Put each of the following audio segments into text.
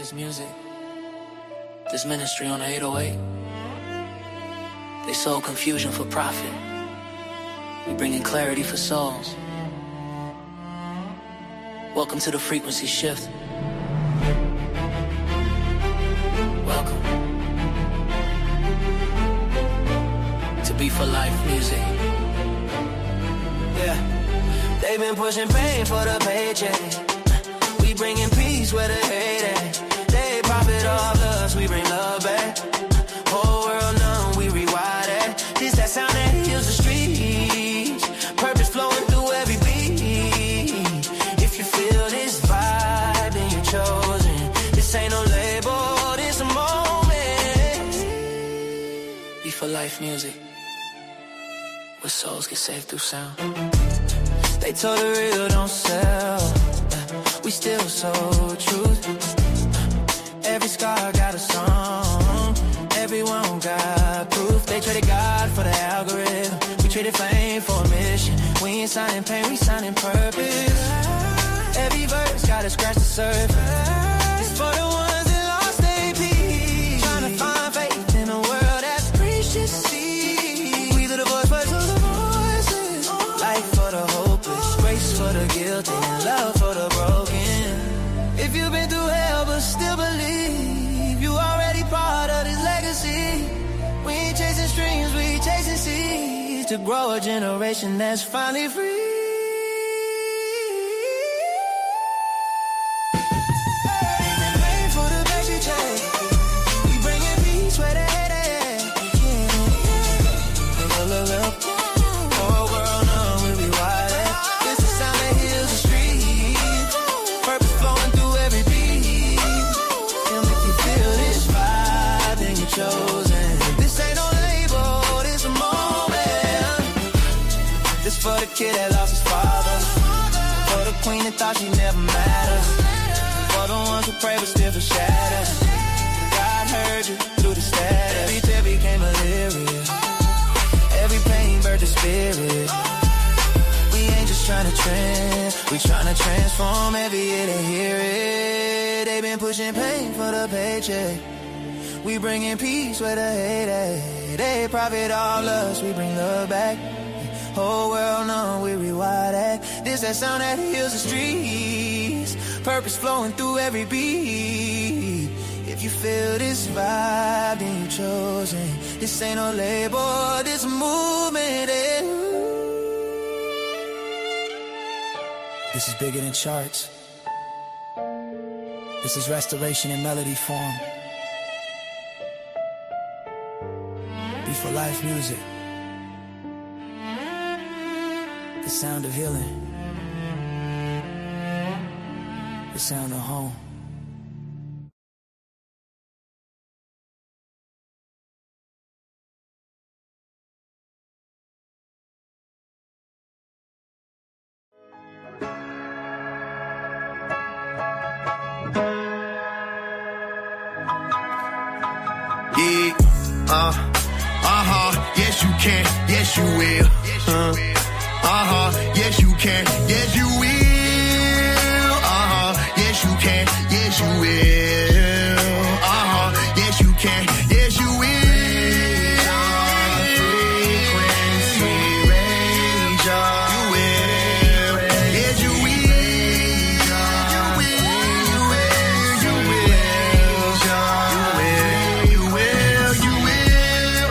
is music. This ministry on the 808. They sold confusion for profit. We bringing clarity for souls. Welcome to the frequency shift. Welcome to Be For Life music. Yeah, they've been pushing pain for the paycheck. We bringing peace where the hate at. They profit off us, we bring love back. Whole world numb, we rewire that. This that sound that heals the streets. Purpose flowing through every beat. If you feel this vibe, then you're chosen. This ain't no label, this a moment. Be For Life music, where souls get saved through sound. They told the real don't sell. We still sold truth. Every scar got a song. Everyone got proof. They traded God for the algorithm. We traded fame for a mission. We ain't signing pain, we signing purpose. Every verse gotta scratch the surface. It's for the ones that lost their peace. Trying to find faith in a world that's preached to see. We the voice for the voices. Life for the hopeless. Grace for the guilty. And love for the broken. If you've been through hell but still believe, you already part of this legacy. We ain't chasing streams, we chasing seeds to grow a generation that's finally free. Paying for the bags we take. We bringing peace where the head at. Look. Whole world numb, we rewire that. This the sound that heals the streets. Purpose flowing through every beat. And if you feel this vibe, then you're chosen. This ain't no label, this a moment. This for the kid that lost his father. For the queen that thought she never mattered. For the ones who pray but still feel shattered. God heard you through the static. Every tear became a lyric. Every pain birthed the spirit. We ain't just trying to trend, we trying to transform every year to hear it. They been pushing pain for the paycheck. We bringing peace where the hate at. They profit all us, we bring love back. Whole world numb, we rewire that. This that sound that heals the streets. Purpose flowing through every beat. If you feel this vibe, then you chosen. This ain't no label, this movement. This is bigger than charts. This is restoration in melody form. Be For Life music. The sound of healing. The sound of home. Yes you can, yes you will. Yes you can, yes you will. Yes you can, yes you will. Yes you can, yes you will. Frequency raise up. You will, yes you will. You will.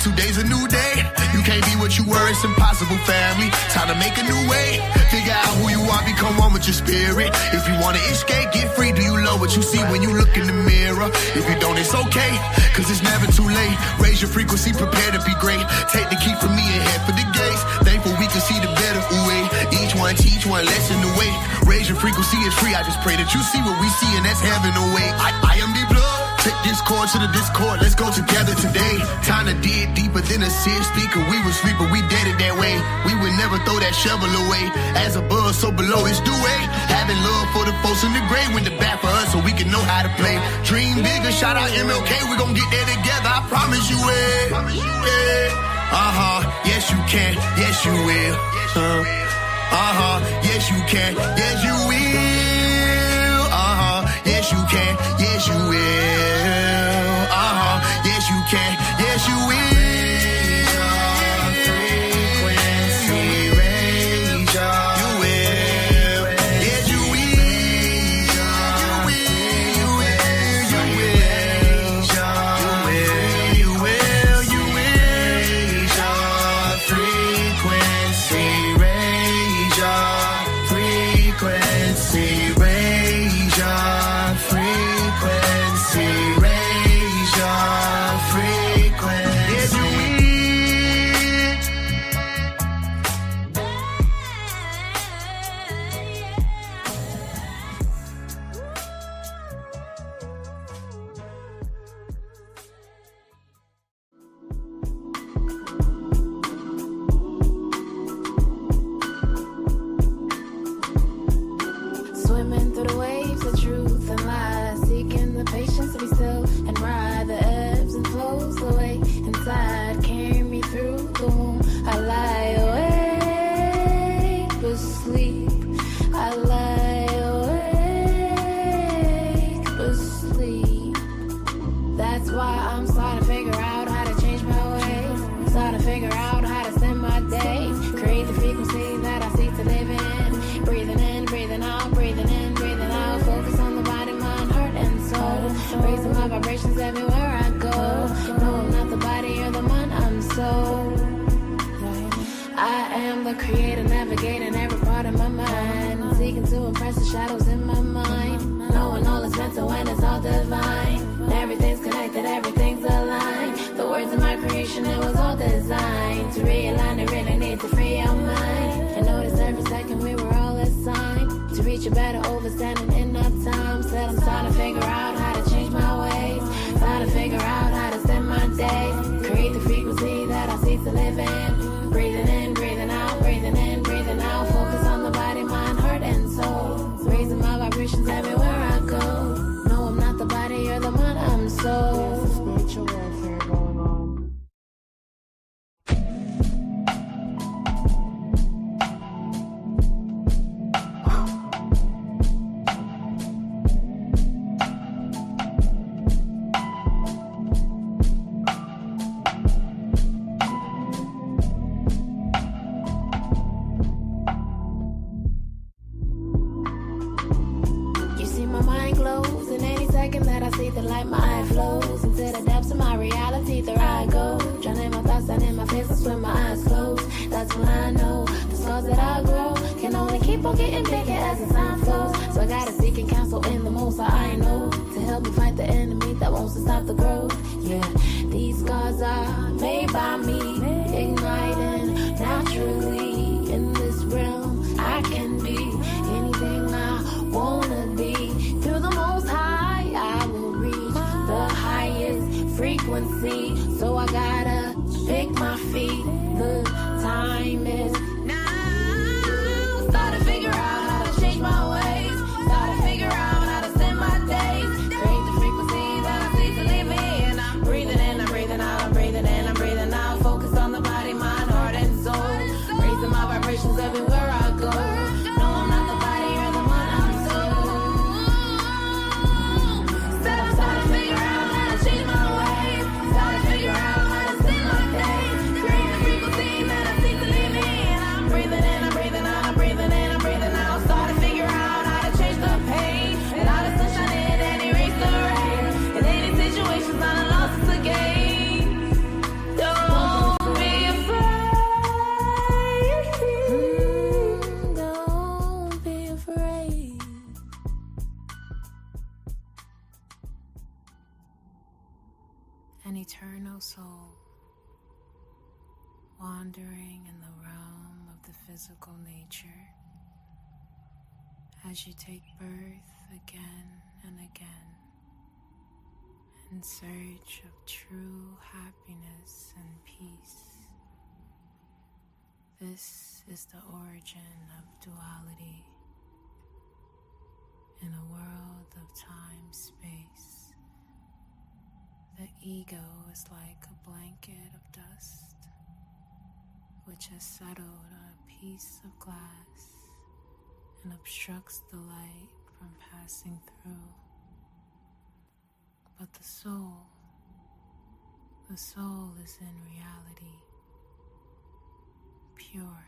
Today's a new day. You can't be what you were, it's impossible, family. Time to make a new way. Figure out who you are, become one with your spirit. If you wanna escape, get free. Do you love what you see when you look in the mirror? If you don't, it's okay, cause it's never too late. Raise your frequency, prepare to be great. Take the key from me and head for the gates. Thankful we can see the better way. Each one teach one lesson the way. Raise your frequency, it's free. I just pray that you see what we see, and that's heaven away. I am the blood. Take this chord to the discord, let's go together today. Time to dig deeper than a seer speaker. We was sleeping, we did it that way. We would never throw that shovel away. As above, so below, it's due way. Having love for the folks in the grave, when the back for us so we can know how to play. Dream bigger, shout out MLK, we gon' get there together, I promise you it. Yes you can, yes you will. Yes you can, yes you will. Yes you can, yes why I'm starting to figure out how to change my ways. Starting to figure out how to spend my days. Create the frequency that I seek to live in. Breathing in, breathing out, breathing in, breathing out. Focus on the body, mind, heart, and soul. Raising my vibrations everywhere I go. No, I'm not the body or the mind, I'm soul. I am the creator, navigating every part of my mind. Seeking to impress the shadows in my mind. Knowing all is mental and it's all divine. Everything's connected, everything's aligned. The words of my creation, it was all designed to realign, it really need to free our mind. And notice every second we were all assigned to reach a better understanding in our time. Said I'm starting to figure out how to change my ways. Starting to figure out how to spend my days. Create the frequency that I seek to live in. Breathing in, breathing out, breathing in, breathing out. Focus on the body, mind, heart, and soul. Raising my vibrations everywhere I go. No, I'm not the body or the mind, I'm soul. Spiritual warfare going on. That I see the light, my eye flows into the depths of my reality. There I go, drowning my thoughts down in my face. I swim my eyes closed. That's when I know the stars that I grow can only keep on getting bigger as the time flows. So I gotta seek and counsel in the most I know to help me fight the enemy that wants to stop the growth. Yeah, these scars are made by me, igniting naturally in this realm. I can be anything I wanna be through the Most High. I will reach the highest frequency, so I gotta pick my feet. The time is now. Start to figure out how to change my ways. Start to figure out how to spend my days. Create the frequency that I seek to live in. I'm breathing in, I'm breathing out, I'm breathing in, I'm breathing out. Focus on the body, mind, heart, and soul. Raising my vibrations everywhere I go. No, I'm not the body or the mind, I'm soul. An eternal soul, wandering in the realm of the physical nature, as you take birth again and again, in search of true happiness and peace. This is the origin of duality in a world of time-space. The ego is like a blanket of dust, which has settled on a piece of glass and obstructs the light from passing through. But the soul is in reality pure,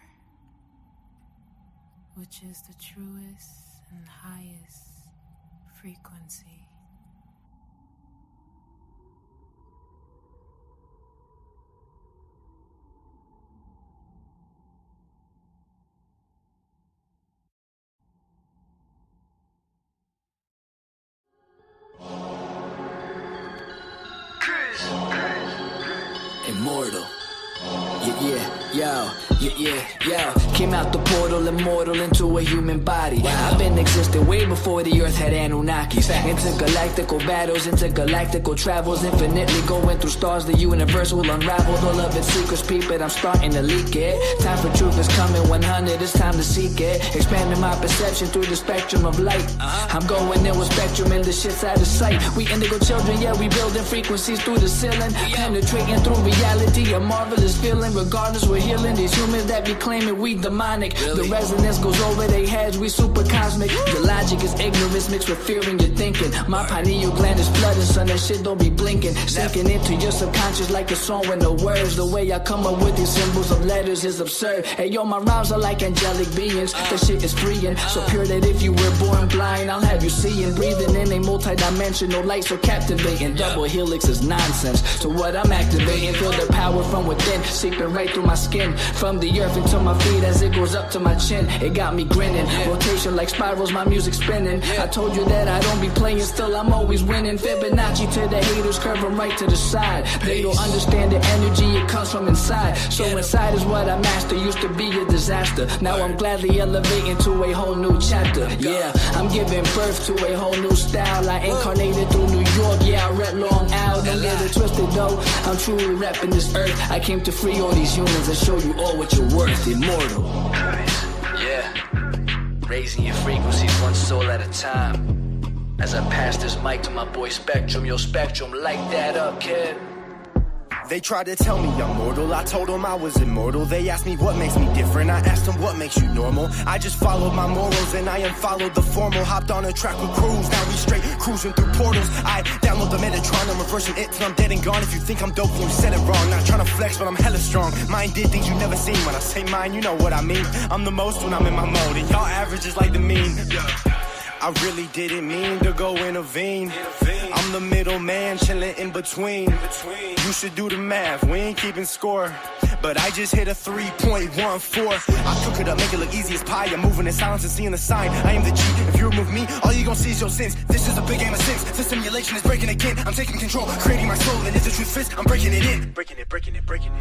which is the truest and highest frequency. Immortal. Yo. Came out the portal, immortal into a human body. I've been existing way before the earth had Anunnakis. Intergalactical battles, intergalactical travels, infinitely going through stars. The universe will unravel all of its secrets, peep it. I'm starting to leak it. Time for truth is coming, 100, it's time to seek it. Expanding my perception through the spectrum of light. I'm going in with spectrum and the shit's out of sight. We indigo children, yeah, we building frequencies through the ceiling. Penetrating through reality, a marvelous feeling. Regardless, we're we're healing these humans that be claiming we demonic. The resonance goes over their heads, we super cosmic. Your logic is ignorance mixed with fear in your thinking. My pineal gland is flooding, son, that shit don't be blinking. Sinking into your subconscious like a song with no words. The way I come up with these symbols of letters is absurd. Hey yo, my rhymes are like angelic beings. The shit is freeing, so pure that if you were born blind, I'll have you seeing. Breathing in a multi-dimensional light so captivating. Double helix is nonsense, so what I'm activating. Feel the power from within, seeping right through my skin. From the earth into my feet as it goes up to my chin. It got me grinning, rotation like spirals, my music spinning. I told you that I don't be playing, still I'm always winning. Fibonacci to the haters, curve them right to the side. They don't understand the energy, it comes from inside. So inside is what I master, used to be a disaster. Now I'm gladly elevating to a whole new chapter. Yeah, I'm giving birth to a whole new style. I incarnated through New York, yeah, I rep Long Island. Don't get it twisted though, I'm truly repping this earth. I came to free all these humans and show you all what you're worth. Immortal. Yeah, raising your frequencies one soul at a time. As I pass this mic to my boy Spectrum, yo Spectrum, light that up, kid. They tried to tell me I'm mortal, I told them I was immortal. They asked me what makes me different, I asked them what makes you normal. I just followed my morals and I unfollowed the formal. Hopped on a track with crews, now we straight cruising through portals. I download the Metatron, I'm reversing it till I'm dead and gone. If you think I'm dope, then you said it wrong. Not trying to flex, but I'm hella strong. Mine did things you never seen. When I say mine, you know what I mean. I'm the most when I'm in my mode, and y'all average is like the mean. I really didn't mean to go intervene. I'm the middleman chilling in between. You should do the math, we ain't keeping score. But I just hit a 3.14. I cook it up, make it look easy as pie. I'm moving in silence and seeing the sign. I am the G. If you remove me, all you gon' see is your sins. This is a big game of six. The simulation is breaking again. I'm taking control, creating my soul. And if the truth fits, I'm breaking it in. Breaking it.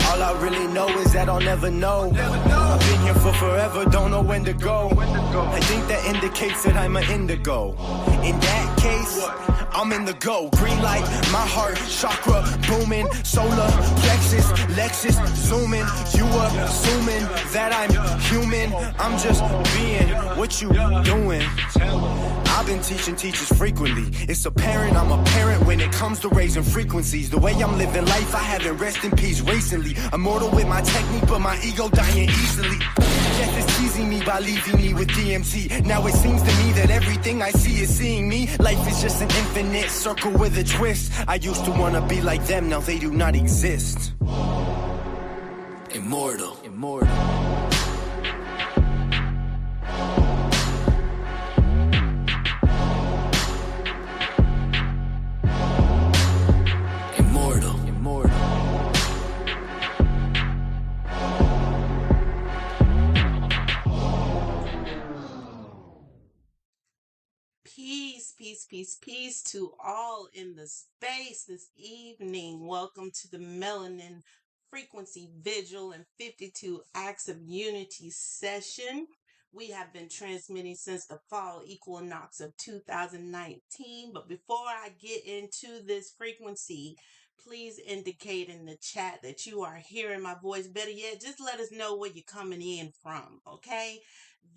All I really know is that I'll never know. I've been here for forever, don't know when to go. I think that indicates that I'm an indigo. In that case, I'm in the go. Green light, my heart, chakra booming. Solar plexus, Lexus zooming. You assuming that I'm human. I'm just being what you doing. I've been teaching teachers frequently. It's apparent I'm a parent when it comes to raising frequencies. The way I'm living life, I haven't rest in peace recently. Immortal with my technique, but my ego dying easily. Death is teasing me by leaving me with DMT. Now it seems to me that everything I see is seeing me. Life is just an infinite circle with a twist. I used to wanna be like them, now they do not exist. Immortal. Peace to all in the space this evening. Welcome to the Melanin Frequency Vigil and 52 Acts of Unity session. We have been transmitting since the fall equinox of 2019. But before I get into this frequency, please indicate in the chat that you are hearing my voice. Better yet, just let us know where you're coming in from, okay?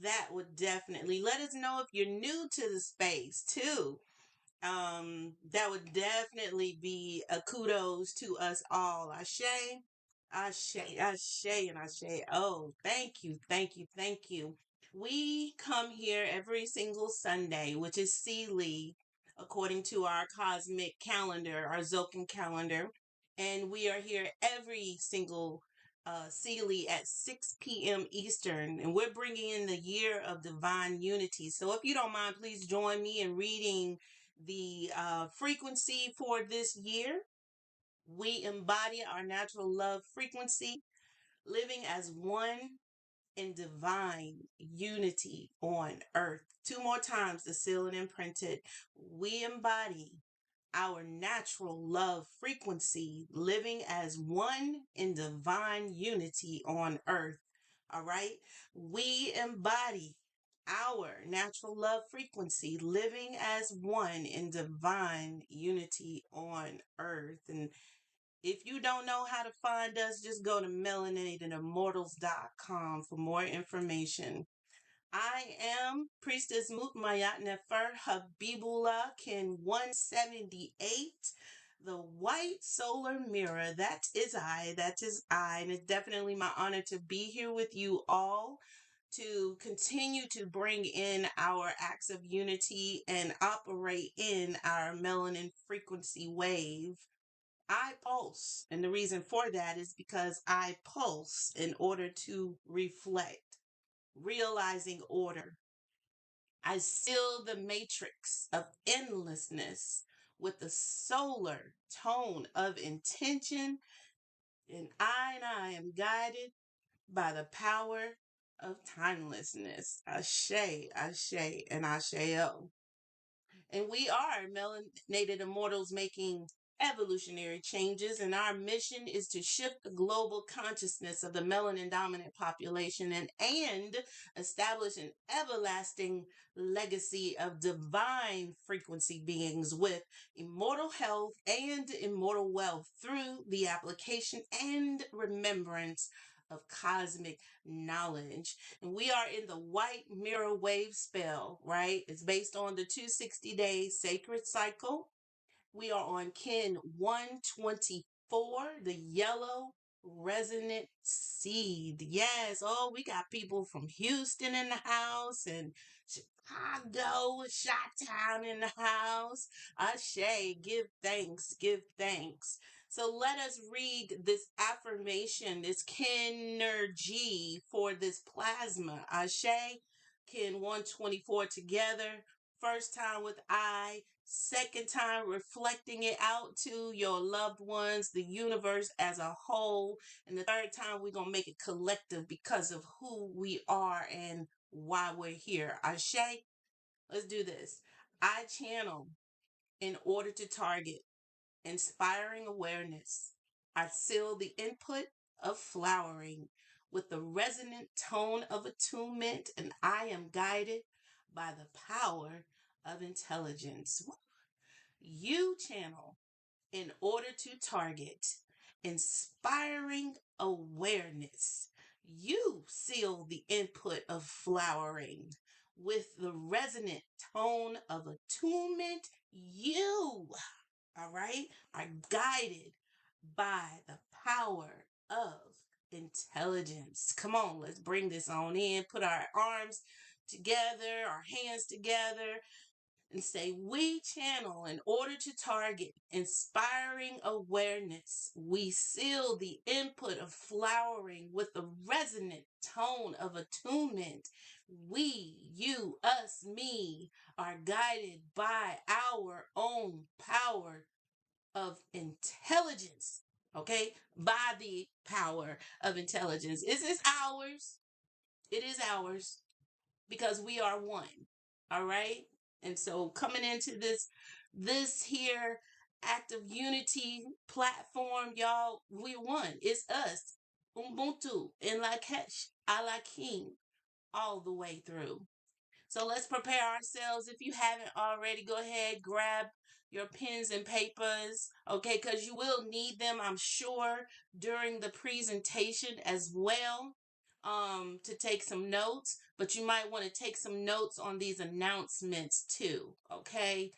That would definitely let us know if you're new to the space too. That would definitely be a kudos to us all. Ashe, and Ashe. Oh, thank you. We come here every single Sunday, which is Sealy, according to our cosmic calendar, our Zocan calendar. And we are here every single Sealy at 6 p.m. Eastern, and we're bringing in the year of divine unity. So if you don't mind, please join me in reading the frequency for this year. We embody our natural love frequency, living as one in divine unity on earth. Two more times to seal and imprint it. We embody our natural love frequency, living as one in divine unity on earth. All right. We embody our natural love frequency, living as one in divine unity on earth. And if you don't know how to find us, just go to melaninatedandimmortals.com for more information. I am Priestess Mutmayat Nefer Habibullah Kin 178, The white solar mirror, that is I, and it's definitely my honor to be here with you all to continue to bring in our acts of unity and operate in our melanin frequency wave. I pulse, and the reason for that is because I pulse in order to reflect, realizing order. I seal the matrix of endlessness with the solar tone of intention, and I am guided by the power of timelessness. Ashe, ashe, and asheo. And we are melanated immortals making evolutionary changes, and our mission is to shift the global consciousness of the melanin dominant population and establish an everlasting legacy of divine frequency beings with immortal health and immortal wealth through the application and remembrance of cosmic knowledge. And we are in the white mirror wave spell, right? It's based on the 260-day sacred cycle. We are on Kin 124, the yellow resonant seed. Yes. Oh, we got people from Houston in the house and Chicago, Chi-Town in the house. Ashe, give thanks, give thanks. So let us read this affirmation, this Kinergy for this plasma. Ashe, Kin 124 together. First time with I, second time reflecting it out to your loved ones, the universe as a whole, and the third time we're going to make it collective because of who we are and why we're here. Ashe, let's do this. I channel in order to target inspiring awareness. I seal the input of flowering with the resonant tone of attunement, and I am guided by the power of intelligence. You channel in order to target inspiring awareness. You seal the input of flowering with the resonant tone of attunement. You, all right, are guided by the power of intelligence. Come on, let's bring this on in. Put our arms together, our hands together, and say, we channel in order to target inspiring awareness. We seal the input of flowering with the resonant tone of attunement. We, you, us, me, are guided by our own power of intelligence. Okay? By the power of intelligence. Is this ours? It is ours because we are one. All right? And so coming into this here act of unity platform, y'all, we one. It's us. Ubuntu and Lakesh, Alakim, all the way through. So let's prepare ourselves. If you haven't already, go ahead, grab your pens and papers, okay, because you will need them, I'm sure, during the presentation as well, to take some notes, but you might want to take some notes on these announcements too, okay?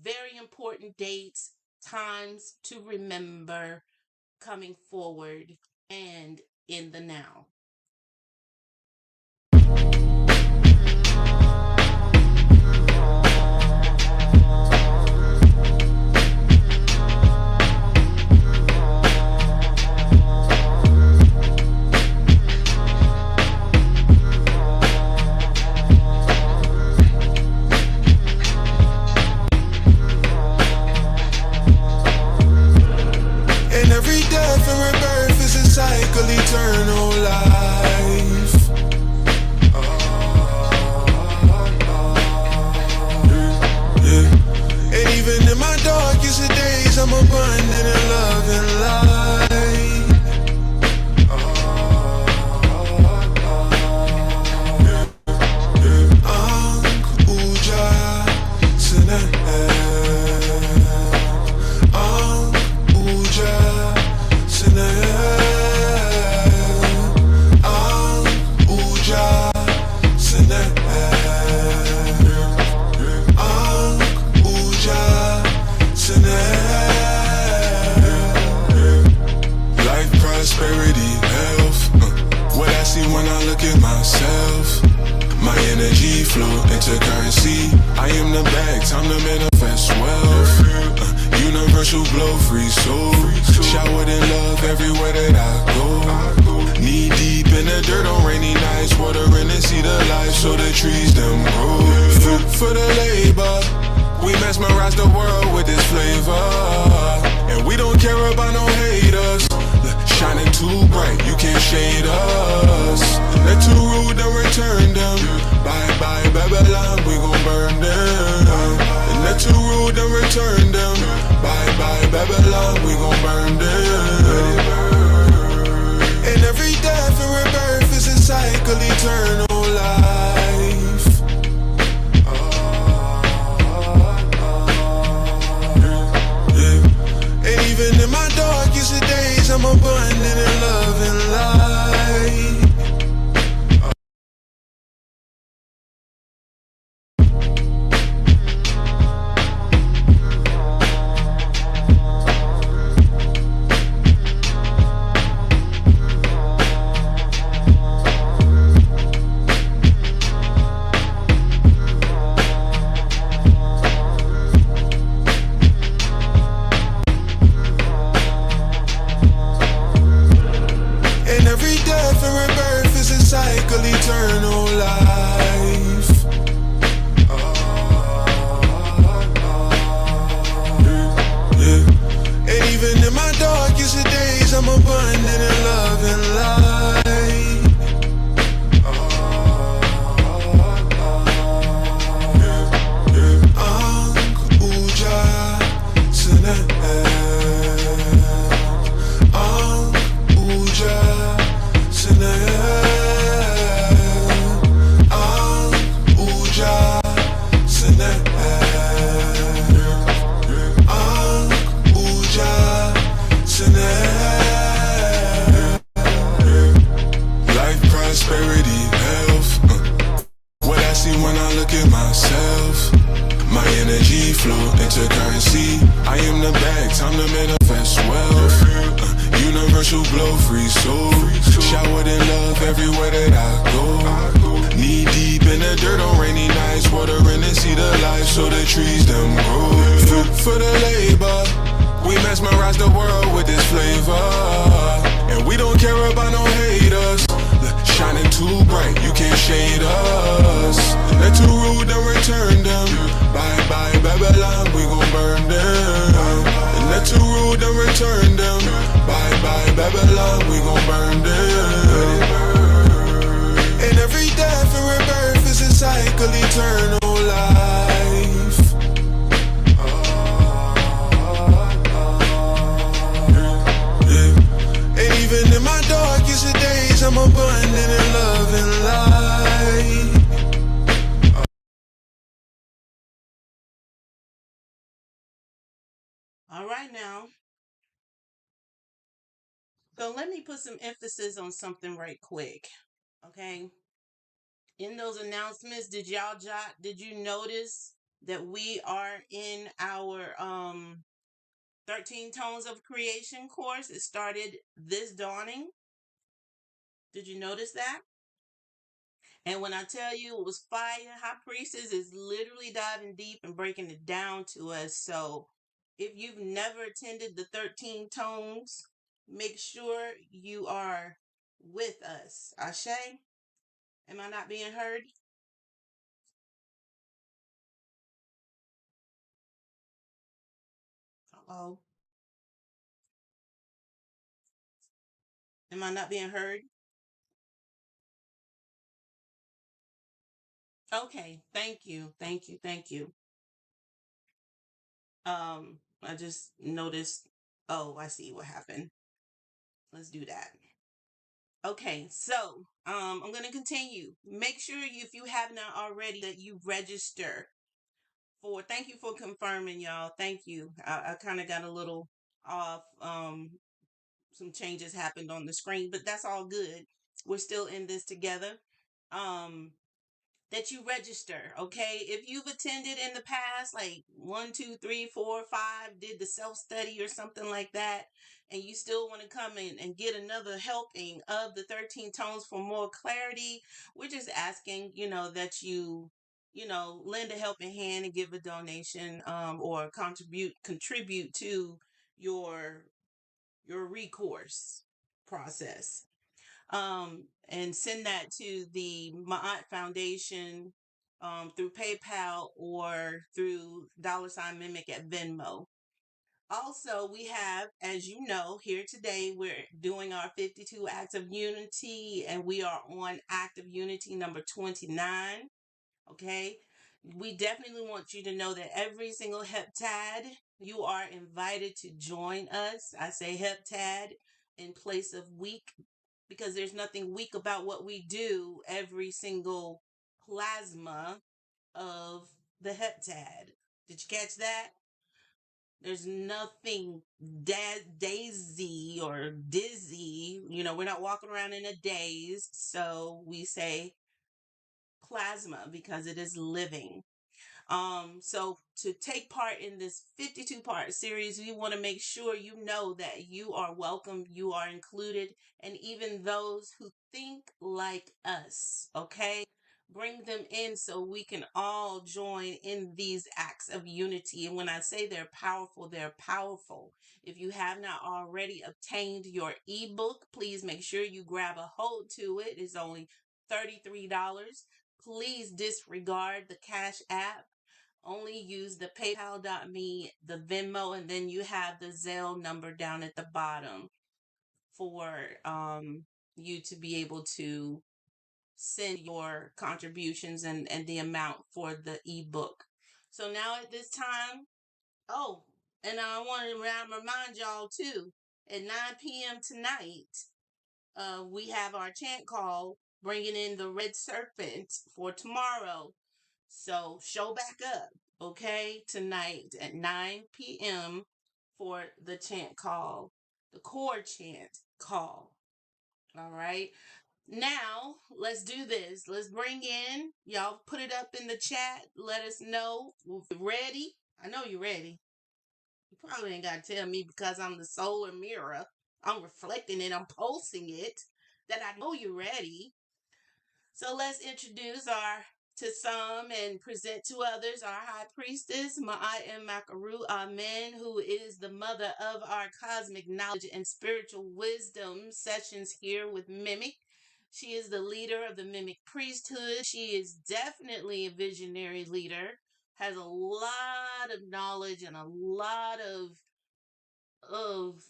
Very important dates, times to remember coming forward and in the now. Every death and rebirth is a cycle eternal life. flow into currency. I am the bag, time to manifest wealth. Universal glow, free soul. Showered in love everywhere that I go. Knee deep in the dirt on rainy nights. Water in the seed of life so the trees them grow. Food for the labor. We mesmerize the world with this flavor. And we don't care about no haters. Shining too bright, you can't shade us. They're too rude to return them. Bye bye Babylon, we gon' burn them. And they're too rude to return them. Bye bye Babylon, we gon' burn them. And every death and rebirth is a cycle, eternal life. Yeah. And even in my darkest days, I'm abundant in love and light. And every death and rebirth is a cycle, eternal life. Yeah. And even in my darkest days, I'm abundant in love and light. Uja, Uja, life, prosperity, health. What I see when I look at myself. My energy flow into currency. I am the bag, time to manifest wealth. Universal glow, free soul. Showered in love everywhere that I go. Knee deep in the dirt on rainy nights. Water in the seed of life so the trees them grow. Food for the labor. We mesmerize the world with this flavor. And we don't care about no haters. Shining too bright, you can't shade us. They're too rude to return them. Bye bye Babylon, we gon' burn them. And they're too rude to return them. Bye bye Babylon, we gon' burn them. And every death and rebirth is a cycle, eternal life. Yeah. And even in my darkest days, I'm abundant in love and light. All right now. So let me put some emphasis on something right quick. Okay. In those announcements, did you notice that we are in our 13 Tones of Creation course? It started this dawning. Did you notice that? And when I tell you it was fire, High Priestess is literally diving deep and breaking it down to us. So if you've never attended the 13 Tones, make sure you are with us. Ashe? Am I not being heard? Oh, am I not being heard? Okay, thank you, thank you, thank you. I just noticed. Oh, I see what happened. Let's do that. Okay, so I'm gonna continue. Make sure if you have not already that you register for. Thank you for confirming, y'all. Thank you. I kind of got a little off. Some changes happened on the screen, but that's all good. We're still in this together. Um, that you register, okay? If you've attended in the past, like 1, 2, 3, 4, 5, did the self study or something like that, and you still want to come in and get another helping of the 13 tones for more clarity, we're just asking, that you lend a helping hand and give a donation, or contribute to your recourse process. And send that to the Ma'at Foundation, through PayPal or through $Mimic at Venmo. Also, we have, as you know, here today, we're doing our 52 Acts of Unity, and we are on Act of Unity number 29. Okay. We definitely want you to know that every single heptad, you are invited to join us. I say heptad in place of week, because there's nothing weak about what we do every single plasma of the heptad. Did you catch that? There's nothing daisy or dizzy. We're not walking around in a daze. So we say plasma because it is living. So to take part in this 52-part series, we want to make sure you know that you are welcome, you are included, and even those who think like us, okay? Bring them in so we can all join in these acts of unity. And when I say they're powerful, they're powerful. If you have not already obtained your ebook, please make sure you grab a hold to it. It's only $33. Please disregard the Cash App. Only use the PayPal.me, the Venmo, and then you have the Zelle number down at the bottom for you to be able to send your contributions and the amount for the ebook. So now at this time, and I want to remind y'all too, at 9 p.m. tonight, we have our chant call, bringing in the red serpent for tomorrow. So show back up, okay, tonight at 9 p.m. for the chant call, the core chant call. All right. Now, let's do this. Let's bring in, y'all put it up in the chat. Let us know if you're ready. I know you're ready. You probably ain't got to tell me because I'm the solar mirror. I'm reflecting it, I'm pulsing it, that I know you're ready. So let's introduce to some and present to others our high priestess, Ma'ayim Makaru Amen, who is the mother of our cosmic knowledge and spiritual wisdom sessions here with Mimic. She is the leader of the Mimic priesthood. She is definitely a visionary leader, has a lot of knowledge and a lot of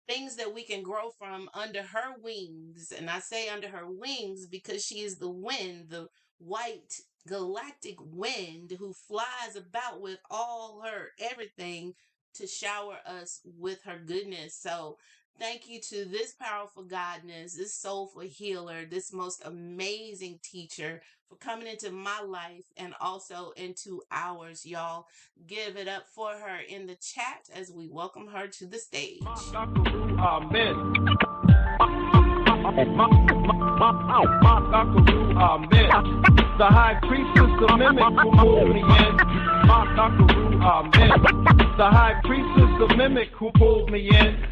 things that we can grow from under her wings. And I say under her wings because she is the wind, the white galactic wind who flies about with all her everything to shower us with her goodness. So thank you to this powerful godness, this soulful healer, this most amazing teacher for coming into my life and also into ours, y'all. Give it up for her in the chat as we welcome her to the stage. Amen. The high priestess, the mimic who pulled me in. Amen. The high priestess, the mimic who pulled me in.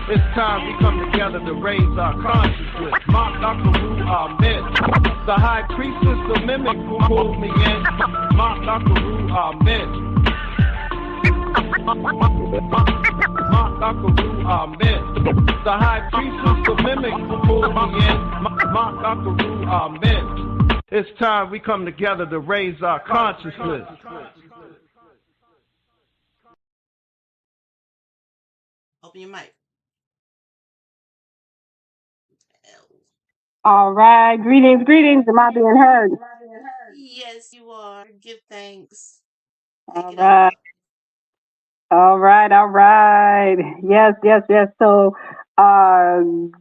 It's time we come together to raise our consciousness. Amen. The high priestess, the mimic who pulled me in. Amen. Amen. The high priestess, the mimic who pulled me in. Amen. It's time we come together to raise our consciousness. Open your mic. All right. Greetings, greetings. Am I being heard? Yes, you are. Give thanks. All right. All right. All right. Yes, yes, yes. So,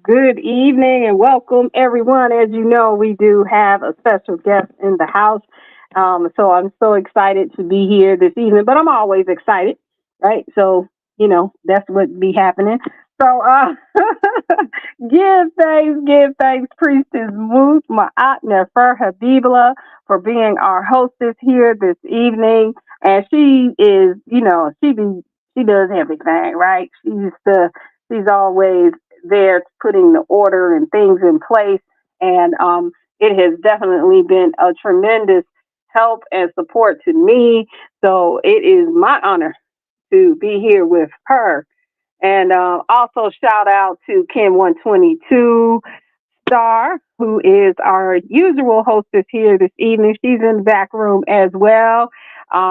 good evening and welcome, everyone. As you know, we do have a special guest in the house. So I'm so excited to be here this evening, but I'm always excited, right? So, that's what be happening. So, give thanks, Priestess Moot, Ma'at Nefer Habibla, for being our hostess here this evening. And she is, she does everything, right? She's always there putting the order and things in place. And It has definitely been a tremendous help and support to me. So it is my honor to be here with her. And also shout out to Kim 122 Star, who is our usual hostess here this evening. She's in the back room as well,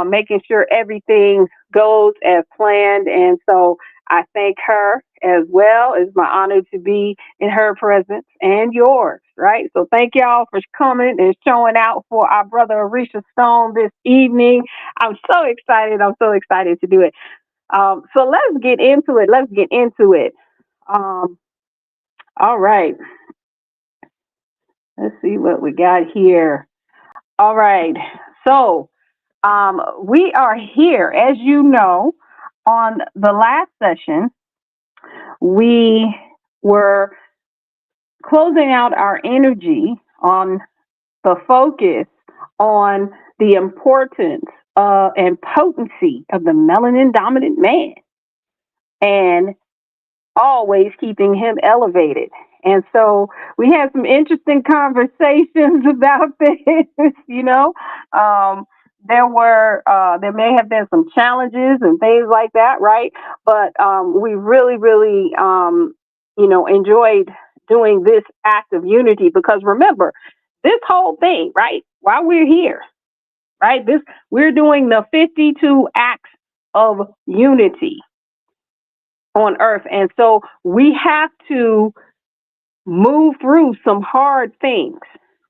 making sure everything goes as planned. And so I thank her as well. It's my honor to be in her presence and yours, right? So thank y'all for coming and showing out for our brother Orisa Stone this evening. I'm so excited. I'm so excited to do it. So let's get into it. Let's get into it. Um, all right. Let's see what we got here. All right. So we are here, as you know, on the last session, we were closing out our energy on the focus on the importance and potency of the melanin dominant man. And always keeping him elevated. And so we had some interesting conversations about this, you know. Um, there may have been some challenges and things like that, right? But we really, really, enjoyed doing this act of unity because remember, this whole thing, right? While we're here, right? We're doing the 52 acts of unity on earth. And so we have to move through some hard things.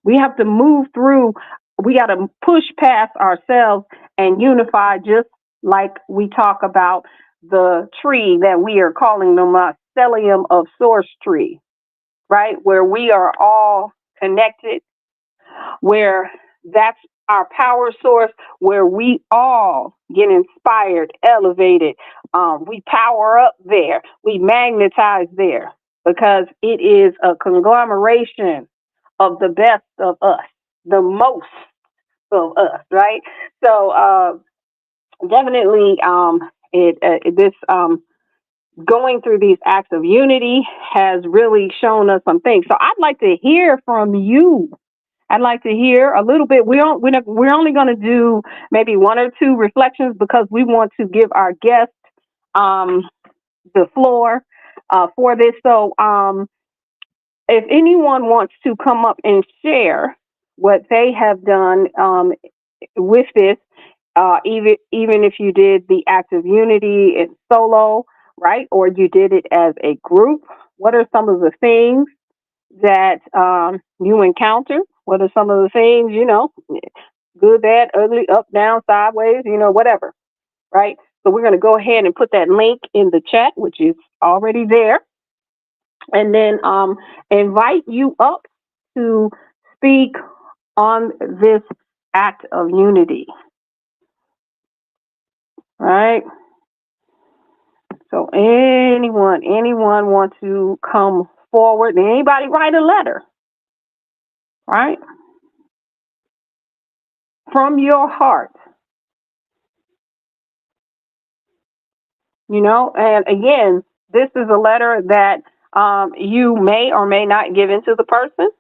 We have to move through, we got to push past ourselves and unify, just like we talk about the tree that we are calling the mycelium of source tree, right? Where we are all connected, where that's our power source, where we all get inspired, elevated. We power up there, we magnetize there because it is a conglomeration of the best of us, the most of us, right? So definitely, this going through these acts of unity has really shown us some things. So I'd like to hear from you. I'd like to hear a little bit. We're only going to do maybe one or two reflections because we want to give our guests um, the floor for this. So if anyone wants to come up and share what they have done with this, even if you did the act of unity in solo, right, or you did it as a group, what are some of the things that you encounter? What are some of the things, good, bad, ugly, up, down, sideways, whatever, right? So we're going to go ahead and put that link in the chat, which is already there, and then invite you up to speak on this act of unity, right? So anyone want to come forward? Anybody write a letter, right? From your heart, and again, this is a letter that you may or may not give into the person,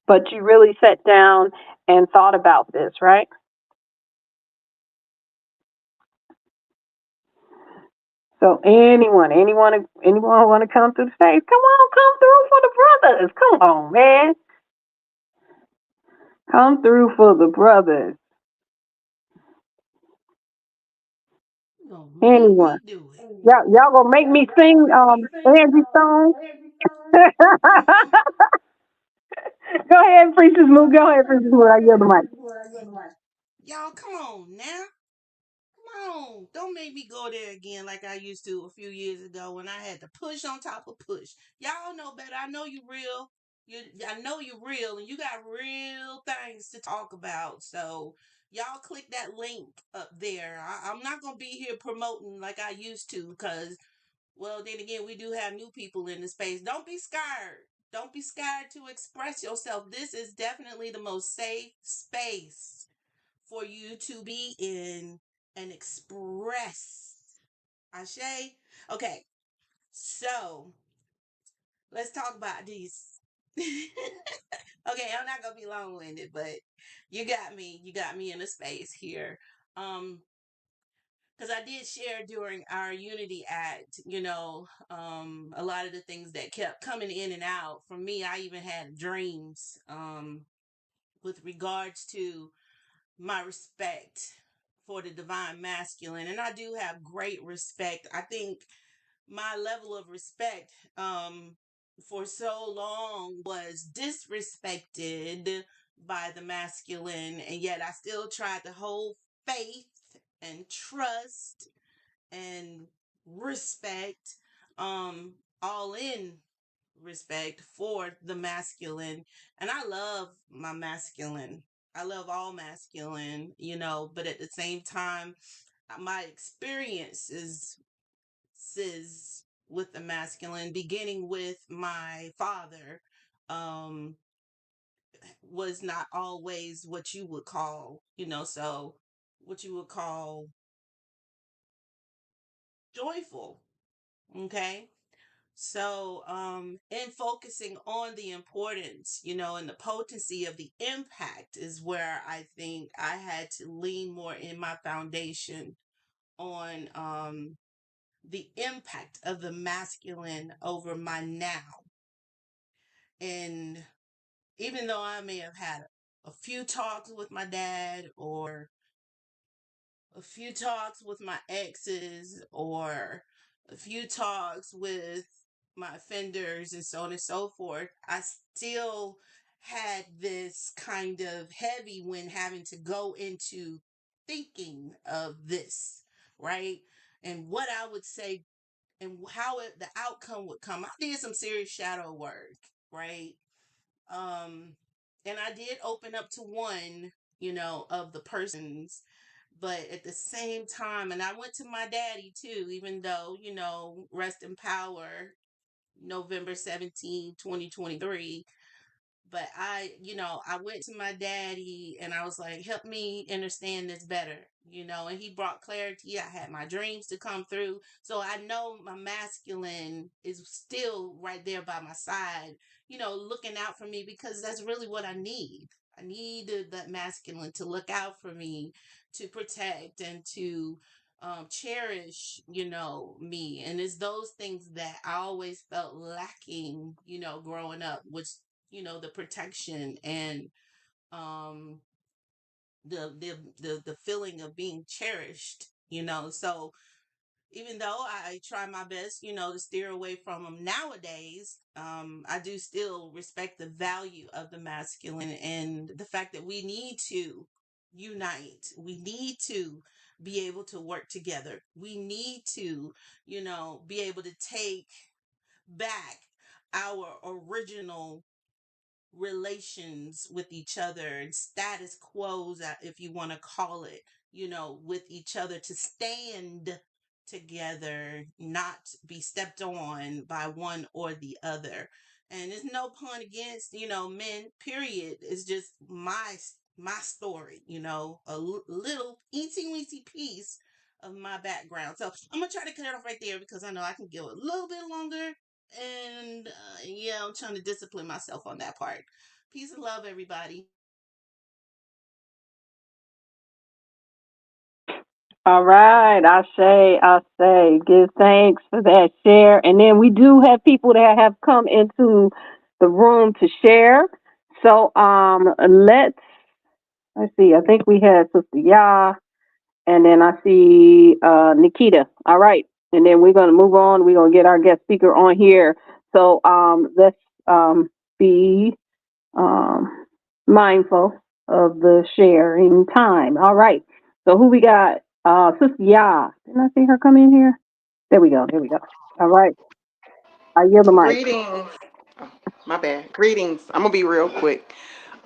but you really sat down and thought about this, right? So anyone want to come to the stage? Come on, come through for the brothers. Come on, man. Come through for the brothers. You gonna make Anyone? me do it. Y'all gonna make me sing Angie Stone? Go ahead, Princess Moo. Go ahead, Princess Moo. I yield the mic. Y'all, come on now. Come on. Don't make me go there again like I used to a few years ago when I had to push on top of push. Y'all know better. I know you real. I know you're real and you got real things to talk about. So y'all click that link up there. I'm not going to be here promoting like I used to because, well, then again, we do have new people in the space. Don't be scared. Don't be scared to express yourself. This is definitely the most safe space for you to be in and express. Ashe? Okay, so let's talk about these. Okay, I'm not gonna be long-winded, but you got me. You got me in a space here. Because I did share during our Unity Act, a lot of the things that kept coming in and out. For me, I even had dreams with regards to my respect for the divine masculine. And I do have great respect. I think my level of respect for so long was disrespected by the masculine, and yet I still tried to hold faith and trust and respect, all in respect for the masculine. And I love my masculine. I love all masculine, but at the same time, my experiences with the masculine, beginning with my father, um, was not always what you would call, what you would call joyful. Okay. So, in focusing on the importance, and the potency of the impact is where I think I had to lean more in my foundation on the impact of the masculine over my now. And even though I may have had a few talks with my dad, or a few talks with my exes, or a few talks with my offenders, and so on and so forth, I still had this kind of heavy when having to go into thinking of this, right? And what I would say and how the outcome would come. I did some serious shadow work, right? And I did open up to one, of the persons, but at the same time, and I went to my daddy too, even though, rest in power, November 17, 2023. But I went to my daddy and I was like, help me understand this better, and he brought clarity. I had my dreams to come through. So I know my masculine is still right there by my side, looking out for me, because that's really what I need. I needed that masculine to look out for me, to protect and to cherish, me. And it's those things that I always felt lacking, growing up, which the protection and um the feeling of being cherished, so even though I try my best, to steer away from them nowadays, I do still respect the value of the masculine and the fact that we need to unite. We need to be able to work together. We need to, be able to take back our original relations with each other, and status quos, if you want to call it, with each other, to stand together, not be stepped on by one or the other. And there's no pun against, men, period. It's just my story, little eensy weensy piece of my background. So I'm gonna try to cut it off right there, because I know I can go a little bit longer, and yeah, I'm trying to discipline myself on that part. Peace and love, everybody. All right, I say, give thanks for that share. And then we do have people that have come into the room to share. So let's see. I think we had Sister Ya, and then I see Nikita. All right, and then we're gonna move on. We're gonna get our guest speaker on here. So let's be um, mindful of the sharing time. All right. So who we got? Sister Ya. Didn't I see her come in here? There we go. There we go. All right. I yield the mic. Greetings. Oh, my bad. Greetings. I'm gonna be real quick.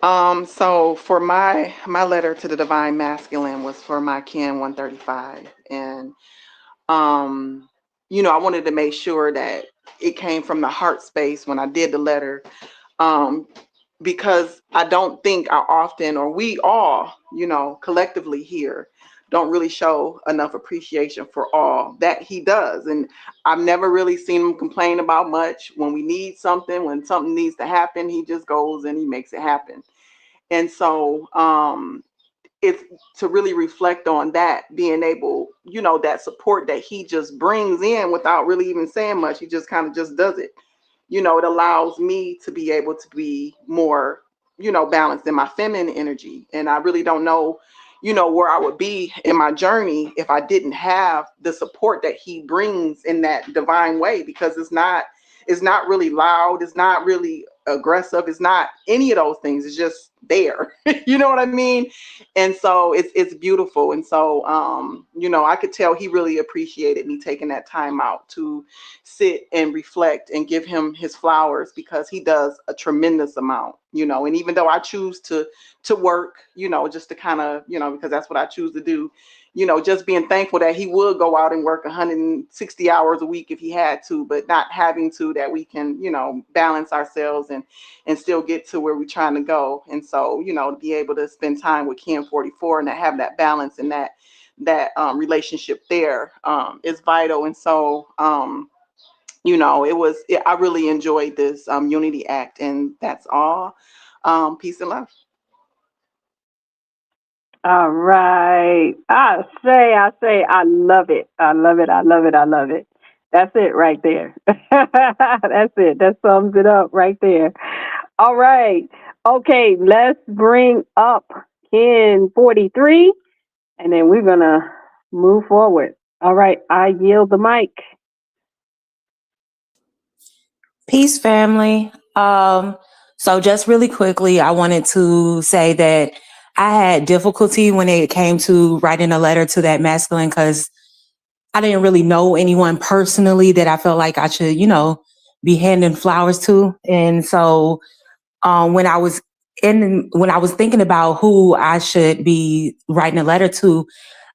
So for my letter to the divine masculine was for my Ken 135, and I wanted to make sure that it came from the heart space when I did the letter, um, because I don't think I often, or we all, collectively here, really show enough appreciation for all that he does. And I've never really seen him complain about much. When we need something, when something needs to happen, he just goes and he makes it happen. And so it's to really reflect on that, being able, that support that he just brings in without really even saying much. He just kind of just does it. It allows me to be able to be more, balanced in my feminine energy. And I really don't know, where I would be in my journey if I didn't have the support that he brings in that divine way, because it's not really loud. It's not really aggressive. It's not any of those things. It's just there. You know what I mean? And so it's beautiful. And so, I could tell he really appreciated me taking that time out to sit and reflect and give him his flowers, because he does a tremendous amount, and even though I choose to work, just to kind of, because that's what I choose to do, just being thankful that he would go out and work 160 hours a week if he had to, but not having to, that we can, balance ourselves and still get to where we're trying to go. And so, to be able to spend time with Ken 44 and to have that balance and that relationship there is vital. And so, I really enjoyed this Unity Act, and that's all. Peace and love. All right. I say, I love it. I love it. I love it. I love it. That's it right there. That's it. That sums it up right there. All right. Okay, let's bring up Ken 43, and then we're going to move forward. All right. I yield the mic. Peace, family. So just really quickly, I wanted to say that I had difficulty when it came to writing a letter to that masculine, because I didn't really know anyone personally that I felt like I should, be handing flowers to. And so when I was thinking about who I should be writing a letter to,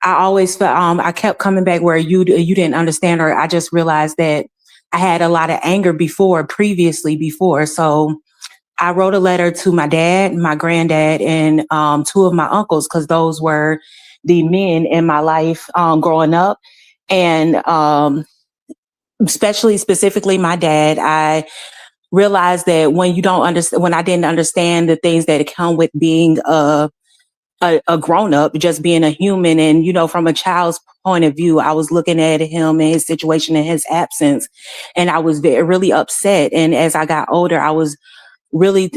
I always felt I kept coming back where you didn't understand, or I just realized that I had a lot of anger previously before. So I wrote a letter to my dad, my granddad, and two of my uncles, because those were the men in my life growing up. And specifically my dad, I realized that when I didn't understand the things that come with being a grown up, just being a human, and from a child's point of view, I was looking at him and his situation and his absence, and I was really upset. And as I got older, I was really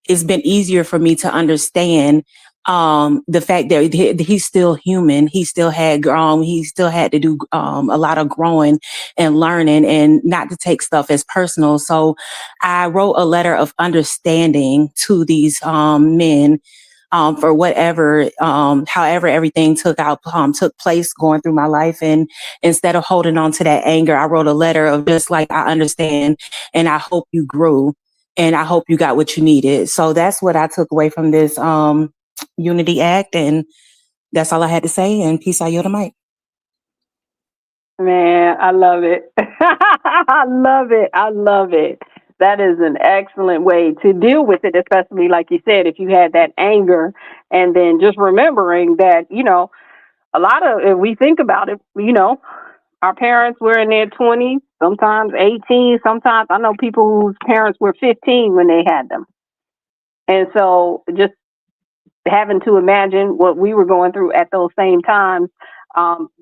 it's been easier for me to understand the fact that he's still human. He still had to do a lot of growing and learning, and not to take stuff as personal. So I wrote a letter of understanding to these men for whatever, however everything took place going through my life. And instead of holding on to that anger, I wrote a letter of just like, I understand, and I hope you grew, and I hope you got what you needed. So that's what I took away from this Unity Act, and that's all I had to say. And peace, I yield the mic. Man, I love it. I love it. I love it. That is an excellent way to deal with it, especially like you said, if you had that anger, and then just remembering that, a lot of, if we think about it, our parents were in their 20s, sometimes 18, sometimes I know people whose parents were 15 when they had them. And so just having to imagine what we were going through at those same times,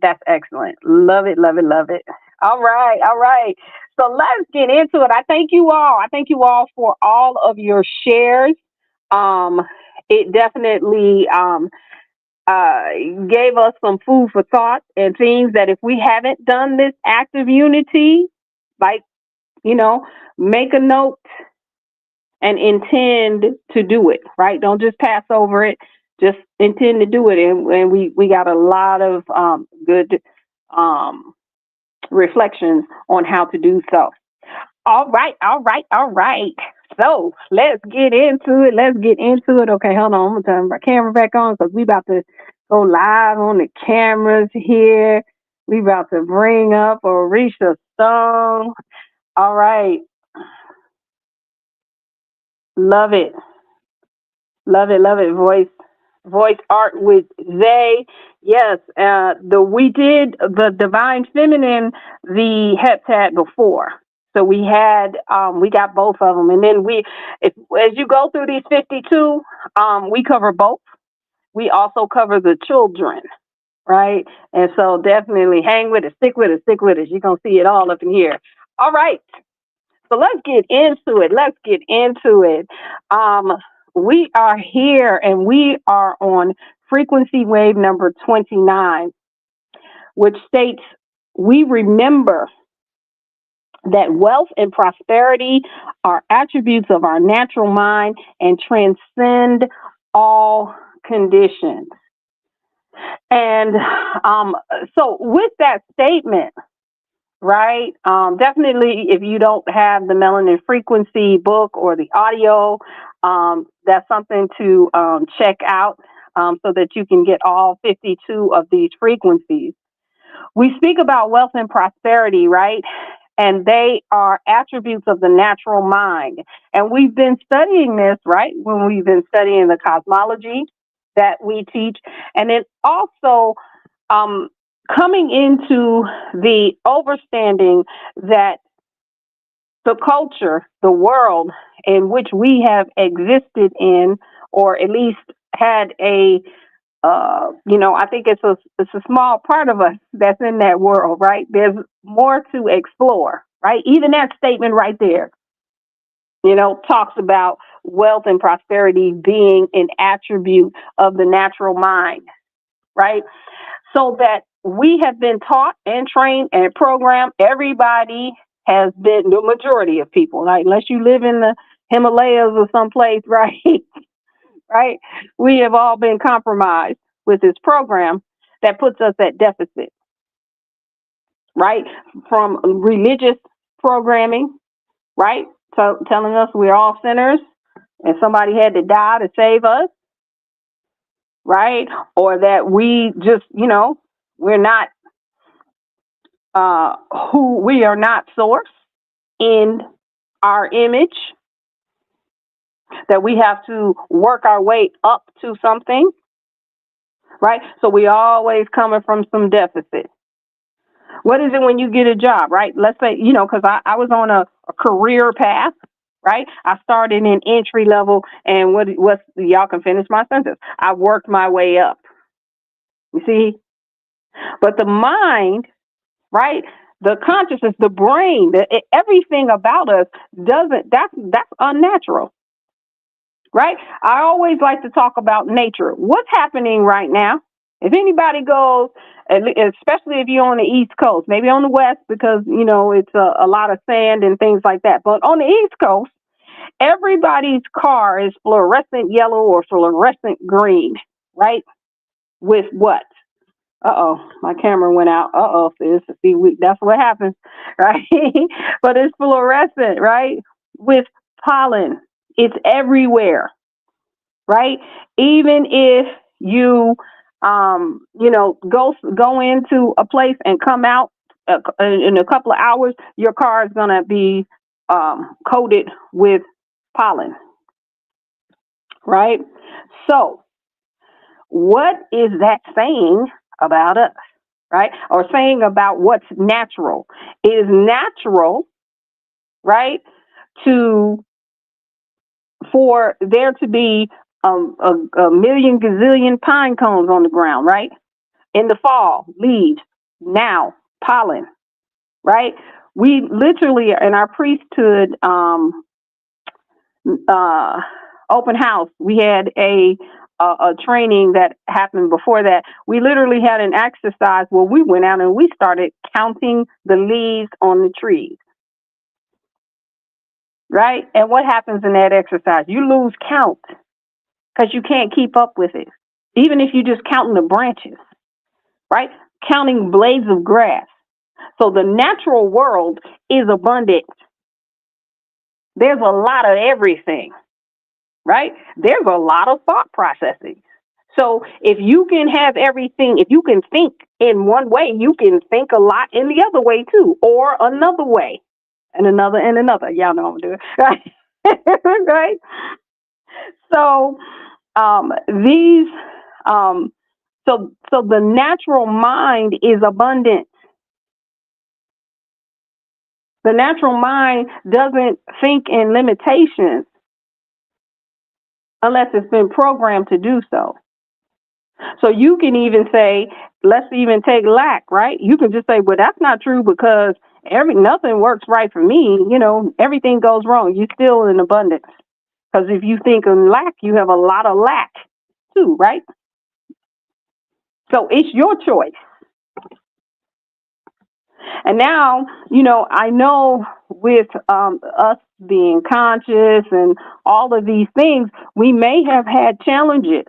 that's excellent. Love it, love it, love it. All right, all right. So let's get into it. I thank you all. I thank you all for all of your shares. It definitely gave us some food for thought, and things that if we haven't done this act of unity, like, make a note and intend to do it, right? Don't just pass over it, just intend to do it. And we got a lot of good reflections on how to do so. All right, all right, all right. So let's get into it. Let's get into it. Okay, hold on. I'm going to turn my camera back on, because we about to go live on the cameras here. We about to bring up Orisa Stone. All right. Love it. Love it, love it. Voice art with Zay. Yes, we did the divine feminine, the heptad before. So we got both of them, and then as you go through these 52, we cover both. We also cover the children, right? And so definitely hang with it, stick with it, stick with it. You're gonna see it all up in here. All right, so let's get into it. Let's get into it. We are here, and we are on frequency wave number 29, which states, we remember that wealth and prosperity are attributes of our natural mind and transcend all conditions. And so with that statement, right, definitely if you don't have the Melanin Frequency book or the audio, that's something to check out, so that you can get all 52 of these frequencies. We speak about wealth and prosperity, right? And they are attributes of the natural mind. And we've been studying this, right? When we've been studying the cosmology that we teach. And then also coming into the overstanding that the culture, the world in which we have existed in, or at least had I think it's a small part of us that's in that world, right? There's more to explore, right? Even that statement right there, talks about wealth and prosperity being an attribute of the natural mind, right? So that we have been taught and trained and programmed. Everybody has been, the majority of people, right? Unless you live in the Himalayas or someplace, right? Right? We have all been compromised with this program that puts us at deficit, right? From religious programming, right? So telling us we're all sinners and somebody had to die to save us, right? Or that we just, we're not who we are, not source in our image, that we have to work our way up to something, right? So we always coming from some deficit. What is it when you get a job, right? Let's say, because I was on a career path, right? I started in entry level, and what's y'all can finish my sentence. I worked my way up. You see? But the mind, right? The consciousness, the brain, everything about us that's unnatural, right? I always like to talk about nature. What's happening right now? If anybody goes, especially if you're on the East Coast, maybe on the West, because, it's a lot of sand and things like that. But on the East Coast, everybody's car is fluorescent yellow or fluorescent green, right? With what? Uh-oh, my camera went out. Uh-oh, sis. See, that's what happens, right? But it's fluorescent, right? With pollen. It's everywhere, right? Even if you, go into a place and come out in a couple of hours, your car is going to be coated with pollen, right? So what is that saying about us, right? Or saying about what's natural? It is natural, right, for there to be a million gazillion pine cones on the ground, right? In the fall, leaves. Now, pollen, right? We literally, in our priesthood open house, we had a training that happened before that. We literally had an exercise where we went out and we started counting the leaves on the trees, right? And what happens in that exercise? You lose count because you can't keep up with it. Even if you just counting the branches, right? Counting blades of grass. So the natural world is abundant. There's a lot of everything, right? There's a lot of thought processing. So if you can have everything, if you can think in one way, you can think a lot in the other way too, or another way, and another and another. Y'all know I'm gonna do it, right? Right? So these So the natural mind is abundant. The natural mind doesn't think in limitations unless it's been programmed to do so. So you can even say, let's even take lack, right? You can just say, well, that's not true because nothing works right for me. Everything goes wrong. You're still in abundance. Because if you think in lack, you have a lot of lack too, right? So it's your choice. And now, I know with us being conscious and all of these things, we may have had challenges,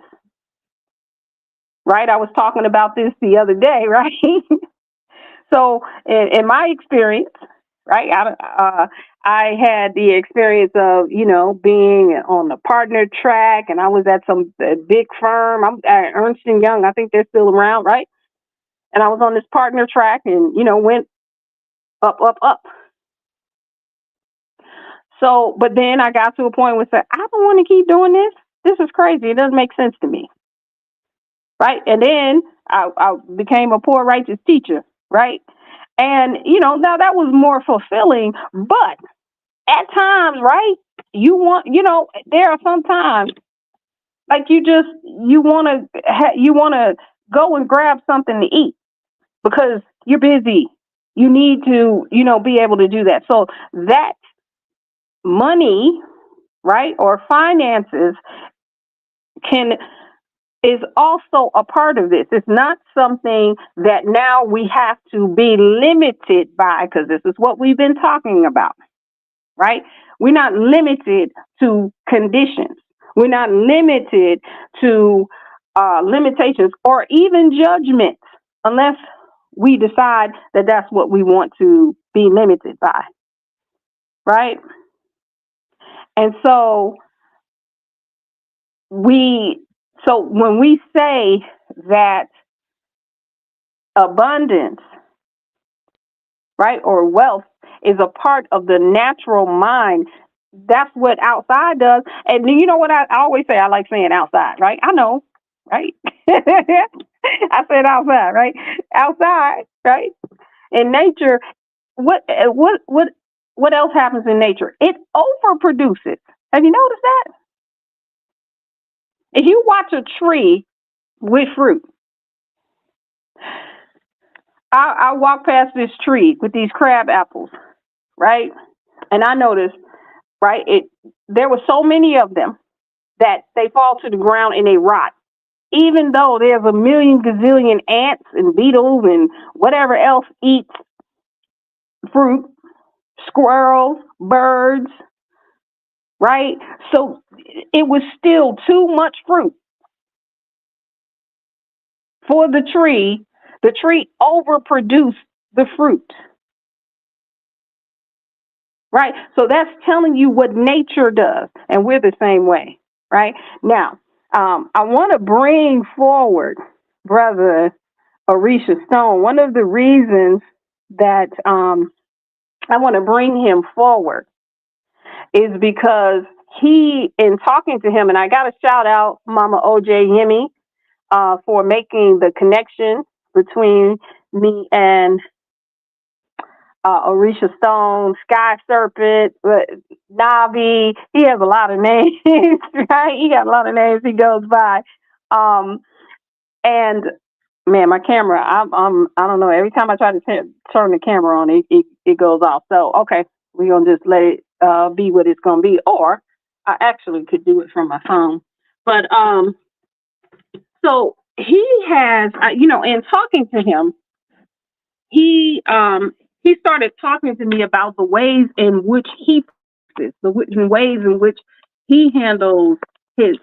right? I was talking about this the other day, right? So in my experience, right, I had the experience of, being on the partner track, and I was at some big firm. I'm at Ernst & Young. I think they're still around, right? And I was on this partner track and, went up, up, up. So, but then I got to a point where I said, I don't want to keep doing this. This is crazy. It doesn't make sense to me. Right. And then I became a poor righteous teacher. Right. And, now that was more fulfilling. But at times, right, you want, there are some times like you want to go and grab something to eat because you're busy. You need to, be able to do that. So that money, right, or finances is also a part of this. It's not something that now we have to be limited by, because this is what we've been talking about, right? We're not limited to conditions. We're not limited to limitations or even judgments unless we decide that that's what we want to be limited by, right? And so when we say that abundance, right, or wealth is a part of the natural mind, that's what outside does. And you know what I always say? I like saying outside, right? I know, right? I said outside, right? Outside, right? In nature, what else happens in nature? It overproduces. Have you noticed that? If you watch a tree with fruit, I walk past this tree with these crab apples, right? And I noticed, right, there were so many of them that they fall to the ground and they rot. Even though there's a million gazillion ants and beetles and whatever else eats fruit, squirrels, birds, right? So it was still too much fruit for the tree. The tree overproduced the fruit. Right? So that's telling you what nature does. And we're the same way. Right? Now, I want to bring forward Brother Orisa Stone. One of the reasons that I want to bring him forward is because in talking to him, and I got to shout out Mama OJ Yemi for making the connection between me and Orisa Stone, Sky Serpent, Navi. He has a lot of names, right? He got a lot of names he goes by. And man, my camera, I don't know. Every time I try to turn the camera on, it goes off. So, okay, we're going to just let it be what it's going to be. Or I actually could do it from my phone. But so he has, in talking to him, he started talking to me about the ways in which he handles his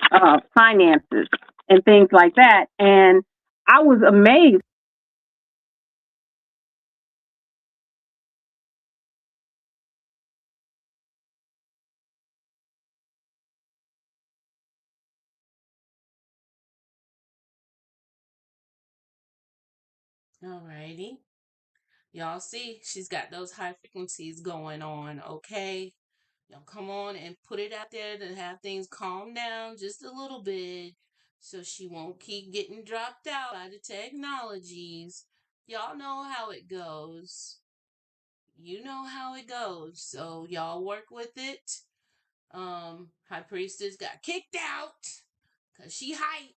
finances and things like that. And I was amazed. Alrighty. Y'all see, she's got those high frequencies going on, okay? Y'all come on and put it out there to have things calm down just a little bit so she won't keep getting dropped out by the technologies. Y'all know how it goes. You know how it goes. So y'all work with it. High Priestess got kicked out because she hype.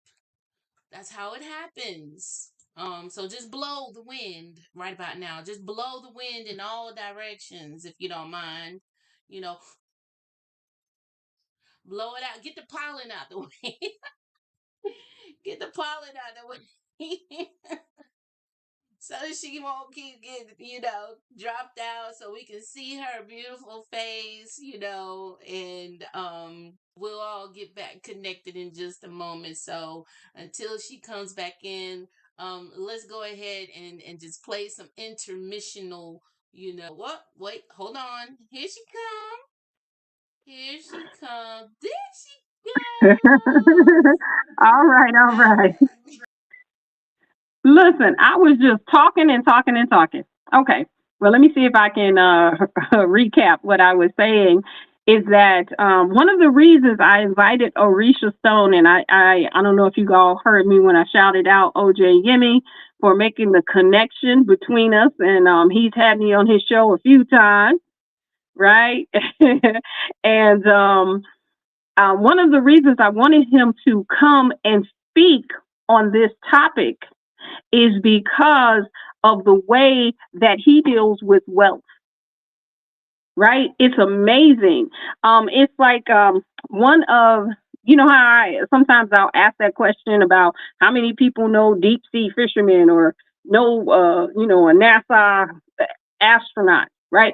That's how it happens. So just blow the wind right about now. Just blow the wind in all directions if you don't mind. You know, blow it out. Get the pollen out the way. Get the pollen out the way. So she won't keep getting, dropped out, so we can see her beautiful face, and we'll all get back connected in just a moment. So until she comes back in, let's go ahead and just play some intermissional, what? Wait, hold on. Here she come. Here she come. There she goes. All right, all right. Listen, I was just talking and talking and talking. Okay. Well, let me see if I can recap what I was saying. Is that one of the reasons I invited Orisa Stone, and I don't know if you all heard me when I shouted out OJ Yemi for making the connection between us, and he's had me on his show a few times, right? And one of the reasons I wanted him to come and speak on this topic is because of the way that he deals with wealth, right? It's amazing. It's like one of, how sometimes I'll ask that question about how many people know deep sea fishermen or know, a NASA astronaut, right?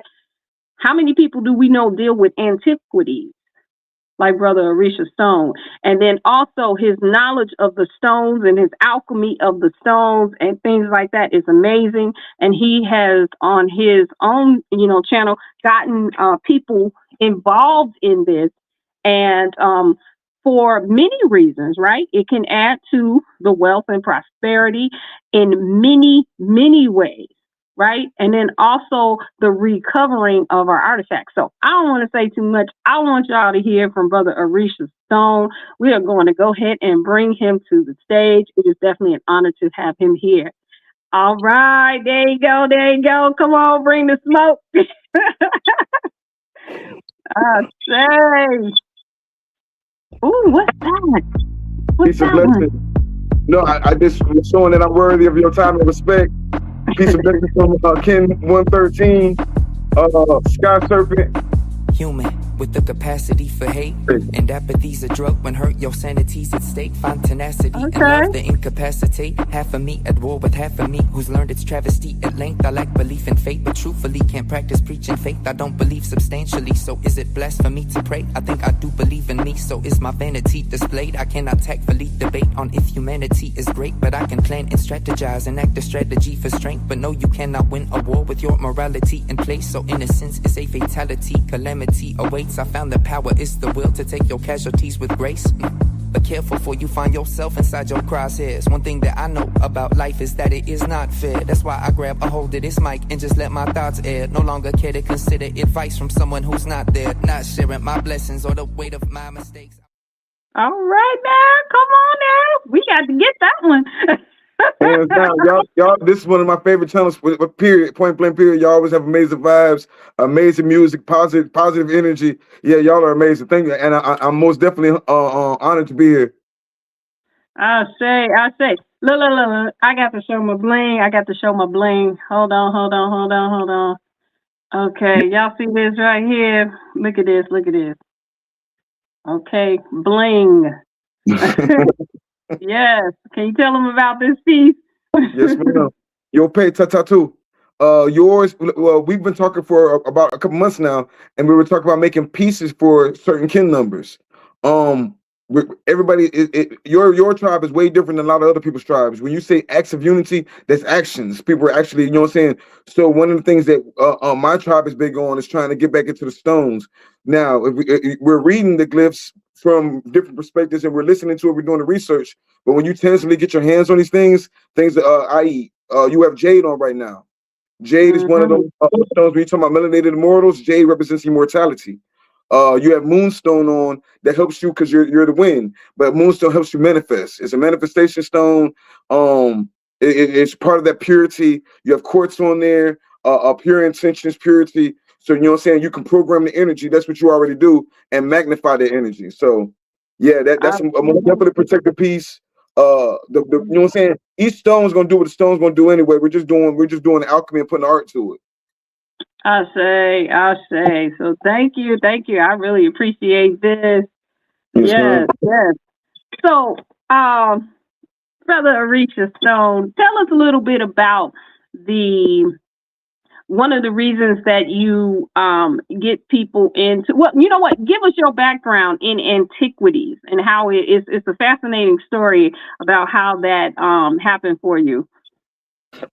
How many people do we know deal with antiquities? Like Brother Orisa Stone. And then also his knowledge of the stones and his alchemy of the stones and things like that is amazing. And he has on his own, channel gotten people involved in this. And for many reasons, right? It can add to the wealth and prosperity in many, many ways, right? And then also the recovering of our artifacts. So I don't want to say too much. I want y'all to hear from Brother Orisa Stone. We are going to go ahead and bring him to the stage. It is definitely an honor to have him here. All right, there you go, there you go. Come on, bring the smoke. I say. Ooh, what's that? What's that one? No, I just was showing that I'm worthy of your time and respect. Piece of blessings from Ken 113, Sky Serpent. Human with the capacity for hate and apathy's a drug when hurt your sanity's at stake. Find tenacity and love to incapacitate half of me at war with half of me who's learned its travesty at length. I lack belief in fate, but truthfully can't practice preaching faith. I don't believe substantially, so is it blasphemy to pray? I think I do believe in me, so is my vanity displayed? I cannot tactfully debate on if humanity is great, but I can plan and strategize and act a strategy for strength. But no, you cannot win a war with your morality in place, so innocence is a fatality. Calamity awaits. I found that power is the will to take your casualties with grace. But careful for you find yourself inside your crosshairs. One thing that I know about life is that it is not fair. That's why I grab a hold of this mic and just let my thoughts air. No longer care to consider advice from someone who's not there. Not sharing my blessings or the weight of my mistakes. All right now, come on now. We got to get that one. Hands down, y'all. This is one of my favorite channels. Period, point blank. Period. Y'all always have amazing vibes, amazing music, positive energy. Yeah, y'all are amazing. Thank you, and I'm most definitely honored to be here. I say. Look. I got to show my bling. Hold on. Okay, y'all see this right here? Look at this. Okay, bling. Yes. Can you tell them about this piece? Yes, ma'am. Yo, pay tattoo. Yours. Well, we've been talking for about a couple months now, and we were talking about making pieces for certain kin numbers. Everybody, your tribe is way different than a lot of other people's tribes. When you say acts of unity, that's actions. People are actually, you know what I'm saying? So one of the things that my tribe is big on is trying to get back into the stones. Now, if we're reading the glyphs from different perspectives and we're listening to it, we're doing the research. But when you tangibly get your hands on these things, i.e., you have jade on right now. Jade is one of those stones when you talk about melanated immortals. Jade represents immortality. You have Moonstone on that helps you because you're the wind, but Moonstone helps you manifest. It's a manifestation stone. It's part of that purity. You have quartz on there, pure intentions, purity. So you know what I'm saying. You can program the energy. That's what you already do, and magnify the energy. So yeah, that's a most definitely protective piece. The you know what I'm saying. Each stone's gonna do what the stone's gonna do anyway. We're just doing the alchemy and putting art to it. I say. So thank you. I really appreciate this. Yes, ma'am. Yes. So, Brother Orisa Stone, tell us a little bit about one of the reasons that you get people into. Well, you know what? Give us your background in antiquities and how it's a fascinating story about how that happened for you.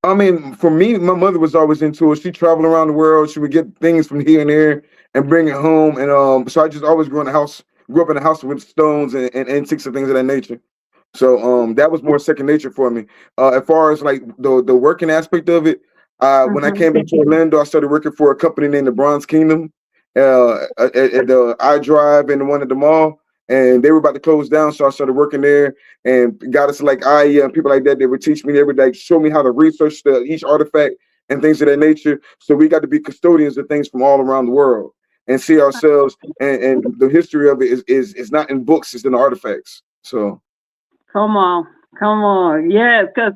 I mean, for me, my mother was always into it. She traveled around the world. She would get things from here and there and bring it home. And so I just always grew up in a house with stones and antiques and things of that nature. So that was more second nature for me. As far as like the working aspect of it, when I came back to Orlando, I started working for a company named the Bronze Kingdom at the iDrive and the one at the mall. And they were about to close down, so I started working there and got us like IEA and people like that. They would teach me, they would like show me how to research each artifact and things of that nature. So we got to be custodians of things from all around the world and see ourselves. And the history of it is not in books; it's in the artifacts. So. Come on. Yes, because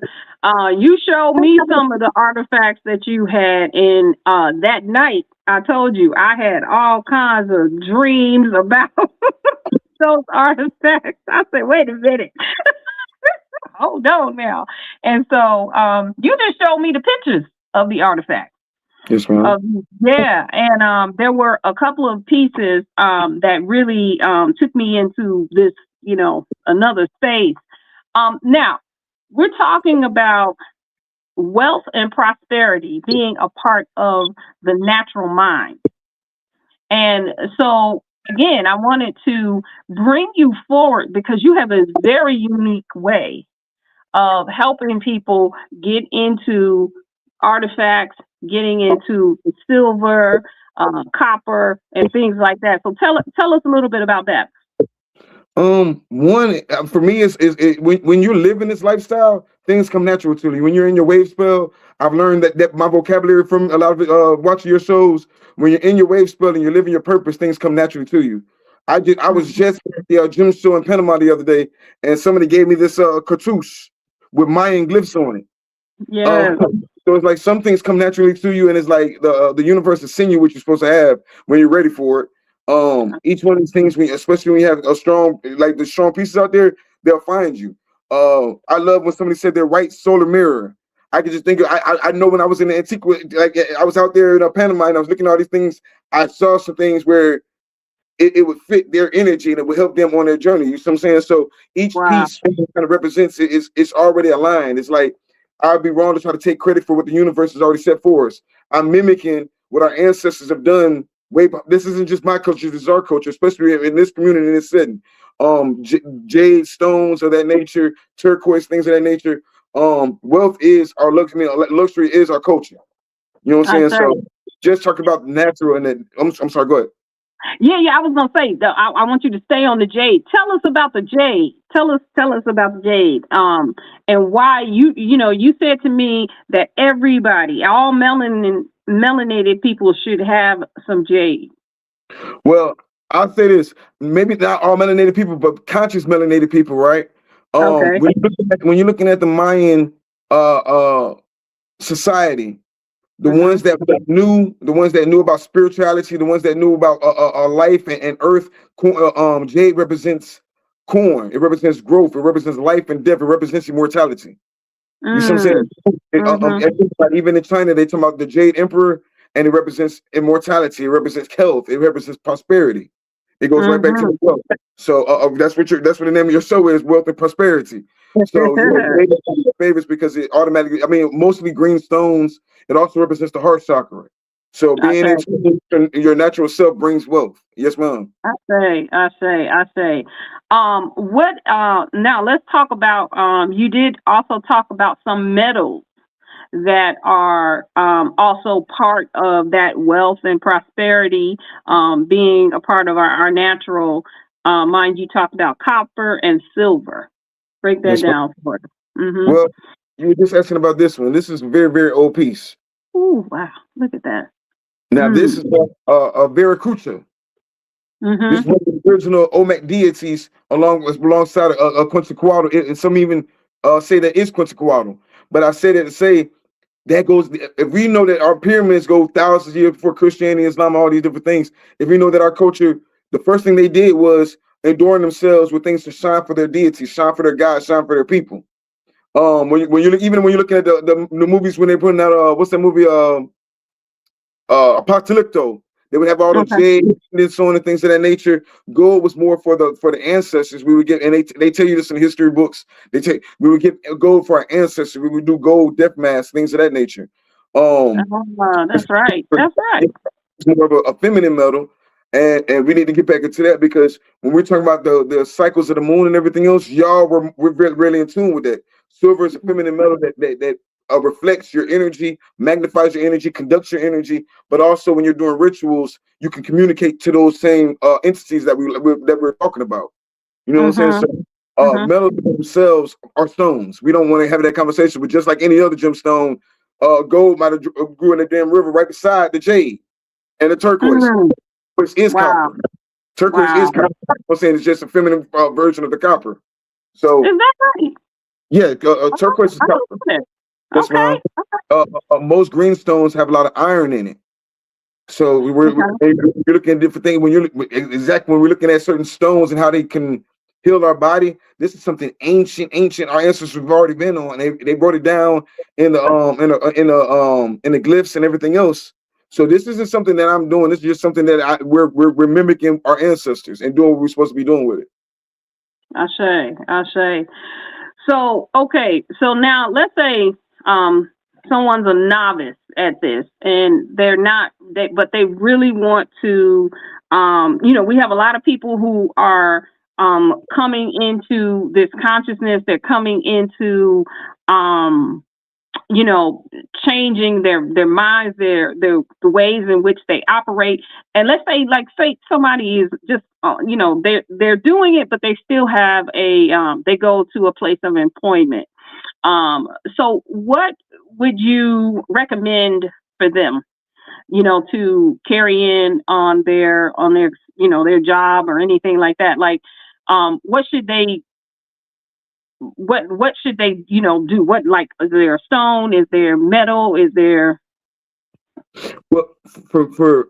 you showed me some of the artifacts that you had, and that night I told you I had all kinds of dreams about those artifacts. I said, wait a minute. Hold on now. And so you just showed me the pictures of the artifacts. Yes, ma'am. And there were a couple of pieces that really took me into this, another space. Now, we're talking about wealth and prosperity being a part of the natural mind. And so, again, I wanted to bring you forward because you have a very unique way of helping people get into artifacts, getting into silver, copper, and things like that. So tell us a little bit about that. One for me is when you're living this lifestyle, things come natural to you. When you're in your wave spell, I've learned that my vocabulary from a lot of watching your shows. When you're in your wave spell and you're living your purpose, things come naturally to you. I was just at the gym show in Panama the other day, and somebody gave me this cartouche with Mayan glyphs on it. Yeah. So it's like some things come naturally to you, and it's like the universe is sending you what you're supposed to have when you're ready for it. Each one of these things, especially when you have the strong pieces out there, they'll find you. I love when somebody said their right solar mirror. I could just think I know when I was in the antique, like I was out there in Panama and I was looking at all these things. I saw some things where it would fit their energy and it would help them on their journey. You see what I'm saying? So each piece kind of represents it. It's already aligned. It's like I'd be wrong to try to take credit for what the universe has already set for us. I'm mimicking what our ancestors have done. This isn't just my culture, this is our culture, especially in this community, in this setting. Jade stones of that nature, turquoise, things of that nature. Wealth is our luxury. Luxury is our culture. You know what I'm saying? So just talk about the natural and then I'm sorry, go ahead. Yeah, I was gonna say I want you to stay on the jade. Tell us about the jade. Tell us about the jade. And why you said to me that everybody, all melanated people should have some jade. Well, I'll say this: maybe not all melanated people, but conscious melanated people, right? Okay. When you're looking at the Mayan society, the ones that knew about spirituality, the ones that knew about life and earth, jade represents corn. It represents growth. It represents life and death. It represents immortality. You see what I'm saying? Even in China, they talk about the Jade Emperor, and it represents immortality. It represents health. It represents prosperity. It goes right back to the wealth. So that's what the name of your show is: Wealth and Prosperity. So favorites because it automatically. I mean, mostly green stones. It also represents the heart chakra. So being in your natural self brings wealth. Yes, ma'am. I say. What now let's talk about you did also talk about some metals that are also part of that wealth and prosperity, being a part of our natural. Mind you, talked about copper and silver. Break that Yes, ma'am. down for us. Well, you were just asking about this one. This is a very, very old piece. Oh, wow. Look at that. Now, this is a Viracocha. This is one of the original Olmec deities, alongside a Quetzalcoatl, and some even say that is Quetzalcoatl. But I say that to say that goes. If we know that our pyramids go thousands of years before Christianity, Islam, all these different things, if we know that our culture, the first thing they did was adorn themselves with things to shine for their deities, shine for their gods, shine for their people. When you even when you're looking at the movies when they're putting out what's that movie Apocalypto, they would have all the jade and so on and things of that nature. Gold was more for the ancestors. We would get, and they tell you this in history books. We would get gold for our ancestors. We would do gold death masks, things of that nature. That's right. That's right. It's more of a feminine metal, and we need to get back into that, because when we're talking about the cycles of the moon and everything else, y'all we're really in tune with that. Silver is a feminine metal that reflects your energy, magnifies your energy, conducts your energy, but also when you're doing rituals, you can communicate to those same entities that we're talking about. You know what I'm saying? So metals themselves are stones. We don't want to have that conversation, but just like any other gemstone, gold might have grew in the damn river right beside the jade and the turquoise, which is copper. Turquoise is copper. I'm saying it's just a feminine version of the copper. So is that right? Yeah, turquoise is copper. Yes, ma'am. Most greenstones have a lot of iron in it. So we're looking at different things when when we're looking at certain stones and how they can heal our body. This is something ancient. Our ancestors have already been on. They wrote it down in the glyphs and everything else. So this isn't something that I'm doing. This is just something that we're mimicking our ancestors and doing what we're supposed to be doing with it. I say. So okay, so now let's say someone's a novice at this and but they really want to, we have a lot of people who are coming into this consciousness. They're coming into changing their minds, the ways in which they operate. And let's say somebody is just, they're doing it, but they still have they go to a place of employment. So what would you recommend for them, to carry in on their their job or anything like that? Like, what should they do? What, like, is there a stone? Is there metal? Is there? Well, for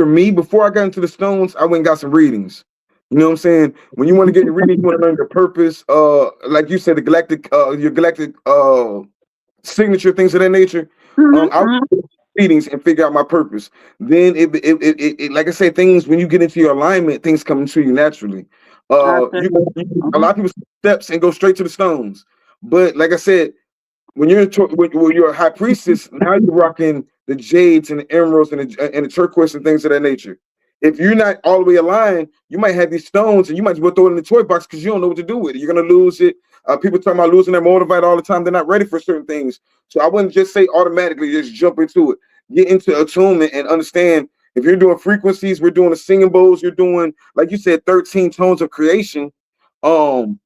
me, before I got into the stones, I went and got some readings. You know what I'm saying? When you want to get the reading, you want to learn your purpose. Like you said, your galactic signature, things of that nature. I readings and figure out my purpose. Then it like I said, things, when you get into your alignment, things come to you naturally. A lot of people steps and go straight to the stones. But like I said, when you're a high priestess, now you're rocking the jades and the emeralds and the turquoise and things of that nature. If you're not all the way aligned, you might have these stones and you might as well throw it in the toy box because you don't know what to do with it. You're gonna lose it. People talking about losing their motivate all the time. They're not ready for certain things. So I wouldn't just say automatically just jump into it. Get into attunement and understand. If you're doing frequencies, we're doing the singing bowls. You're doing, like you said, 13 tones of creation. You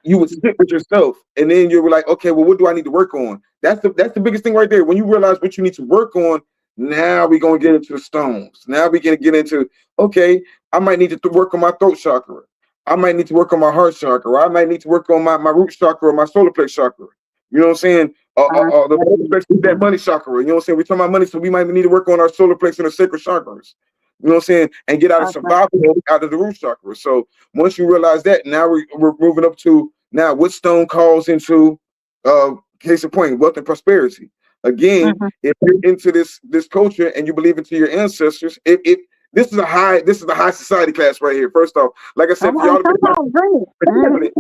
would sit with yourself, and then you were like, okay, well, what do I need to work on? That's the biggest thing right there. When you realize what you need to work on, now we're gonna get into the stones. Now we're gonna get into, okay, I might need to work on my throat chakra. I might need to work on my heart chakra. I might need to work on my root chakra or my solar plexus chakra. You know what I'm saying? That money chakra. You know what I'm saying? We're talking about money, so we might need to work on our solar plexus and our sacred chakras. You know what I'm saying? And get out of survival mode, out of the root chakra. So once you realize that, now we're moving up to now what stone calls into case in point, wealth and prosperity. Again, if you're into this culture and you believe into your ancestors, this is a high society class right here. First off, like I said, for y'all we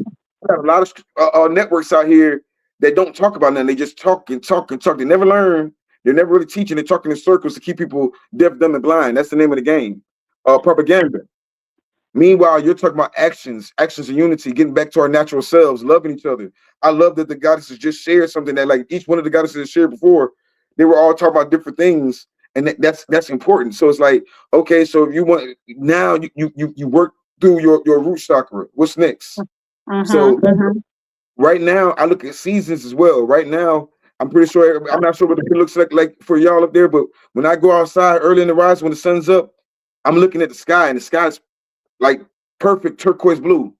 have a lot of networks out here that don't talk about nothing. They just talk and talk and talk. They never learn. They're never really teaching. They're talking in circles to keep people deaf, dumb, and blind. That's the name of the game. Propaganda. Meanwhile, you're talking about actions of unity, getting back to our natural selves, loving each other. I love that the goddesses just shared something that, like, each one of the goddesses that shared before, they were all talking about different things, and that's important. So it's like, okay, so if you want now, you work through your root chakra. What's next? So right now, I look at seasons as well. Right now, I'm pretty sure I'm not sure what it looks like for y'all up there, but when I go outside early in the rise when the sun's up, I'm looking at the sky, and the sky's like perfect turquoise blue,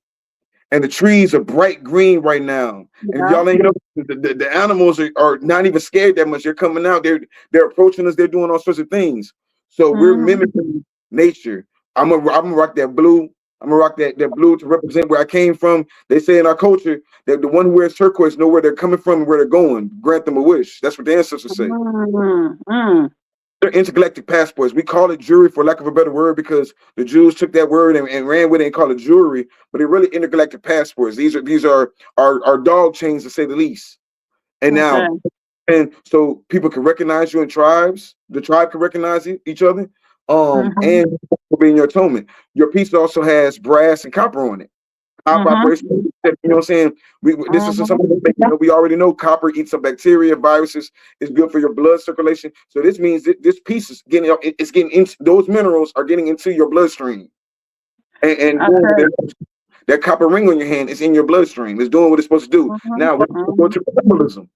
and the trees are bright green right now. And if y'all ain't know, the animals are not even scared that much. They're coming out. They're approaching us. They're doing all sorts of things. So we're mimicking nature. I'm gonna rock that blue. I'm gonna rock that blue to represent where I came from. They say in our culture that the one who wears turquoise know where they're coming from and where they're going. Grant them a wish. That's what the ancestors say. They're intergalactic passports. We call it jewelry for lack of a better word because the Jews took that word and ran with it and called it jewelry, but they're really intergalactic passports. These are our dog chains, to say the least. And now, and so people can recognize you in tribes. The tribe can recognize each other. And being your atonement. Your piece also has brass and copper on it. Operation, you know what I'm saying? This is something that we already know. Copper eats up bacteria, viruses. It's good for your blood circulation. So this means that this piece is getting into those minerals are getting into your bloodstream, and that copper ring on your hand is in your bloodstream. It's doing what it's supposed to do. Now we go to symbolism.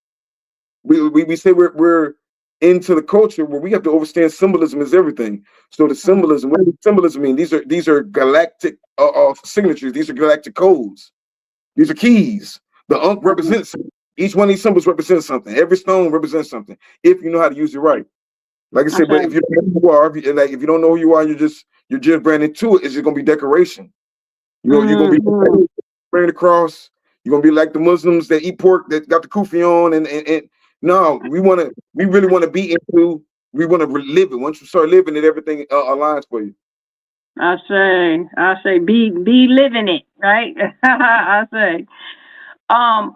We say we're into the culture where we have to understand symbolism is everything. So the symbolism, what does symbolism mean? These are galactic signatures. These are galactic codes. These are keys. The unk represents each one of these symbols represents something. Every stone represents something. If you know how to use it right, like I said. But if you don't know who you are, if you don't know who you are, you're just branded to it. It's just gonna be decoration. You know, you're gonna be wearing the cross. You're gonna be like the Muslims that eat pork that got the kufi on, and no, we really want to be into. We want to live it. Once you start living it, everything aligns for you. I say, be living it, right? I say,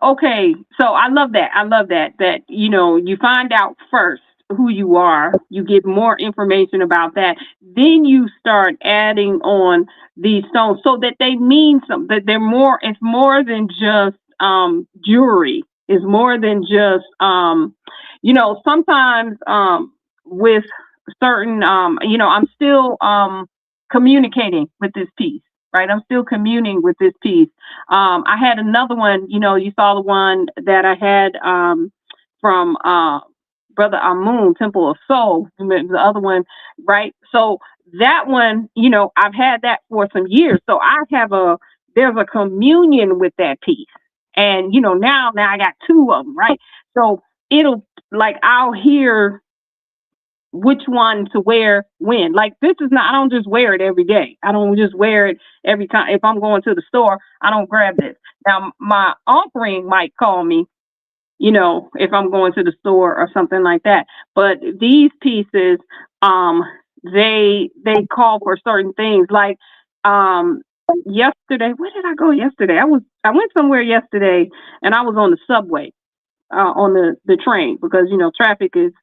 okay. So I love that, you find out first who you are, you get more information about that, then you start adding on these stones so that they mean something, that it's more than just, jewelry. It's more than just, sometimes, with certain, I'm still, communicating with this piece, right? I'm still communing with this piece. I had another one, you saw the one that I had from Brother Amun, Temple of Soul, the other one, right? So that one, I've had that for some years. So there's a communion with that piece. And, now I got two of them, right? So I'll hear which one to wear when. Like, this is not, I don't just wear it every day. I don't just wear it every time. If I'm going to the store, I don't grab this. Now, my offering might call me, if I'm going to the store or something like that. But these pieces, they call for certain things. Like, yesterday, where did I go yesterday? I went somewhere yesterday and I was on the subway, on the train because, traffic is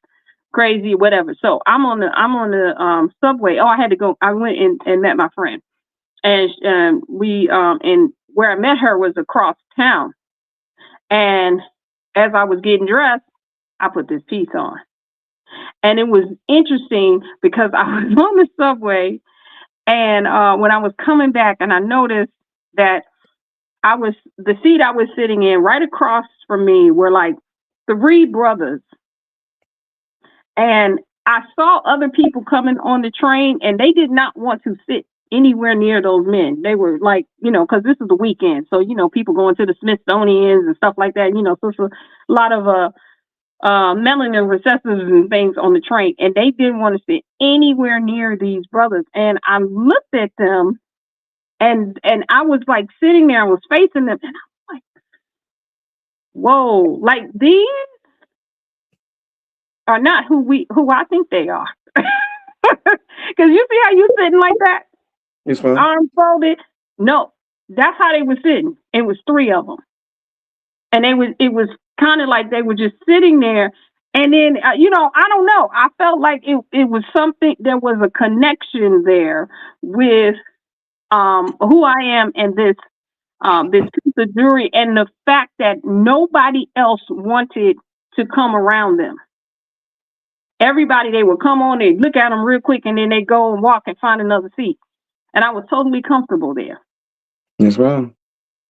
crazy, whatever. So I'm on the subway. Oh, I went and met my friend, and we and where I met her was across town. And as I was getting dressed, I put this piece on, and it was interesting because I was on the subway, and when I was coming back, and I noticed that the seat I was sitting in right across from me were like 3 brothers. And I saw other people coming on the train, and they did not want to sit anywhere near those men. They were like, because this is the weekend. So, people going to the Smithsonians and stuff like that, so it's a lot of melanin recessives and things on the train. And they didn't want to sit anywhere near these brothers. And I looked at them, and I was like sitting there, I was facing them, and I was like, whoa, like these are not who I think they are. Because you see how you sitting like that? It's fine. Arms folded. No, that's how they were sitting. It was 3 of them. And it was kind of like they were just sitting there. And then, I don't know. I felt like it was something, there was a connection there with who I am and this piece of jewelry, and the fact that nobody else wanted to come around them. Everybody, they would come on, they'd look at them real quick, and then they go and walk and find another seat. And I was totally comfortable there. Yes, ma'am.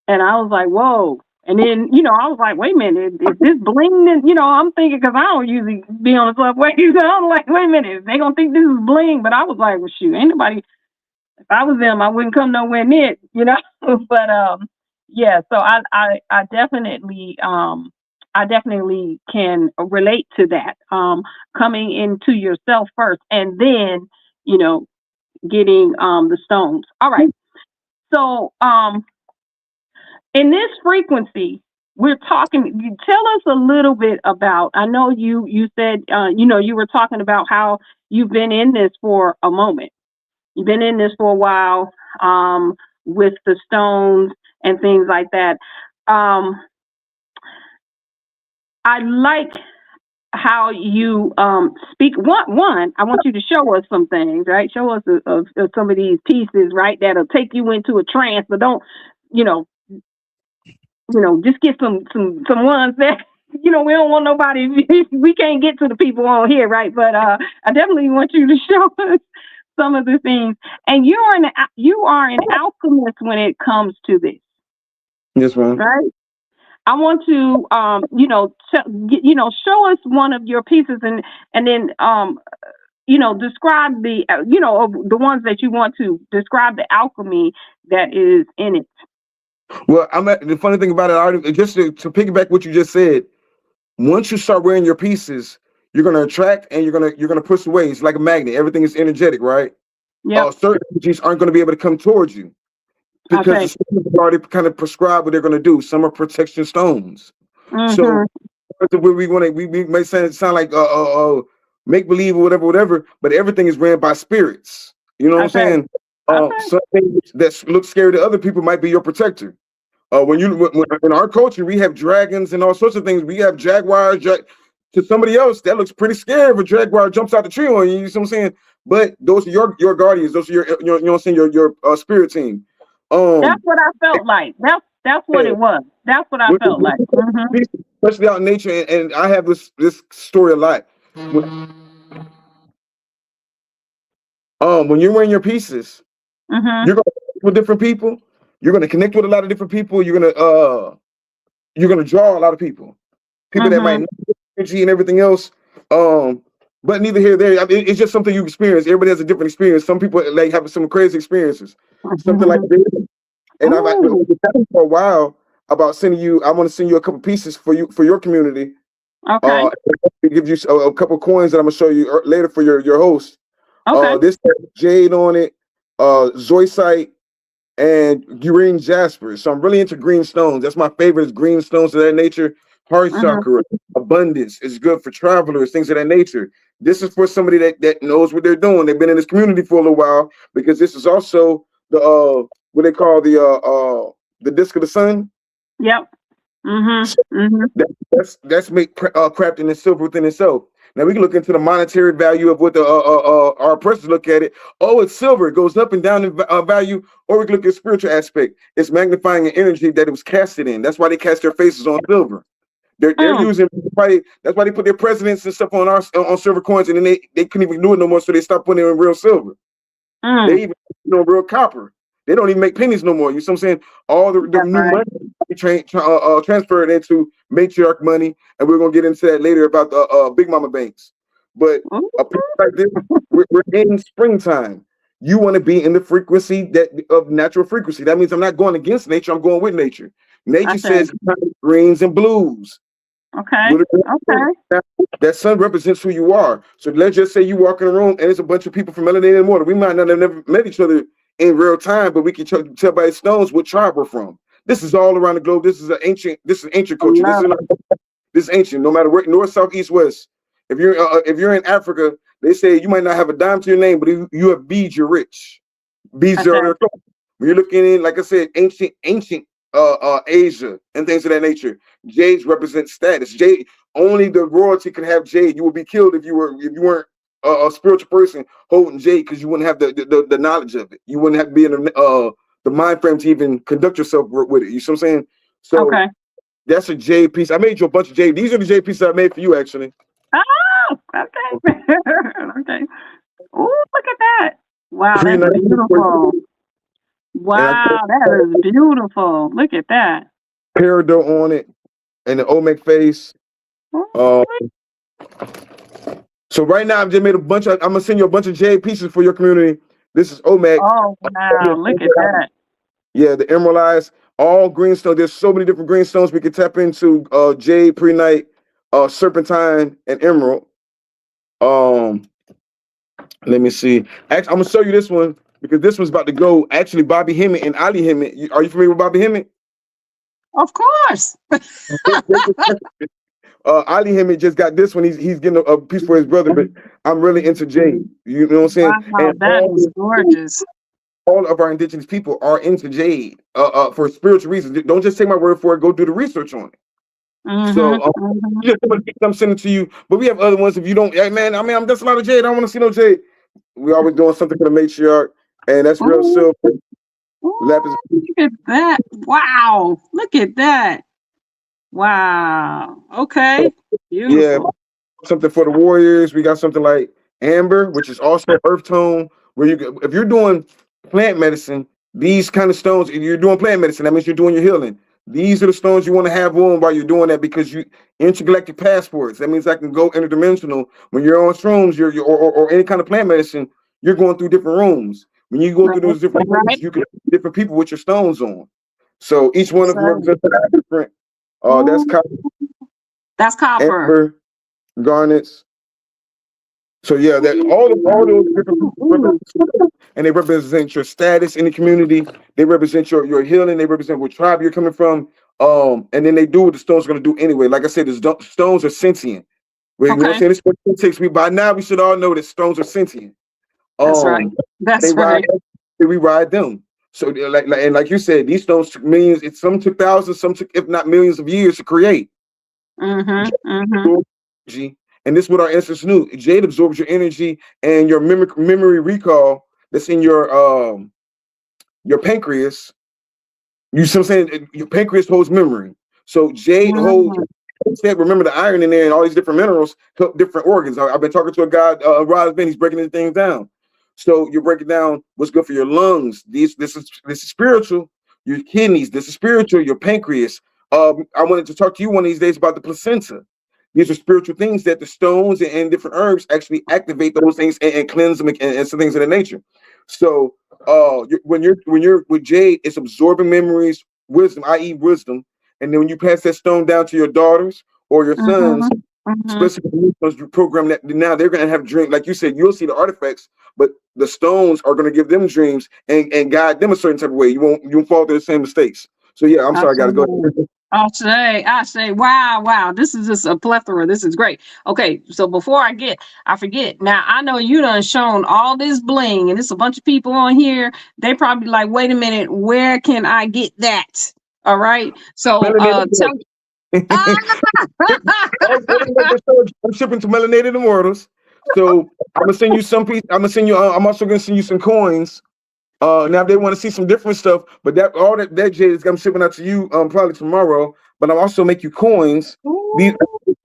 And I was like, whoa. And then, I was like, wait a minute, is this bling? I'm thinking, because I don't usually be on the subway. I was like, wait a minute, they going to think this is bling. But I was like, well, shoot, ain't nobody, if I was them, I wouldn't come nowhere near it, But, yeah, so I definitely, can relate to that. Coming into yourself first, and then, getting the stones. All right. So, in this frequency, we're talking. Tell us a little bit about. I know you said you were talking about how you've been in this for a moment. You've been in this for a while with the stones and things like that. I like how you speak. One, I want you to show us some things, right? Show us some of these pieces, right? That'll take you into a trance, but don't, just get some ones that, we don't want nobody, we can't get to the people on here, right? But I definitely want you to show us some of the things. And you are an alchemist when it comes to this. Yes, ma'am. Right? I want to, show us one of your pieces, and then, describe the ones that you want to describe, the alchemy that is in it. Well, the funny thing about it, just to piggyback what you just said, once you start wearing your pieces, you're gonna attract and you're gonna push away. It's like a magnet. Everything is energetic, right? Yeah. Certain energies aren't going to be able to come towards you because the stones have already kind of prescribed what they're going to do. Some are protection stones. Mm-hmm. So we may sound like make believe or whatever, but everything is ran by spirits. You know what I'm saying? Some things that look scary to other people might be your protector. When in our culture, we have dragons and all sorts of things. We have jaguars. To somebody else, that looks pretty scary if a jaguar jumps out the tree on you. You know what I'm saying? But those are your guardians. Those are your you know what I'm saying, your spirit team. That's what I felt like. That's what it was. That's what I felt like. Mm-hmm. Especially out in nature, and I have this story a lot. When you're wearing your pieces, you're gonna connect with different people. You're gonna connect with a lot of different people. You're gonna draw a lot of people. People that might know energy and everything else. But neither here nor there. I mean, it's just something you experience. Everybody has a different experience. Some people like have some crazy experiences, something like this. And I've been talking for a while about sending you. I want to send you a couple pieces for your community. Okay. Give you a couple coins that I'm gonna show you later for your host. Okay. This has jade on it, zoisite, and green jasper. So I'm really into green stones. That's my favorite. Is green stones of that nature. Heart chakra, abundance. It's good for travelers, things of that nature. This is for somebody that knows what they're doing. They've been in this community for a little while, because this is also the what they call the disc of the sun. Yep. That's make crafting in silver within itself. Now we can look into the monetary value of what our oppressors look at it. Oh, it's silver. It goes up and down in value. Or we can look at spiritual aspect. It's magnifying an energy that it was casted in. That's why they cast their faces on silver. They're using that's why they put their presidents and stuff on silver coins, and then they couldn't even do it no more, so they stopped putting it in real silver. They even real copper. They don't even make pennies no more. You see what I'm saying? All the new money transferred into matriarch money, and we're gonna get into that later about the big mama banks. But a place like this, we're in springtime. You want to be in the frequency of natural frequency. That means I'm not going against nature. I'm going with nature. Nature says greens and blues. Okay. That sun represents who you are. So let's just say you walk in a room and there's a bunch of people from Melanin and Water. We might not have never met each other in real time, but we can tell by the stones what tribe we're from. This is all around the globe. This is ancient culture. This is ancient. No matter where, north, south, east, west. If you're in Africa, they say you might not have a dime to your name, but if you have beads, you're rich. Beads are when you're looking in, like I said, ancient Asia and things of that nature. Jades represent status. Jade, only the royalty can have jade. You would be killed if you weren't a spiritual person holding jade because you wouldn't have the knowledge of it. You wouldn't have to be in the mind frame to even conduct yourself with it. You see what I'm saying? So that's a jade piece. I made you a bunch of jade. These are the jade pieces I made for you, actually. Oh, okay. Okay. Oh, look at that. Wow, that's beautiful. Wow, that is beautiful. Look at that. Peridot on it and the Olmec face. So right now I've just made a bunch of, I'm gonna send you a bunch of jade pieces for your community. This is Olmec. Oh wow, look at that. Yeah, the emerald eyes, all greenstone. There's so many different greenstones we can tap into. Jade, prehnite, serpentine, and emerald. Let me see. Actually, I'm gonna show you this one because this one's about to go. Actually, Bobby Hemmett and Ali Hemmett. Are you familiar with Bobby Hemmett? Of course. Ali Hemmett just got this one. He's getting a piece for his brother, but I'm really into jade. You know what I'm saying? Wow, that is gorgeous. All of our indigenous people are into jade for spiritual reasons. Don't just take my word for it. Go do the research on it. So I'm sending to you, but we have other ones. If you don't, hey man, I mean, I'm just a lot of jade. I don't want to see no jade. We always doing something for the matriarch, and that's real silver. Look at that! Wow, look at that! Wow. Okay. Beautiful. Yeah, something for the warriors. We got something like amber, which is also earth tone. Where you, if you're doing plant medicine, these kind of stones, if you're doing plant medicine, that means you're doing your healing. These are the stones you want to have on while you're doing that because you intergalactic passports. That means I can go interdimensional. When you're on shrooms, or any kind of plant medicine, you're going through different rooms. When you go through those different rooms, you can see different people with your stones on. So each one of them represents different. That's copper. That's copper. Amber, garnets. So yeah, that all those different, and they represent your status in the community. They represent your healing. They represent what tribe you're coming from. And then they do what the stones are going to do anyway. Like I said, the stones are sentient. You know what I'm saying? This takes me by now. We should all know that stones are sentient. That's right. That's right. We ride them. So like you said, these stones took millions. Some took thousands. Some took, if not millions, of years to create. And this is what our ancestors knew. Jade absorbs your energy and your memory recall that's in your pancreas. You see what I'm saying? Your pancreas holds memory. So jade holds, remember the iron in there and all these different minerals help different organs. I've been talking to a guy, Rod Ben, he's breaking these things down. So you're breaking down what's good for your lungs. This is spiritual. Your kidneys, this is spiritual. Your pancreas. I wanted to talk to you one of these days about the placenta. These are spiritual things that the stones and different herbs actually activate those things and cleanse them and some things of that nature. So when you're with jade, it's absorbing memories, wisdom, i.e. wisdom. And then when you pass that stone down to your daughters or your sons, especially when you program that, now they're going to have dreams. Like you said, you'll see the artifacts, but the stones are going to give them dreams and guide them a certain type of way. You won't fall through the same mistakes. So yeah, I'm sorry, I got to go. I say, wow, this is just a plethora. This is great. Okay, so before I forget. Now I know you done shown all this bling, and it's a bunch of people on here. They probably like, wait a minute, where can I get that? All right, so tell me. I'm shipping to Melanated Immortals. So I'm gonna send you some piece. I'm also gonna send you some coins. Now if they want to see some different stuff, but that jade is I'm shipping out to you probably tomorrow. But I'm also make you coins. These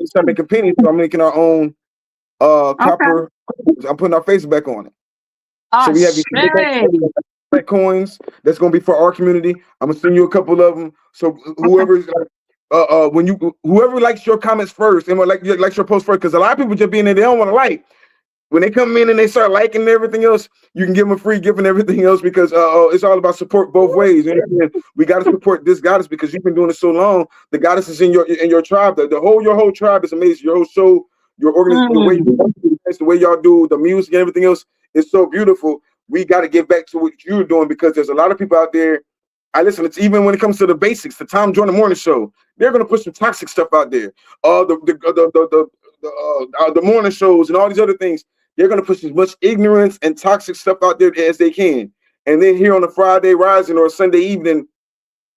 start making pennies, so I'm making our own copper. I'm putting our face back on it. So we have these coins that's gonna be for our community. I'm gonna send you a couple of them. So whoever's whoever likes your comments first and likes your post first, because a lot of people just be in there, they don't want to like. When they come in and they start liking and everything else, you can give them a free gift and everything else because it's all about support both ways. And we got to support this goddess because you've been doing it so long. The goddess is in your tribe. Your whole tribe is amazing. Your whole show, your organization, the way y'all do the music and everything else is so beautiful. We got to get back to what you're doing because there's a lot of people out there. I listen. It's even when it comes to the basics, the Tom Jordan Morning Show, they're gonna put some toxic stuff out there. The morning shows and all these other things. They're going to push as much ignorance and toxic stuff out there as they can. And then here on a Friday rising or a Sunday evening,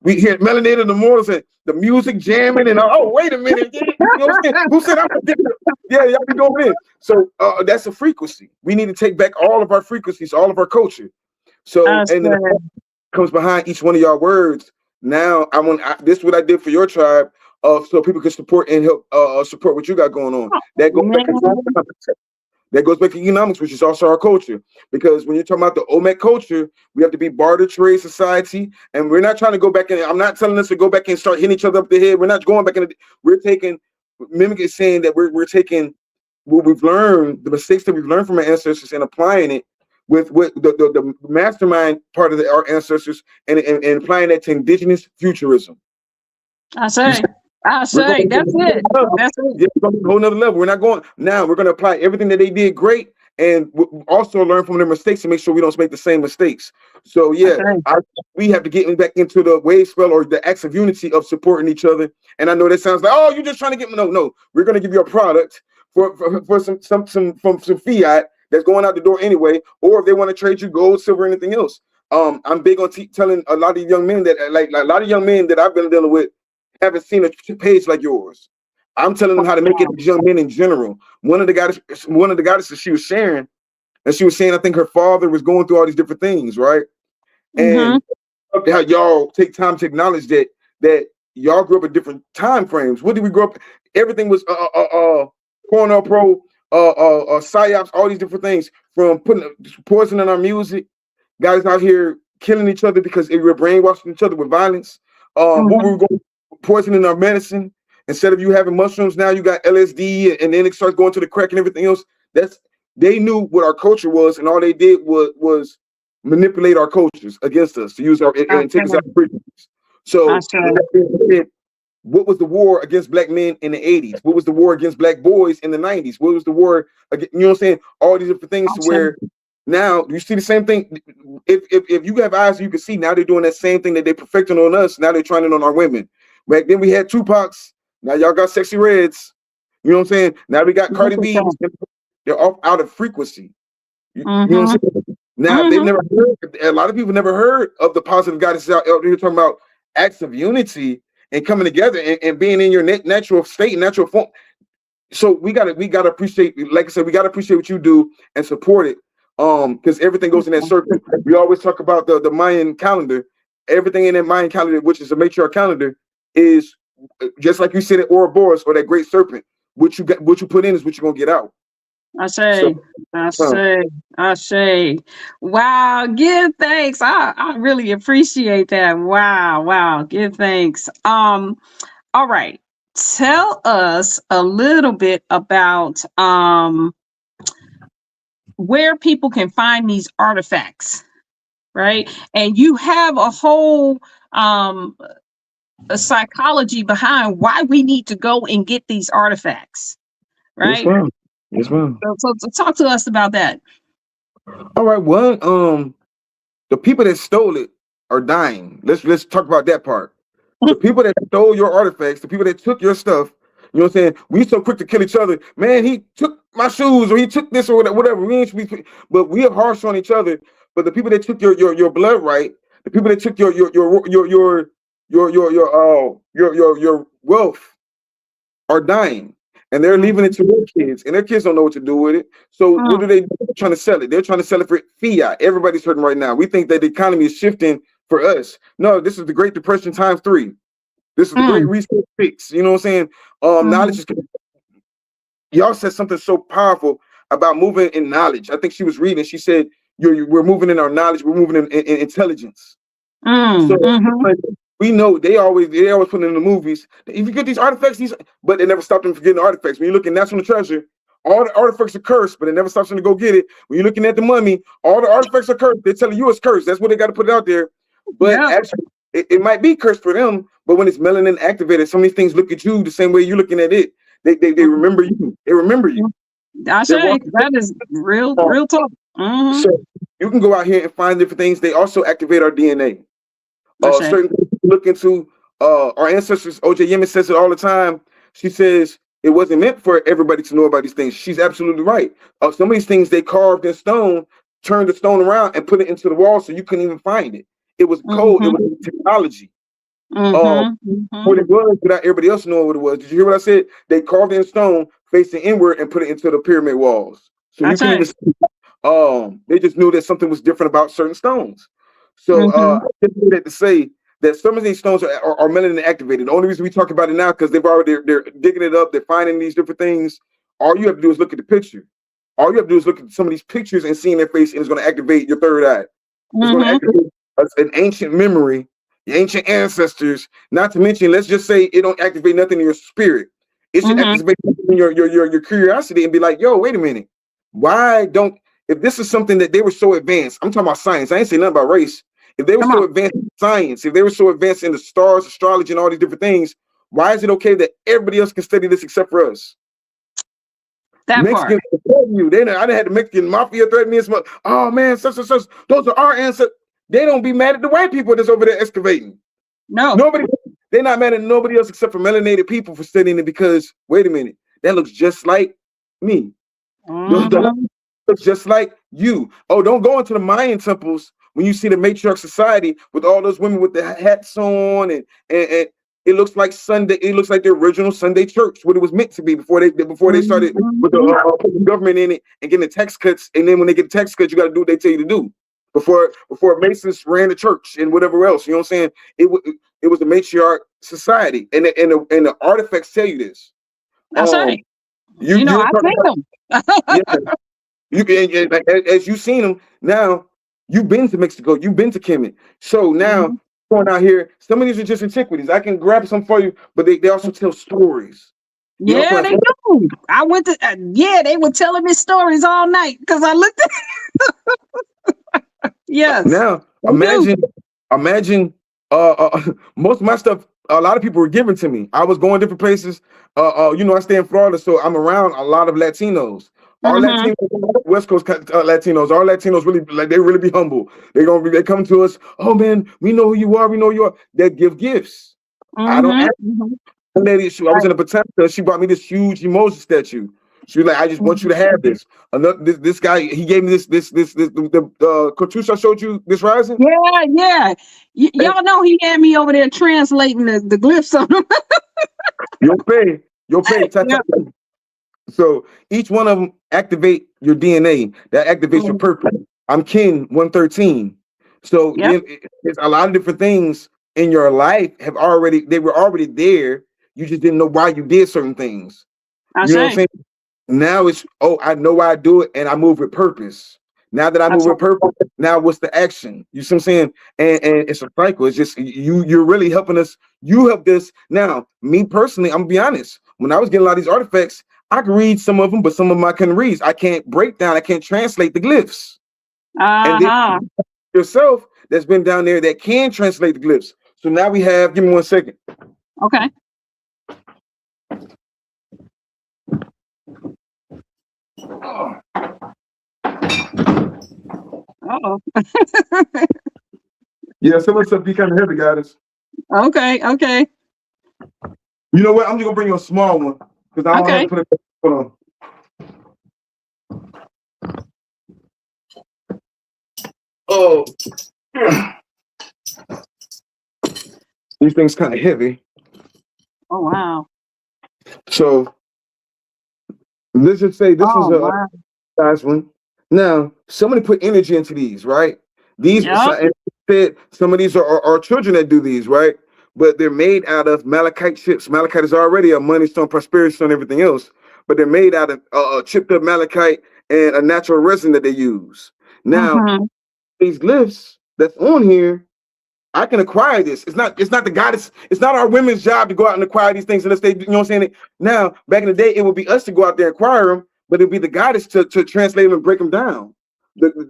We hear Melanin and the Mortals and the music jamming and wait a minute, you know what I'm saying? Who said I'm different? Yeah, y'all be going in. So that's a frequency. We need to take back all of our frequencies, all of our culture. So and then comes behind each one of y'all words. Now this is what I did for your tribe, so people can support and help support what you got going on. That goes back to that goes back to economics, which is also our culture. Because when you're talking about the Olmec culture, we have to be barter trade society, and we're not trying to go back in. I'm not telling us to go back and start hitting each other up the head. We're not going back in. We're taking Mimic is saying that we're taking what we've learned, the mistakes that we've learned from our ancestors, and applying it with the mastermind part of our ancestors, and applying that to indigenous futurism. I say that's it. That's it. Yeah, we're going to a whole nother level. We're not going now. We're going to apply everything that they did great, and also learn from their mistakes and make sure we don't make the same mistakes. So yeah, we have to get back into the wave spell or the acts of unity of supporting each other. And I know that sounds like, oh, you're just trying to get me. No. We're going to give you a product for some fiat that's going out the door anyway, or if they want to trade you gold, silver, anything else. I'm big on telling a lot of young men that a lot of young men that I've been dealing with haven't seen a page like yours. I'm telling them how to make it as young men in general. One of the goddesses she was sharing, and she was saying, I think her father was going through all these different things, right? And how y'all take time to acknowledge that y'all grew up in different time frames. What did we grow up? Everything was Cornell Pro, psyops, all these different things, from putting poison in our music, guys out here killing each other because we were brainwashing each other with violence. What we were going poisoning our medicine. Instead of you having mushrooms, now you got LSD, and then it starts going to the crack and everything else. They knew what our culture was, and all they did was manipulate our cultures against us to use our and take us out of frequencies. So what was the war against black men in the 80s? What was the war against black boys in the 90s? What was the war against, you know what I'm saying? All these different things to where now you see the same thing. If you have eyes, you can see now they're doing that same thing that they perfecting on us. Now they're trying it on our women. Back then we had Tupac's. Now y'all got Sexy Reds. You know what I'm saying? Now we got Cardi B. They're off out of frequency. You know what I'm saying? Now they've never heard. A lot of people never heard of the positive goddesses out here talking about acts of unity and coming together and being in your natural state, natural form. So we gotta appreciate, like I said, we gotta appreciate what you do and support it. Because everything goes in that circle. We always talk about the Mayan calendar. Everything in that Mayan calendar, which is a matriarch calendar, is just like you said at Ouroboros or that great serpent. What you put in is what you're gonna get out. I say. Wow, give thanks. I really appreciate that. Wow. Give thanks. All right. Tell us a little bit about where people can find these artifacts, right? And you have a whole a psychology behind why we need to go and get these artifacts, right? Yes, ma'am. So talk to us about that. All right. Well, the people that stole it are dying. Let's talk about that part. The people that stole your artifacts, the people that took your stuff, you know what I'm saying? We so quick to kill each other. Man, he took my shoes, or he took this, or whatever. We ain't should be, but we are harsh on each other. But the people that took your blood right, the people that took your wealth are dying. And they're leaving it to their kids, and their kids don't know what to do with it. So what do they do? They're trying to sell it. They're trying to sell it for fiat. Everybody's hurting right now. We think that the economy is shifting for us. No, this is the Great Depression times 3. This is the Great Reset fix. You know what I'm saying? Knowledge is. Y'all said something so powerful about moving in knowledge. I think she was reading. She said, "We're moving in our knowledge. We're moving in intelligence." So we know they always put in the movies. If you get these artifacts, but they never stop them from getting the artifacts. When you look at National Treasure, all the artifacts are cursed, but it never stops them to go get it. When you're looking at the mummy, all the artifacts are cursed. They're telling you it's cursed. That's what they got to put it out there. But actually, it might be cursed for them. But when it's melanin activated, some of these things look at you the same way you're looking at it. They remember you. They remember you. I say that is real talk. So you can go out here and find different things. They also activate our DNA. Certain things you look into, our ancestors, OJ Yemen says it all the time. She says it wasn't meant for everybody to know about these things. She's absolutely right. Some of these things they carved in stone, turned the stone around and put it into the wall so you couldn't even find it. It was code, it was technology. What it was without everybody else knowing what it was. Did you hear what I said? They carved it in stone, facing inward, and put it into the pyramid walls. So you can even see, they just knew that something was different about certain stones. So I just did that to say that some of these stones are melanin activated. The only reason we talk about it now because they're digging it up, they're finding these different things. All you have to do is look at the picture. All you have to do is look at some of these pictures and seeing their face, and it's going to activate your third eye. It's going to activate an ancient memory, the ancient ancestors. Not to mention, let's just say it don't activate nothing in your spirit. It should activate your curiosity and be like, yo, wait a minute. Why don't, if this is something that they were so advanced, I'm talking about science. I ain't saying nothing about race. If they were so advanced in science, if they were so advanced in the stars, astrology, and all these different things, why is it okay that everybody else can study this except for us? That Mexicans threaten you. I done had the Mexican mafia threaten me. Oh man, such and such. Those are our ancestors. They don't be mad at the white people that's over there excavating. No, nobody. They're not mad at nobody else except for melanated people for studying it because wait a minute, that looks just like me. Looks just like you. Oh, don't go into the Mayan temples when you see the matriarch society with all those women with the hats on and it looks like Sunday. It looks like the original Sunday church, what it was meant to be before they started with the government in it and getting the tax cuts. And then when they get the tax cuts, you got to do what they tell you to do. Before Masons ran the church and whatever else, you know what I'm saying? It was a matriarch society, and the artifacts tell you this. That's right. I think them. Yeah, you can, as you've seen them now. You've been to Mexico. You've been to Kemet. So now going out here, some of these are just antiquities. I can grab some for you, but they also tell stories. Yeah, they do. I went to they were telling me stories all night because I looked at yes. Now imagine most of my stuff, a lot of people were given to me. I was going different places. I stay in Florida, so I'm around a lot of Latinos. Our Latinos, West Coast Latinos, our Latinos really be humble. They come to us. Oh man, we know who you are. We know you are. They give gifts. I don't ask. Lady, I was in a Patenta. She brought me this huge emoji statue. She was like, I just want you to have this. This guy, he gave me the cartouche I showed you this rising. Yeah. Y'all know he had me over there translating the glyphs on them. You'll pay. So each one of them activate your DNA. That activates your purpose. I'm kin 113. So there's a lot of different things in your life they were already there. You just didn't know why you did certain things. You know what I'm saying? Now it's, I know why I do it and I move with purpose. Now that I move with purpose, now what's the action? You see what I'm saying? And it's a cycle. It's just you're really helping us. You help this. Now, me personally, I'm gonna be honest. When I was getting a lot of these artifacts, I can read some of them, but some of them I couldn't read. I can't break down. I can't translate the glyphs. And then yourself that's been down there that can translate the glyphs. So now we have. Give me 1 second. Okay. Uh-oh. Yeah, some of the stuff be kind of heavy, guys. Okay. You know what? I'm just gonna bring you a small one because I don't have to put it. Hold on. Oh, these things kind of heavy. Oh wow. So let's just say this is a nice one. Now, somebody put energy into these, right? These some of these are children that do these, right? But they're made out of malachite chips. Malachite is already a money stone, prosperity stone, everything else. But they're made out of chipped up malachite and a natural resin that they use. Now, these glyphs that's on here, I can acquire this. It's not the goddess. It's not our women's job to go out and acquire these things unless they, you know what I'm saying? Now, back in the day, it would be us to go out there and acquire them, but it'd be the goddess to translate them and break them down.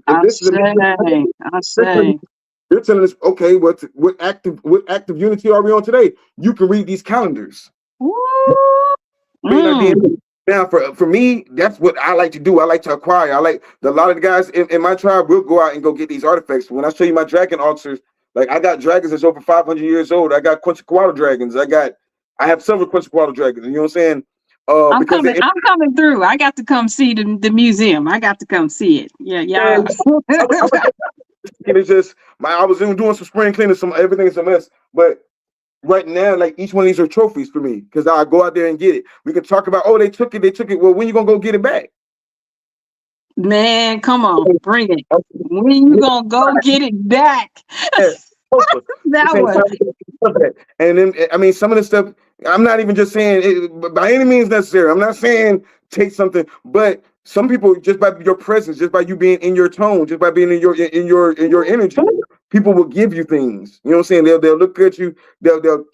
I say. They're telling us, okay, what active unity are we on today? You can read these calendars. Now, for me, that's what I like to do. I like to acquire. A lot of the guys in my tribe will go out and go get these artifacts. When I show you my dragon altars, like I got dragons that's over 500 years old. I got Quetzalcoatl dragons. I have several Quetzalcoatl dragons. You know what I'm saying? I'm coming through. I got to come see the museum. I got to come see it. Yeah. It's just I was doing some spring cleaning, everything is a mess. But right now, like each one of these are trophies for me because I go out there and get it. We can talk about, oh, they took it. Well, when you gonna go get it back? Man, come on, bring it. When you gonna go get it back? That one. And then, I mean, some of the stuff, I'm not even just saying it by any means necessary. I'm not saying take something, but some people, just by your presence, just by you being in your tone, just by being in your energy, people will give you things. You know what I'm saying? They'll look at you, they'll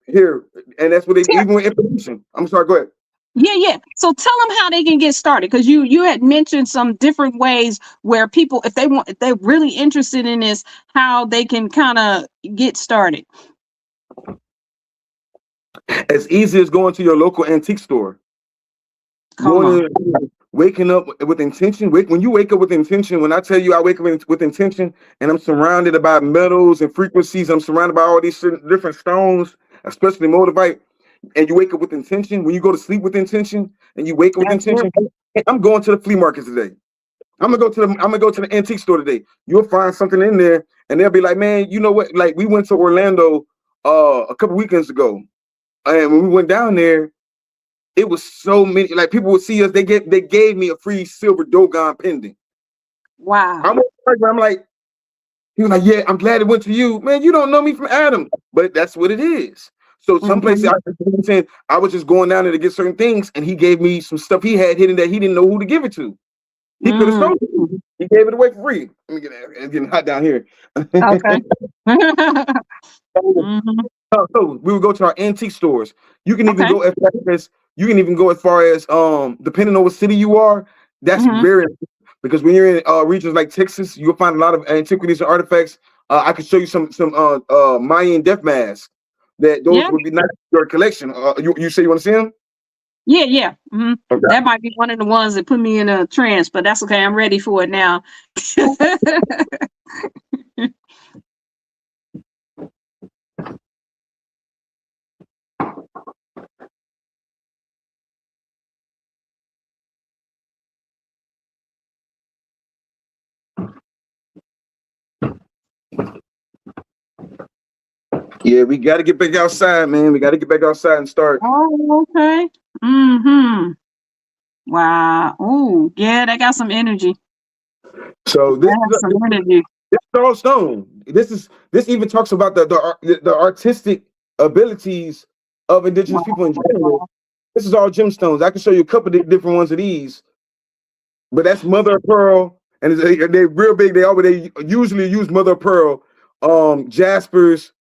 hear, and that's what they even with information. I'm sorry, go ahead. Yeah. So tell them how they can get started, because you had mentioned some different ways where people, if they're really interested in this, how they can kind of get started. As easy as going to your local antique store. Waking up with intention. When you wake up with intention, when I tell you I wake up with intention, and I'm surrounded by metals and frequencies, I'm surrounded by all these different stones, especially moldavite, and you wake up with intention. When you go to sleep with intention and you wake up with intention, I'm going to the flea market today. I'm gonna go to the antique store today. You'll find something in there, and they'll be like, man, you know what? Like, we went to Orlando a couple weekends ago, and when we went down there, it was so many. Like, people would see us. They gave me a free silver Dogon pendant. Wow. I'm like, he was like, yeah, I'm glad it went to you, man. You don't know me from Adam, but that's what it is. So some places, I was just going down there to get certain things, and he gave me some stuff he had hidden that he didn't know who to give it to. He could have sold it. He gave it away for free. Let me get it. It's getting hot down here. Okay. So we would go to our antique stores. You can even go as far as depending on what city you are. That's very, because when you're in regions like Texas, you'll find a lot of antiquities and artifacts. I could show you some Mayan death masks. Those would be nice for your collection. You say you want to see them? Yeah. Okay. That might be one of the ones that put me in a trance, but that's okay. I'm ready for it now. Yeah, we got to get back outside, man. We got to get back outside and start. Oh, okay. Wow. Oh, yeah, they got some energy. So this is all stone. This even talks about the artistic abilities of indigenous people in general. This is all gemstones. I can show you a couple of different ones of these, but that's mother of pearl, and they're real big. They usually use mother of pearl, jaspers,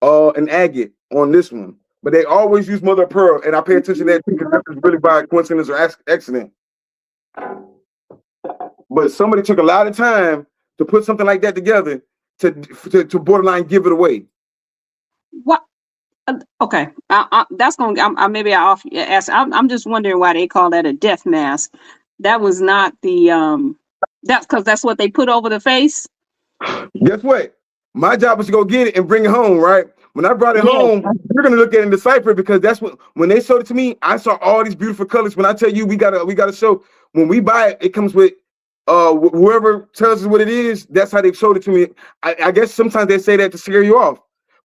and agate on this one, but they always use mother of pearl, and I pay attention to that because that's really by coincidence or accident. But somebody took a lot of time to put something like that together to borderline give it away. What? Okay, that's gonna. Maybe I'll ask. I'm just wondering why they call that a death mask. That was not the. That's because that's what they put over the face. Guess what? My job was to go get it and bring it home. Right? When I brought it home, you're gonna look at it and decipher it, because that's what, when they showed it to me, I saw all these beautiful colors. When I tell you we gotta show, when we buy it, it comes with whoever tells us what it is. That's how they showed it to me. I guess sometimes they say that to scare you off.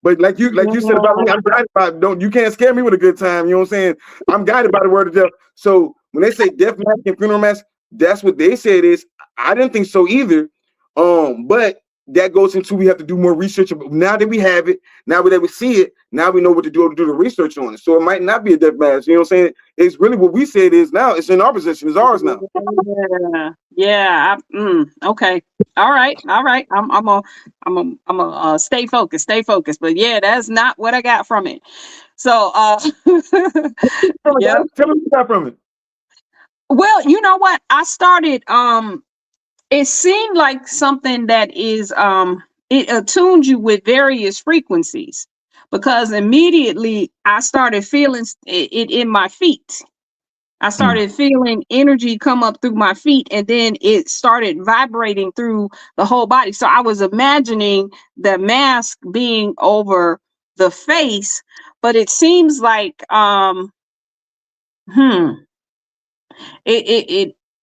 But like you said about me, I'm guided by, you can't scare me with a good time. You know what I'm saying? I'm guided by the word of death. So when they say death mask and funeral mask, that's what they say it is. I didn't think so either. But that goes into, we have to do more research. Now that we have it, now that we see it, now we know what to do the research on it. So it might not be a death mask. You know what I'm saying? It's really what we say it is now. It's in our possession. It's ours now. Yeah. Okay. All right. I'm a stay focused. But yeah, that's not what I got from it. So yeah. Tell me what you got from it. Well, you know what? I started it seemed like something that is it attunes you with various frequencies, because immediately I started feeling it in my feet. I started feeling energy come up through my feet, and then it started vibrating through the whole body. So I was imagining the mask being over the face, but it seems like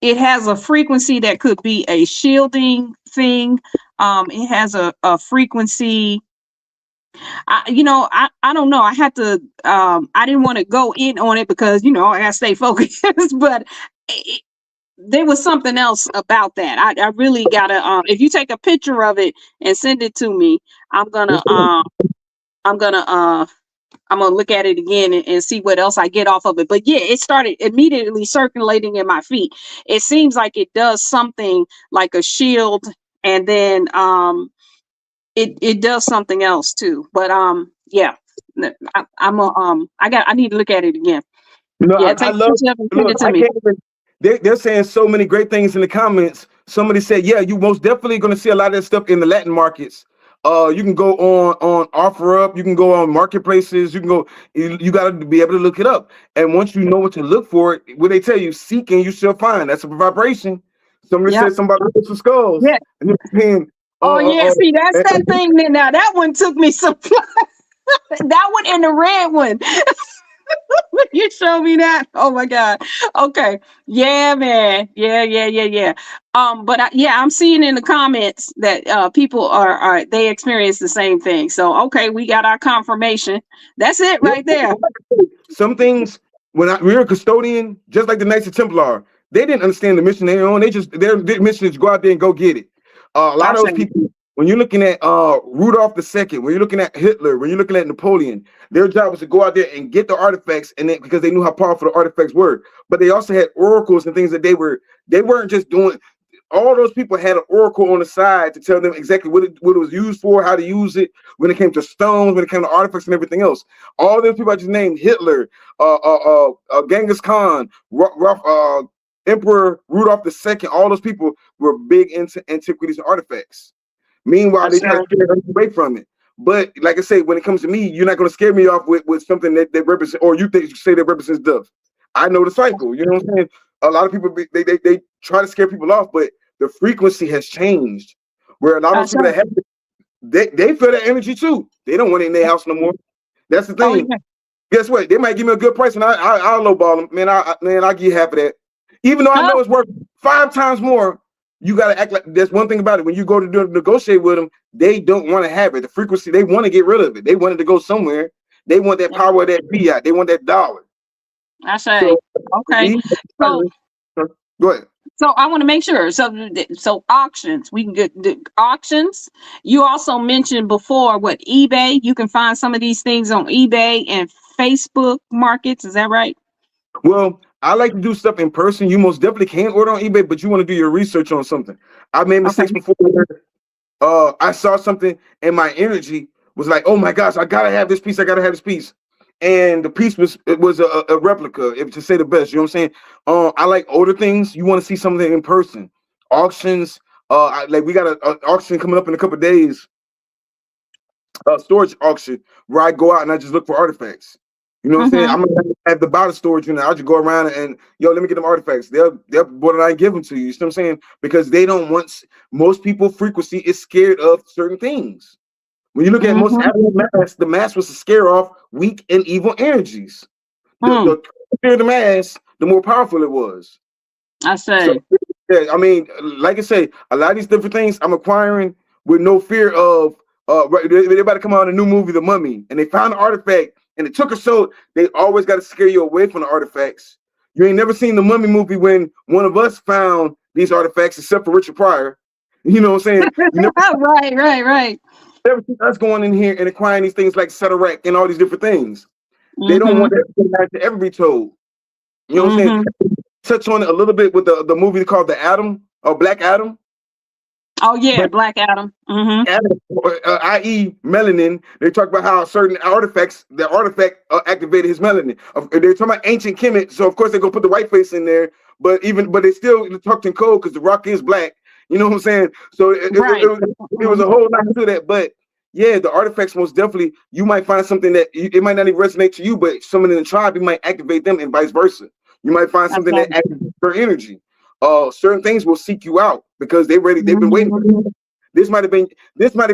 it has a frequency that could be a shielding thing. It has a frequency. I don't know. I had to, I didn't want to go in on it because, I gotta stay focused, but there was something else about that. I really gotta, if you take a picture of it and send it to me, I'm gonna, I'm gonna, I'm gonna look at it again and see what else I get off of it. But yeah, it started immediately circulating in my feet. It seems like it does something like a shield, and then it does something else too. But yeah, I need to look at it again. Yeah, I take a love. picture of it and send Look, it to I me. can't even. They're saying so many great things in the comments. Somebody said, "Yeah, you most definitely going to see a lot of that stuff in the Latin markets." You can go on OfferUp. You can go on marketplaces. You can go. You got to be able to look it up. And once you know what to look for, what they tell you, seek and you shall find. That's a vibration. Somebody Yep. said somebody looking for skulls. Yeah. And you're saying, Oh yeah. See, that's that thing. Now that one took me some. That one and the red one. You show me that. Oh my God. Okay. Yeah, man. Yeah. But I'm seeing in the comments that people are they experience the same thing. So okay, we got our confirmation. That's it right there. Some things, we were a custodian, just like the Knights of Templar, they didn't understand the mission they're on. Their mission is to go out there and go get it. A lot of those people, when you're looking at Rudolph II, when you're looking at Hitler, when you're looking at Napoleon, their job was to go out there and get the artifacts, and then, because they knew how powerful the artifacts were. But they also had oracles and things that they weren't just doing. All those people had an oracle on the side to tell them exactly what it was used for, how to use it, when it came to stones, when it came to artifacts and everything else. All those people I just named, Hitler, Genghis Khan, Emperor Rudolph II, all those people were big into antiquities and artifacts. Meanwhile, they try to scare us away from it. But like I say, when it comes to me, you're not going to scare me off with something that represents, or you think you say that represents death. I know the cycle. You know what I'm saying? A lot of people they try to scare people off, but the frequency has changed. Where a lot of people that have they feel that energy too. They don't want it in their house no more. That's the thing. Oh, yeah. Guess what? They might give me a good price, and I'll lowball them. Man, I'll give you half of that. Even though I know it's worth 5 times more, you gotta act like there's one thing about it. When you go to negotiate with them, they don't want to have it. The frequency, they want to get rid of it. They want it to go somewhere. They want that power of that fiat. They want that dollar. I say, okay. So go ahead. So I want to make sure. So auctions, we can get the auctions. You also mentioned before what eBay. You can find some of these things on eBay and Facebook markets. Is that right? Well, I like to do stuff in person. You most definitely can order on eBay, but you want to do your research on something. I made mistakes before. I saw something and my energy was like, oh my gosh, I gotta have this piece. I gotta have this piece. And the piece was a replica, if to say the best. You know what I'm saying? I like older things. You want to see something in person. Auctions. Like we got an auction coming up in a couple of days. Storage auction where I go out and I just look for artifacts. You know what I'm saying? I'm gonna have the bottle storage unit. I'll just go around and let me get them artifacts. They'll borderline give them to you. You see what I'm saying? Because they don't want. Most people frequency is scared of certain things. When you look at most mass, the mass was to scare off weak and evil energies. The fear of the mass, the more powerful it was. I say. So, yeah, I mean, like I say, a lot of these different things I'm acquiring with no fear of. They're about to come out a new movie, The Mummy, and they found an artifact, and it took us so they always got to scare you away from the artifacts. You ain't never seen the Mummy movie when one of us found these artifacts, except for Richard Pryor. You know what I'm saying? Right. Never see us going in here and acquiring these things like Setarak and all these different things. They don't want that to ever be told. You know what I'm saying? Touch on it a little bit with the movie called The Atom or Black Adam. Oh yeah, Black Adam. Adam, i.e. melanin. They talk about how certain artifacts, the artifact activated his melanin. They're talking about ancient Kemet, so of course they're gonna put the white face in there. But they still talked in code because the rock is black. You know what I'm saying? So it was a whole lot to that. But yeah, the artifacts most definitely, you might find something that it might not even resonate to you, but someone in the tribe, you might activate them and vice versa. You might find something that activates their energy. Certain things will seek you out because they've been waiting for you. This might have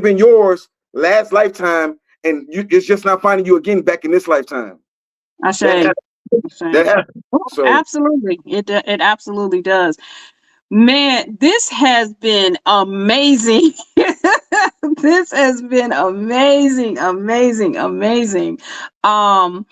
been yours last lifetime, and it's just not finding you again back in this lifetime. I say that happens. So, absolutely, it absolutely does. Man, this has been amazing. This has been amazing, amazing, amazing. And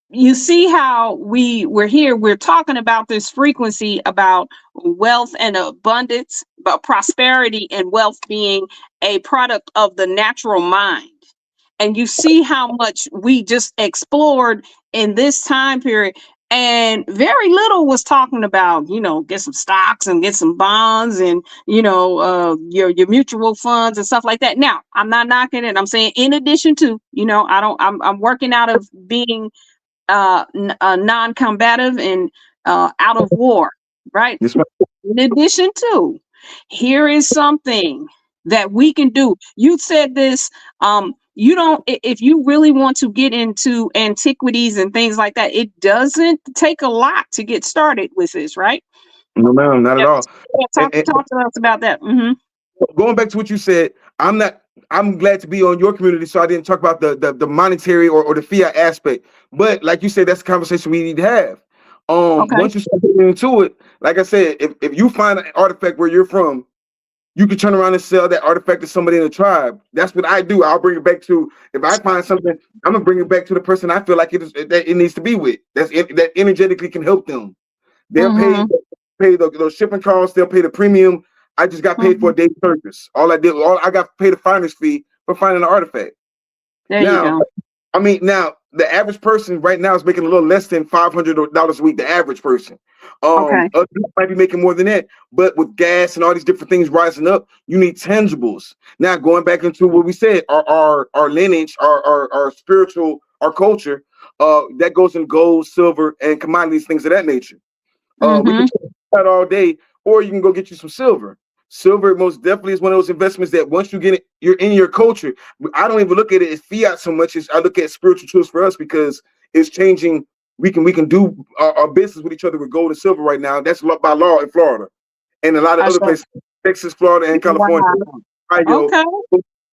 you see how we're here, we're talking about this frequency about wealth and abundance, but prosperity and wealth being a product of the natural mind. And you see how much we just explored in this time period, and very little was talking about, get some stocks and get some bonds and your mutual funds and stuff like that. Now, I'm not knocking it. I'm saying in addition to, I'm working out of being non-combative and out of war, right? Yes, ma'am. In addition to, here is something that we can do. You said this, you don't, if you really want to get into antiquities and things like that, it doesn't take a lot to get started with this, right? No, ma'am, not at all. Talk to us about that. Going back to what you said, I'm glad to be on your community, so I didn't talk about the monetary or the fiat aspect. But like you said, that's a conversation we need to have. Okay. Once you start getting into it, like I said, if you find an artifact where you're from, you can turn around and sell that artifact to somebody in the tribe. That's what I do. I'll bring it back to, if I find something, I'm gonna bring it back to the person I feel like it needs to be with. That energetically can help them. They'll pay those shipping costs. They'll pay the premium. I just got paid for a day's service. All I got paid a finder's fee for finding an artifact. There you go. I mean, now the average person right now is making a little less than $500 a week. The average person. Okay. Other people might be making more than that, but with gas and all these different things rising up, you need tangibles. Now, going back into what we said, our lineage, our spiritual, our culture, that goes in gold, silver, and commodities, things of that nature. We can talk about that all day, or you can go get you some silver. Silver most definitely is one of those investments that once you get it, you're in your culture. I don't even look at it as fiat so much as I look at spiritual tools for us, because it's changing. We can do our business with each other with gold and silver right now. That's by law in Florida and a lot of other places, Texas, Florida, and California. Wow. Okay.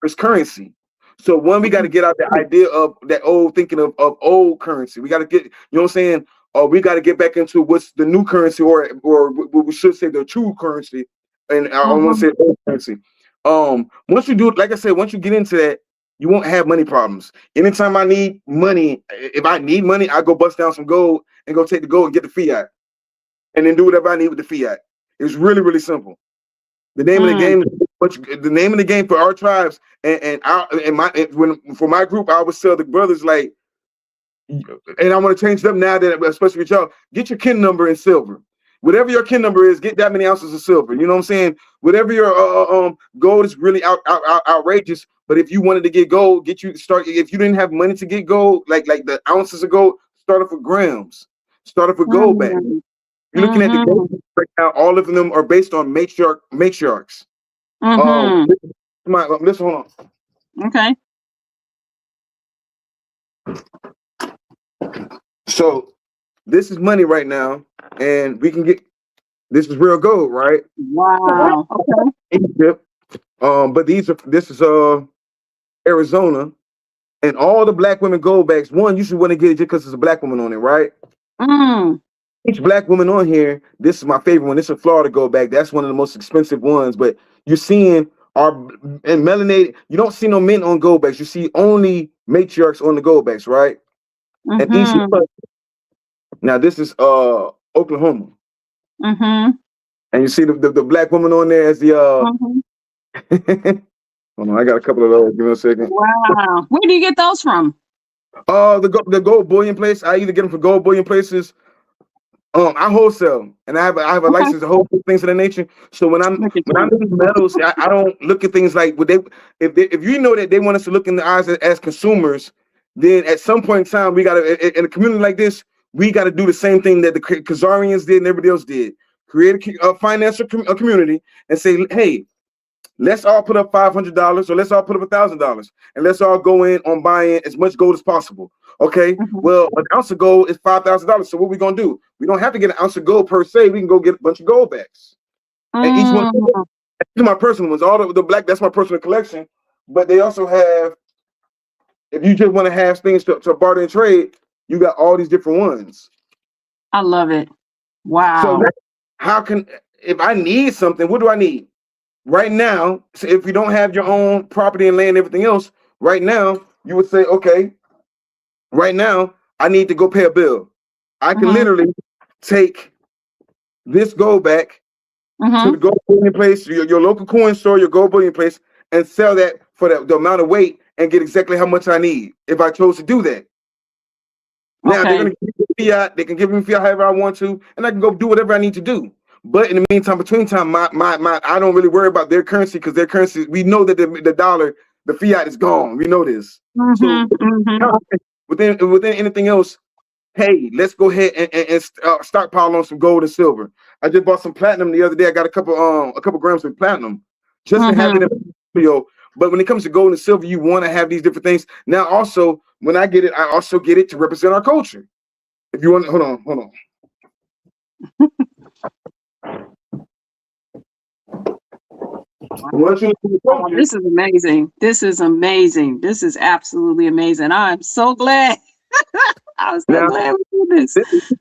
It's currency. So one, we got to get out the idea of that old thinking of old currency. We got to get, you know what I'm saying? We got to get back into what's the new currency, or we should say the true currency. And I don't want to say old currency. Once you do it, like I said, once you get into that, you won't have money problems. Anytime I need money, if I need money, I go bust down some gold and go take the gold and get the fiat, and then do whatever I need with the fiat. It's really, really simple. The name of the game is the name of the game for our tribes for my group. I always tell the brothers, like, and I want to change them now, that especially with y'all, get your kin number in silver. Whatever your kin number is, get that many ounces of silver. You know what I'm saying? Whatever your gold is really outrageous. But if you wanted to get gold, if you didn't have money to get gold, like the ounces of gold, start off with grams. Start off with gold back. You're looking at the gold right now. All of them are based on matriarchs. Listen, hold on. Okay. So this is money right now, and we can get this is real gold, right? Wow. Okay. Egypt. But this is Arizona, and all the black women gold bags. One, you should want to get it just because there's a black woman on it, right? Each black woman on here, this is my favorite one. This is a Florida gold bag. That's one of the most expensive ones. But you're seeing and melanated. You don't see no men on gold bags. You see only matriarchs on the gold bags, right? And each now this is Oklahoma. And you see the black woman on there as the hold on, I got a couple of those. Give me a second. Wow. Where do you get those from? The gold bullion place. I either get them from gold bullion places. I wholesale, and I have a license to wholesale things of that nature. So when I'm in metals, I don't look at things like if you know that they want us to look in the eyes as consumers, then at some point in time we gotta, in a community like this, we gotta do the same thing that the Khazarians did and everybody else did. Create a financial community and say, hey, let's all put up $500 or let's all put up $1,000, and let's all go in on buying as much gold as possible. Okay, well, an ounce of gold is $5,000. So what we gonna do? We don't have to get an ounce of gold per se. We can go get a bunch of gold bags. And each one, these are my personal ones. All the black, that's my personal collection. But they also have, if you just want to have things to barter and trade, you got all these different ones. I love it. Wow. So if I need something, what do I need? right now, so if you don't have your own property and land, and everything else, right now, you would say, okay, right now, I need to go pay a bill. I can literally take this gold back to the gold bullion place, your local coin store, your gold bullion place, and sell that for the amount of weight and get exactly how much I need if I chose to do that. Now they're gonna give me fiat, they can give me fiat however I want to, and I can go do whatever I need to do. But in the meantime, between time, my I don't really worry about their currency because their currency, we know that the dollar, the fiat is gone. We know this. So within anything else, hey, let's go ahead and stockpile on some gold and silver. I just bought some platinum the other day. I got a couple grams of platinum just to have it in the video. But when it comes to gold and silver, you want to have these different things. Now, also, when I get it, I also get it to represent our culture. If you want, hold on. This is amazing. This is amazing. This is absolutely amazing. I'm so glad. I'm so glad we do this. This is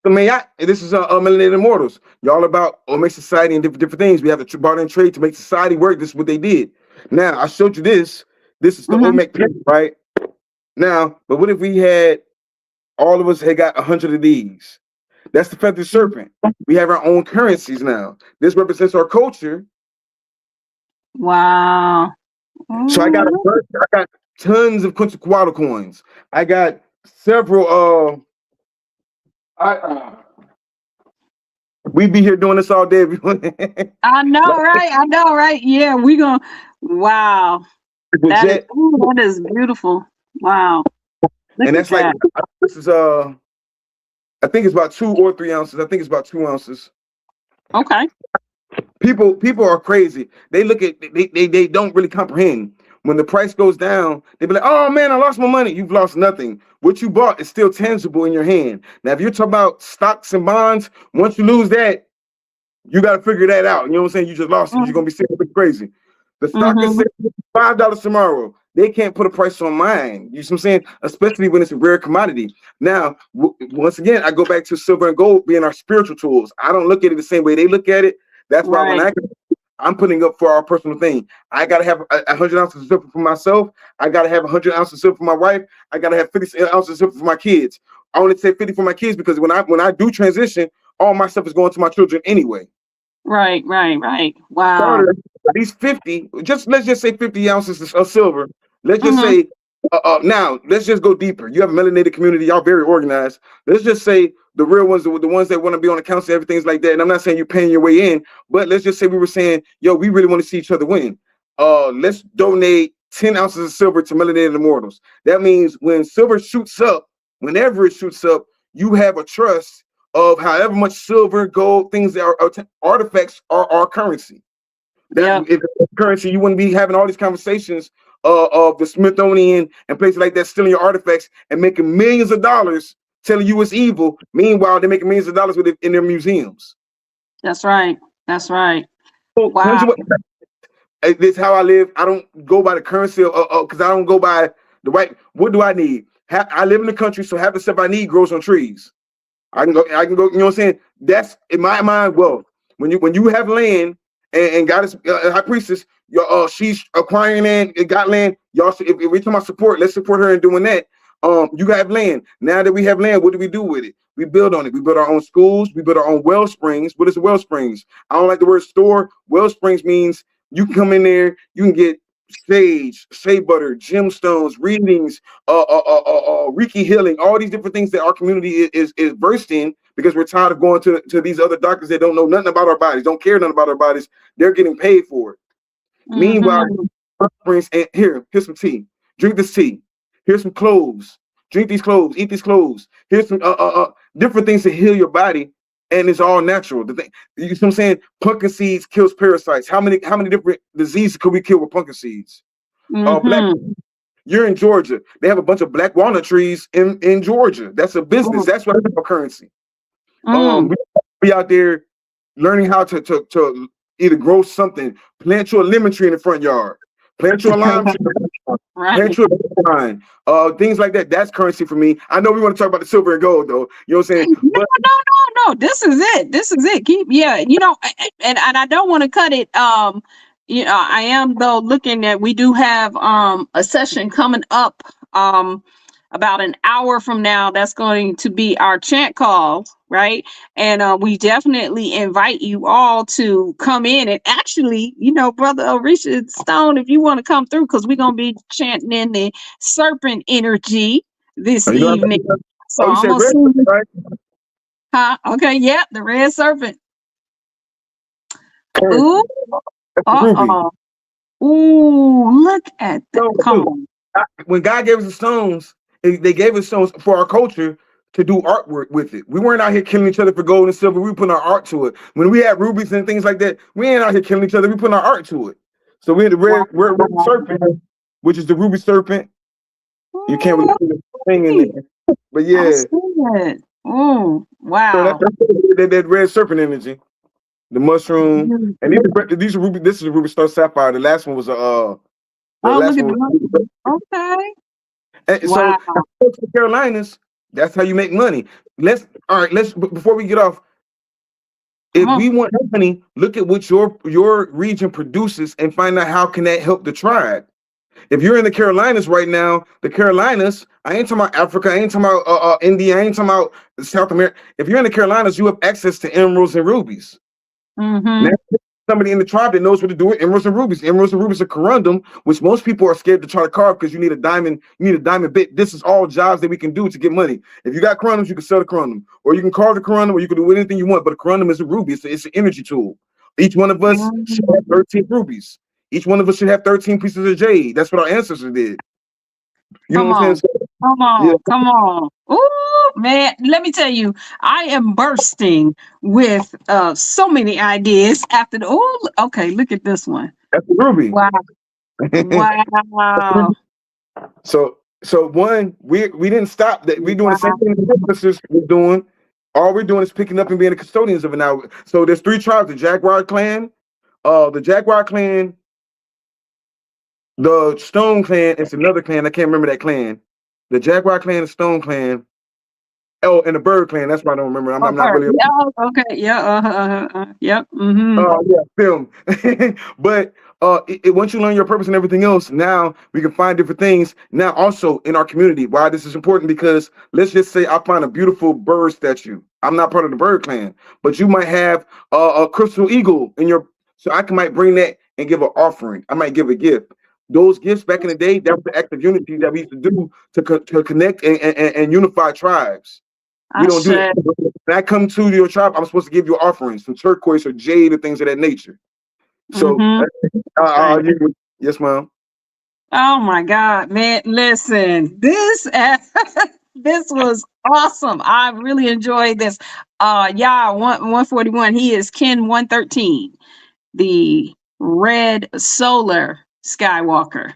Melanated Immortals. Y'all about make society and different things. We have to barter and trade to make society work. This is what they did. Now I showed you this. This is the Olmec pen, right? Now, but what if we had all of us had got 100 of these? That's the feathered serpent. We have our own currencies now. This represents our culture. Wow. So I got tons of Quetzalcoatl coins. I got several we'd be here doing this all day. I know, right? I know, right? Yeah, we gonna. Wow, that is beautiful. Wow, and that's like this is I think it's about 2 or 3 ounces. I think it's about 2 ounces. Okay. People are crazy. They look at they don't really comprehend. When the price goes down, they be like, "Oh man, I lost my money." You've lost nothing. What you bought is still tangible in your hand. Now, if you're talking about stocks and bonds, once you lose that, you got to figure that out. You know what I'm saying? You just lost it. You're gonna be sitting crazy. The stock is $5 tomorrow. They can't put a price on mine. You see what I'm saying? Especially when it's a rare commodity. Now, once again, I go back to silver and gold being our spiritual tools. I don't look at it the same way they look at it. That's why when I'm putting up for our personal thing. I gotta have 100 ounces of silver for myself. I gotta have 100 ounces of silver for my wife. I gotta have 50 ounces of silver for my kids. I only say 50 for my kids because when I do transition, all my stuff is going to my children anyway. Right. Wow. These 50, let's just say 50 ounces of silver. Let's just say now let's just go deeper. You have a melanated community, y'all very organized. Let's just say the real ones, the ones that want to be on the council, everything's like that. And I'm not saying you're paying your way in, but let's just say we were saying, yo, we really want to see each other win. Let's donate 10 ounces of silver to Melanated Immortals. That means when silver shoots up, whenever it shoots up, you have a trust of however much silver, gold, things that are artifacts are our currency. If it's currency, you wouldn't be having all these conversations of the Smithsonian and places like that stealing your artifacts and making millions of dollars telling you it's evil. Meanwhile, they're making millions of dollars with it in their museums. That's right. Wow. This is how I live. I don't go by the currency because I don't go by the right. What do I need? I live in the country, so half the stuff I need grows on trees. I can go, you know what I'm saying? That's in my mind wealth. When you have land and God is high priestess, she's acquiring land, got land. Y'all, if we're talking about support, let's support her in doing that. You have land. Now that we have land, what do we do with it? We build on it. We build our own schools. We build our own well springs. What is a well springs? I don't like the word store. Well springs means you can come in there, you can get sage, shea butter, gemstones, readings, Reiki healing, all these different things that our community is versed in because we're tired of going to these other doctors that don't know nothing about our bodies, don't care nothing about our bodies. They're getting paid for it. Meanwhile, and here's some tea. Drink this tea. Here's some cloves. Drink these cloves. Eat these cloves. Here's some different things to heal your body, and it's all natural. The thing, you know what I'm saying? Pumpkin seeds kills parasites. How many different diseases could we kill with pumpkin seeds? You're in Georgia. They have a bunch of black walnut trees in Georgia. That's a business. That's what I think of currency. We out there learning how to either grow something, plant you a lemon tree in the front yard, plant you a lime tree, plant you a vine, things like that. That's currency for me. I know we want to talk about the silver and gold though. You know what I'm saying? No. This is it. Keep, and I don't want to cut it I am though looking at, we do have a session coming up about an hour from now. That's going to be our chant call, right? And we definitely invite you all to come in and actually, Brother Orisa Stone, if you want to come through, because we're gonna be chanting in the serpent energy this evening. So you I'm said gonna red, see. right? Huh? Okay, yeah, the red serpent. Ooh, Ruby. Ooh, look at that. Come on. When God gave us the stones, they gave us stones for our culture to do artwork with it. We weren't out here killing each other for gold and silver. We put our art to it. When we had rubies and things like that, we ain't out here killing each other. We put our art to it. So we had the red serpent, which is the ruby serpent. You can't really see the thing in there, but yeah. Oh, wow. So that's that red serpent energy. The mushroom, and these are ruby. This is a ruby star sapphire. The last one was the last one was, okay. And so the Carolinas, that's how you make money. Let's before we get off. If we want money, look at what your region produces and find out how can that help the tribe. If you're in the Carolinas right now, the Carolinas, I ain't talking about Africa, I ain't talking about India, I ain't talking about South America. If you're in the Carolinas, you have access to emeralds and rubies. Now, somebody in the tribe that knows what to do with emeralds and rubies. Emeralds and rubies are corundum, which most people are scared to try to carve because you need a diamond. You need a diamond bit. This is all jobs that we can do to get money. If you got corundums, you can sell the corundum, or you can carve the corundum, or you can do anything you want. But a corundum is a ruby. It's an energy tool. Each one of us should have 13 rubies. Each one of us should have 13 pieces of jade. That's what our ancestors did. You know what I'm saying? Come on. Ooh, man, let me tell you, I am bursting with so many ideas after okay, look at this one. That's the ruby. Wow. Wow. So one, we didn't stop that. We're doing the same thing the ancestors were doing. All we're doing is picking up and being the custodians of it now. So there's 3 tribes: the Jaguar clan, the Stone clan. It's another clan. I can't remember that clan. The Jaguar clan, the Stone clan. Oh, and the Bird clan. That's why I don't remember. I'm not really. Okay. Yeah. Yep. Film. But once you learn your purpose and everything else, now we can find different things. Now, also in our community, why this is important, because let's just say I find a beautiful bird statue. I'm not part of the Bird clan, but you might have a crystal eagle in your. So I might bring that and give an offering. I might give a gift. Those gifts back in the day, that was the act of unity that we used to do to connect and unify tribes. We don't do that. When I come to your tribe, I'm supposed to give you offerings, some turquoise or jade or things of that nature. So, yes, ma'am. Oh my God, man! Listen, this this was awesome. I really enjoyed this. 141. He is Ken 113, the red solar Skywalker.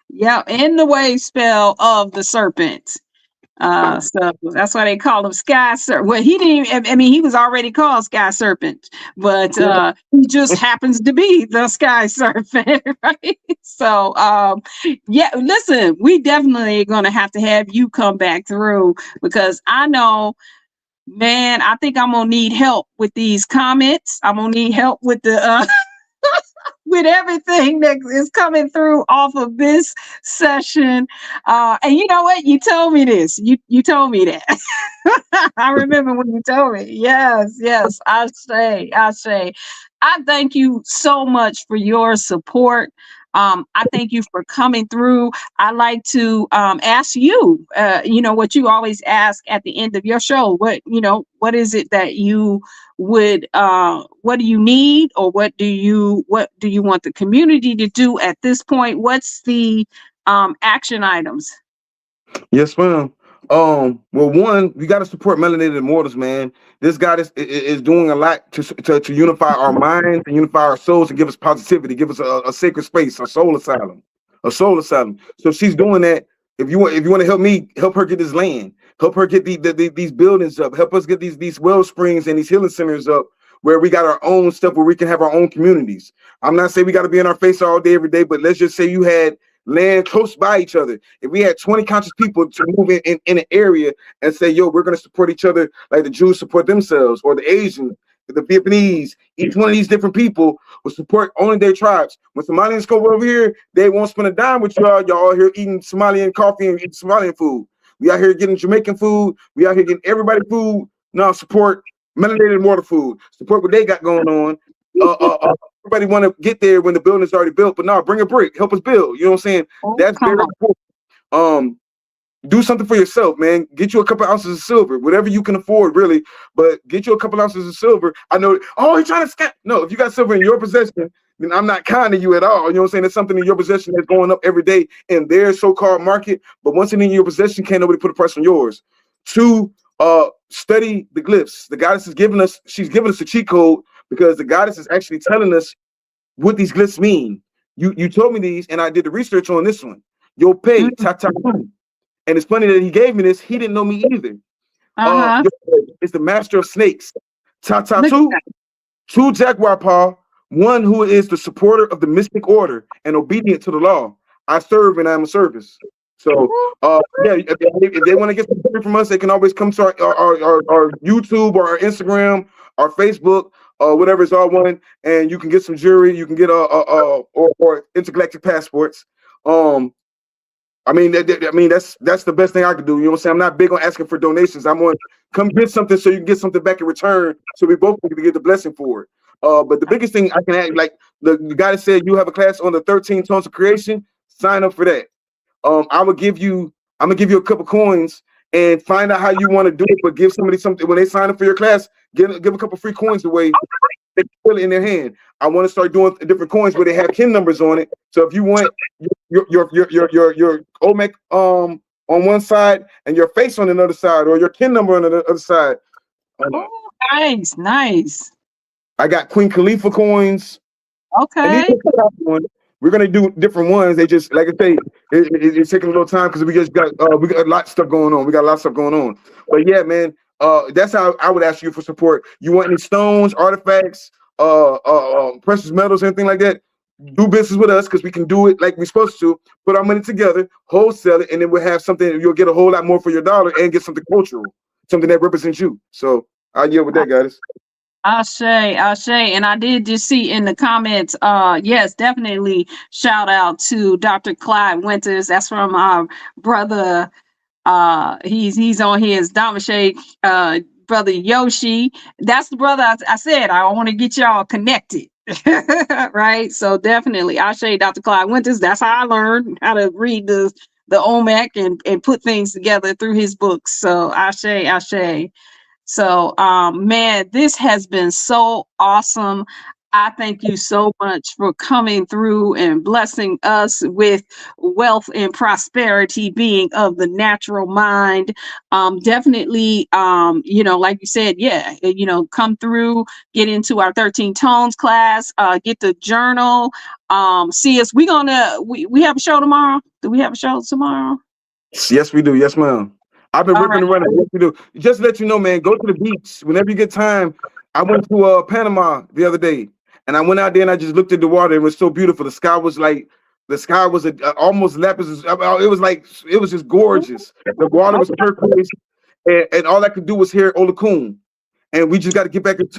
Yeah, in the wave spell of the serpent. So that's why they call him Sky Serpent. Well, he didn't even, I mean, he was already called Sky Serpent, but he just happens to be the Sky Serpent, right? So, yeah, listen, we definitely going to have you come back through, because I know, man, I think I'm going to need help with these comments. I'm going to need help with the, with everything that is coming through off of this session. And you know what? You told me this. You told me that. I remember when you told me. Yes. I say. I thank you so much for your support. I thank you for coming through. I like to ask you, what you always ask at the end of your show. What is it that you would what do you need, or what do you want the community to do at this point? What's the action items? Yes, ma'am. Well, one, we got to support Melanated Immortals, man. This guy is doing a lot to unify our minds and unify our souls and give us positivity, give us a sacred space, a soul asylum. So she's doing that. If you want to help me, help her get this land, help her get these buildings up, help us get these well springs and these healing centers up, where we got our own stuff, where we can have our own communities. I'm not saying we got to be in our face all day, every day, but let's just say you had land close by each other. If we had 20 conscious people to move in an area and say, yo, we're going to support each other like the Jews support themselves, or the Asians, the Vietnamese, each one of these different people will support only their tribes. When Somalians come over here, they won't spend a dime with y'all. Y'all all here eating Somalian coffee and eating Somalian food. We out here getting Jamaican food. We out here getting everybody food. No, support melanated water food. Support what they got going on. Everybody want to get there when the building is already built, but no, bring a brick, help us build. You know what I'm saying? That's very important. Do something for yourself, man. Get you a couple ounces of silver, whatever you can afford, really. But get you a couple ounces of silver. I know. Oh, you're trying to scam? No, if you got silver in your possession, then I'm not kind to you at all. You know what I'm saying? It's something in your possession that's going up every day in their so-called market. But once it's in your possession, can't nobody put a price on yours. Two, study the glyphs. The goddess is giving us. She's giving us a cheat code because the goddess is actually telling us what these glyphs mean. You told me these, and I did the research on this one. Yo pay tata. And it's funny that he gave me this. He didn't know me either. It's the master of snakes. Two jaguar paw, one who is the supporter of the mystic order and obedient to the law. I serve and I am a service. So, yeah, if they want to get something from us, they can always come to our YouTube or our Instagram, our Facebook, whatever. It's all one, and you can get some jewelry. You can get or intergalactic passports. I mean, that's the best thing I could do. You know what I'm saying? I'm not big on asking for donations. I'm on come get something so you can get something back in return, so we both can get the blessing for it. But the biggest thing I can add, like the guy that said you have a class on the 13 tones of creation, sign up for that. I'm gonna give you a couple coins and find out how you want to do it, but give somebody something when they sign up for your class. Give a couple free coins away. They feel it in their hand. I want to start doing different coins where they have kin numbers on it. So if you want your Olmec on one side and your face on another side, or your kin number on the other side. Nice. I got Queen Khalifa coins. Okay. We're gonna do different ones. They just, like I say, it's taking a little time because we got a lot of stuff going on. We got a lot of stuff going on. But yeah, man, that's how I would ask you for support. You want any stones, artifacts, precious metals, anything like that? Do business with us because we can do it like we're supposed to. Put our money together, wholesale it, and then we'll have something. You'll get a whole lot more for your dollar and get something cultural, something that represents you. So I deal with that, guys. Ashe, and I did just see in the comments, yes, definitely shout out to Dr. Clyde Winters. That's from our brother. He's on his Damashek, brother Yoshi. That's the brother I said I want to get y'all connected. Right. So definitely Ashe, Dr. Clyde Winters. That's how I learned how to read the OMAC and put things together through his books. So Ashe. So, man, this has been so awesome. I thank you so much for coming through and blessing us with wealth and prosperity, being of the natural mind. Definitely, like you said, yeah, come through, get into our 13 tones class, get the journal. See us. We have a show tomorrow. Do we have a show tomorrow? Yes, we do. Yes, ma'am. I've been ripping and running. Yes, we do. Just to let you know, man, go to the beach whenever you get time. I went to Panama the other day, and I went out there and I just looked at the water. It was so beautiful. The sky was almost lapis. It was just gorgeous. The water was turquoise, and all I could do was hear Olakun. And we just got to get back and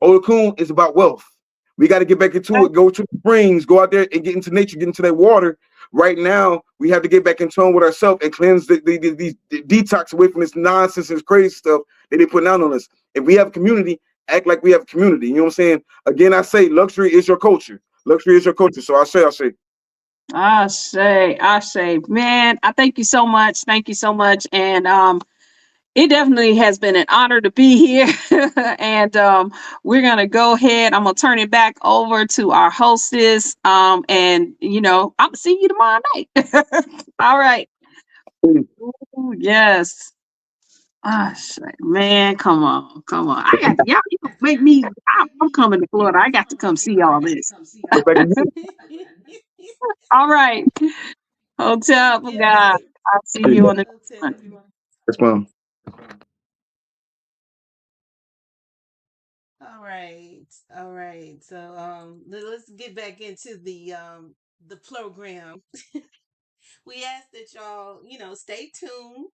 Olakun is about wealth. We got to get back into it. Go to the springs. Go out there and get into nature. Get into that water. Right now, we have to get back in tone with ourselves and cleanse the detox away from this nonsense and this crazy stuff that they're putting out on us. If we have a community, act like we have a community. You know what I'm saying? Again, I say luxury is your culture. Luxury is your culture. So I say. I say, man, I thank you so much. Thank you so much. And it definitely has been an honor to be here. And we're going to go ahead. I'm going to turn it back over to our hostess. And, I'm see you tomorrow night. All right. Ooh, yes. Man, come on. I got y'all. You gonna make me. I'm coming to Florida. I got to come see all this. All right. Hotel for God. I'll see you on the next one. Yes, ma'am. All right. So let's get back into the program. We ask that y'all, stay tuned.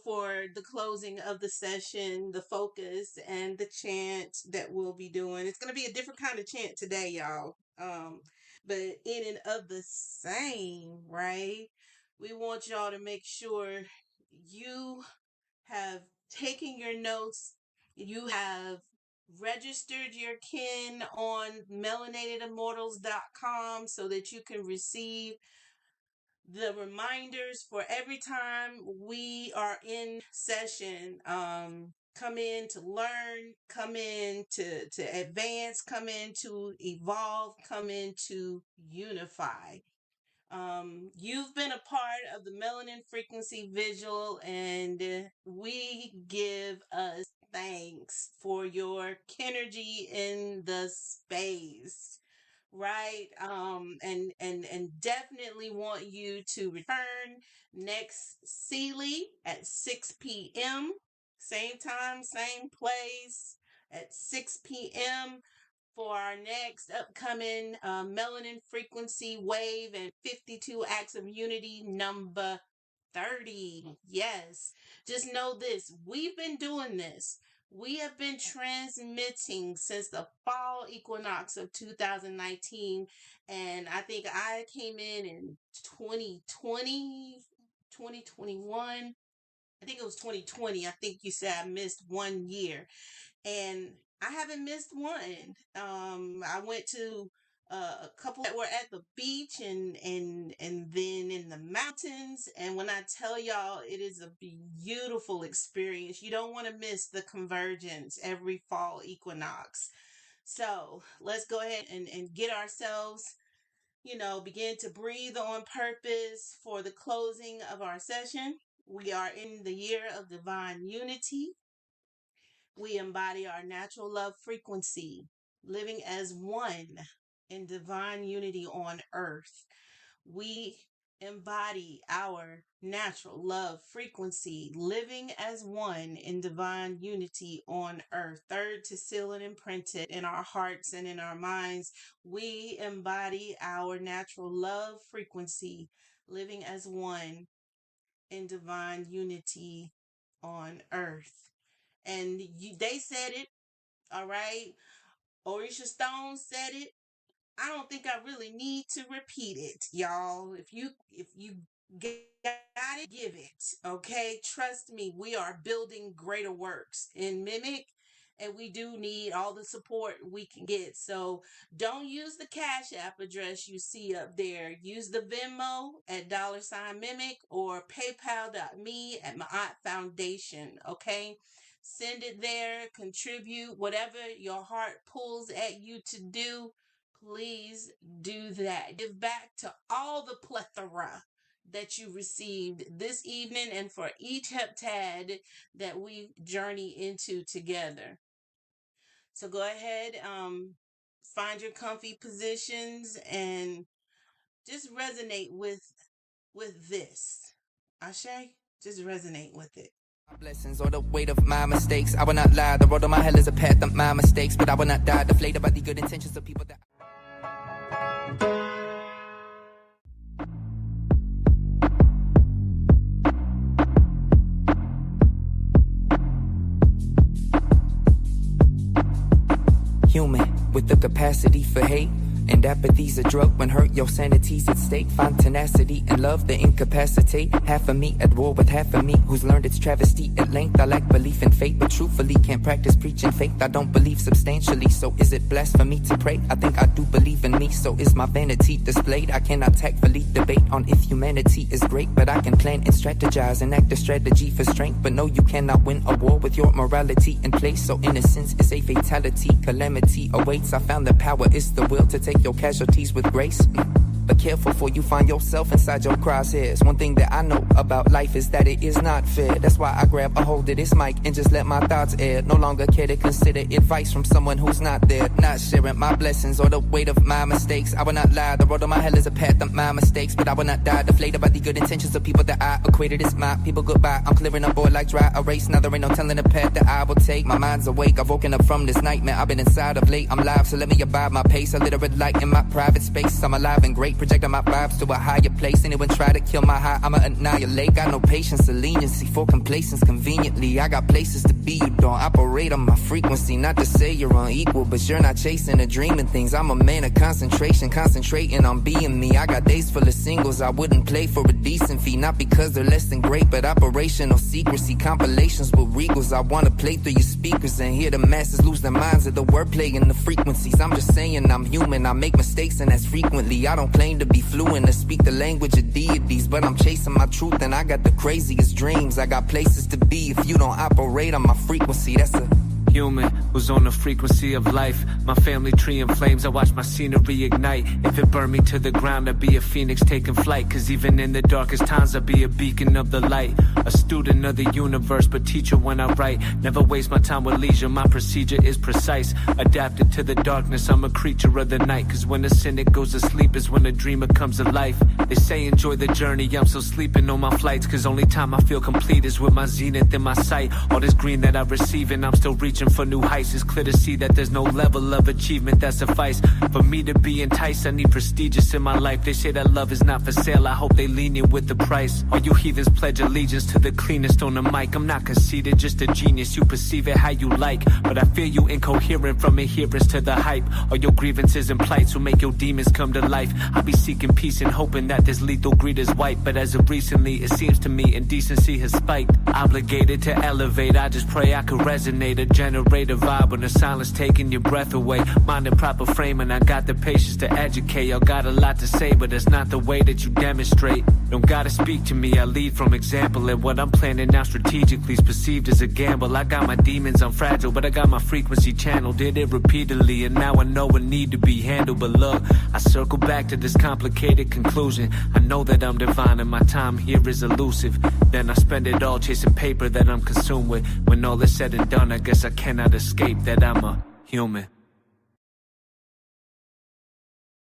for the closing of the session, the focus and the chant that we'll be doing. It's going to be a different kind of chant today, y'all. But in and of the same, right? We want y'all to make sure you have taken your notes, you have registered your kin on melanatedimmortals.com so that you can receive the reminders for every time we are in session. Come in to learn, come in to advance, come in to evolve, come in to unify. You've been a part of the Melanin Frequency Vigil, and we give us thanks for your kinergy in the space, right? And definitely want you to return next Sealy at 6 p.m. Same time, same place at 6 p.m. for our next upcoming Melanin Frequency Wave and 52 Acts of Unity number 30. Yes, just know this. We've been doing this. We have been transmitting since the fall equinox of 2019. And I think I came in 2020, 2021. I think it was 2020. I think you said I missed 1 year. And I haven't missed one. I went to a couple that were at the beach and then in the mountains. And when I tell y'all, it is a beautiful experience. You don't want to miss the convergence every fall equinox. So let's go ahead and get ourselves, begin to breathe on purpose for the closing of our session. We are in the year of divine unity. We embody our natural love frequency, living as one in divine unity on earth. We embody our natural love frequency, living as one in divine unity on earth. Third, to seal and imprint it in our hearts and in our minds. We embody our natural love frequency, living as one in divine unity on earth. And they said it, all right? Orisa Stone said it. I don't think I really need to repeat it, y'all. If you got it, give it, okay? Trust me, we are building greater works in Mimic, and we do need all the support we can get. So don't use the Cash App address you see up there. Use the Venmo at $Mimic or PayPal.me at Ma'at Foundation, okay? Send it there, contribute, whatever your heart pulls at you to do. Please do that. Give back to all the plethora that you received this evening and for each heptad that we journey into together. So go ahead, find your comfy positions and just resonate with this. Ashe, just resonate with it. Blessings or the weight of my mistakes. I will not lie. The road of my hell is a path of my mistakes, but I will not die deflated by the good intentions of people that. Human with the capacity for hate. And apathy's a drug when hurt, your sanity's at stake. Find tenacity and love to incapacitate. Half of me at war with half of me who's learned its travesty at length. I lack belief in fate, but truthfully can't practice preaching faith. I don't believe substantially, so is it blasphemy to pray? I think I do believe in me, so is my vanity displayed? I cannot tactfully debate on if humanity is great, but I can plan and strategize and act a strategy for strength. But no, you cannot win a war with your morality in place. So innocence is a fatality, calamity awaits. I found that power is the will to take your casualties with grace. But careful for you find yourself inside your crosshairs. One thing that I know about life is that it is not fair. That's why I grab a hold of this mic and just let my thoughts air. No longer care to consider advice from someone who's not there. Not sharing my blessings or the weight of my mistakes. I will not lie, the road of my hell is a path of my mistakes. But I will not die deflated by the good intentions of people that I equated as my people. Goodbye, I'm clearing a board like dry erase. Now there ain't no telling the path that I will take. My mind's awake, I've woken up from this nightmare I've been inside of late. I'm live, so let me abide my pace. A literate light in my private space. I'm alive and great. projecting my vibes to a higher place. Anyone try to kill my high, I'ma annihilate. Got no patience or leniency for complacence conveniently. I got places to be, you don't operate on my frequency. Not to say you're unequal, but you're not chasing or dreaming things. I'm a man of concentration, concentrating on being me. I got days full of singles I wouldn't play for a decent fee. Not because they're less than great, but operational secrecy. Compilations with regals, I wanna play through your speakers and hear the masses lose their minds at the wordplay and the frequencies. I'm just saying I'm human, I make mistakes and that's frequently. I don't claim to be fluent or speak the language of deities, but I'm chasing my truth and I got the craziest dreams. I got places to be if you don't operate on my frequency. That's a human who's on the frequency of life. My family tree in flames, I watch my scenery ignite. If it burned me to the ground, I'd be a phoenix taking flight. Cause even in the darkest times, I'll be a beacon of the light. A student of the universe, but teacher when I write. Never waste my time with leisure, my procedure is precise. Adapted to the darkness, I'm a creature of the night. Cause when a cynic goes to sleep is when a dreamer comes to life. They say enjoy the journey, I'm still sleeping on my flights. Cause only time I feel complete is with my zenith in my sight. All this green that I receive and I'm still reaching for new heights. It's clear to see that there's no level of achievement that suffice for me to be enticed. I need prestigious in my life. They say that love is not for sale, I hope they lenient with the price. All you heathens pledge allegiance to the cleanest on the mic. I'm not conceited, just a genius, you perceive it how you like. But I feel you incoherent from adherence to the hype. All your grievances and plights will make your demons come to life. I be seeking peace and hoping that this lethal greed is wiped. But as of recently, it seems to me indecency has spiked. Obligated to elevate, I just pray I could resonate. A generator vibe when the silence taking your breath away. Mind in proper frame and I got the patience to educate. Y'all got a lot to say, but it's not the way that you demonstrate. Don't gotta speak to me, I lead from example. And what I'm planning now strategically is perceived as a gamble. I got my demons, I'm fragile, but I got my frequency channel. Did it repeatedly and now I know it need to be handled. But look, I circle back to this complicated conclusion. I know that I'm divine and my time here is elusive. Then I spend it all chasing paper that I'm consumed with. When all is said and done, I guess I cannot escape that I'm a human.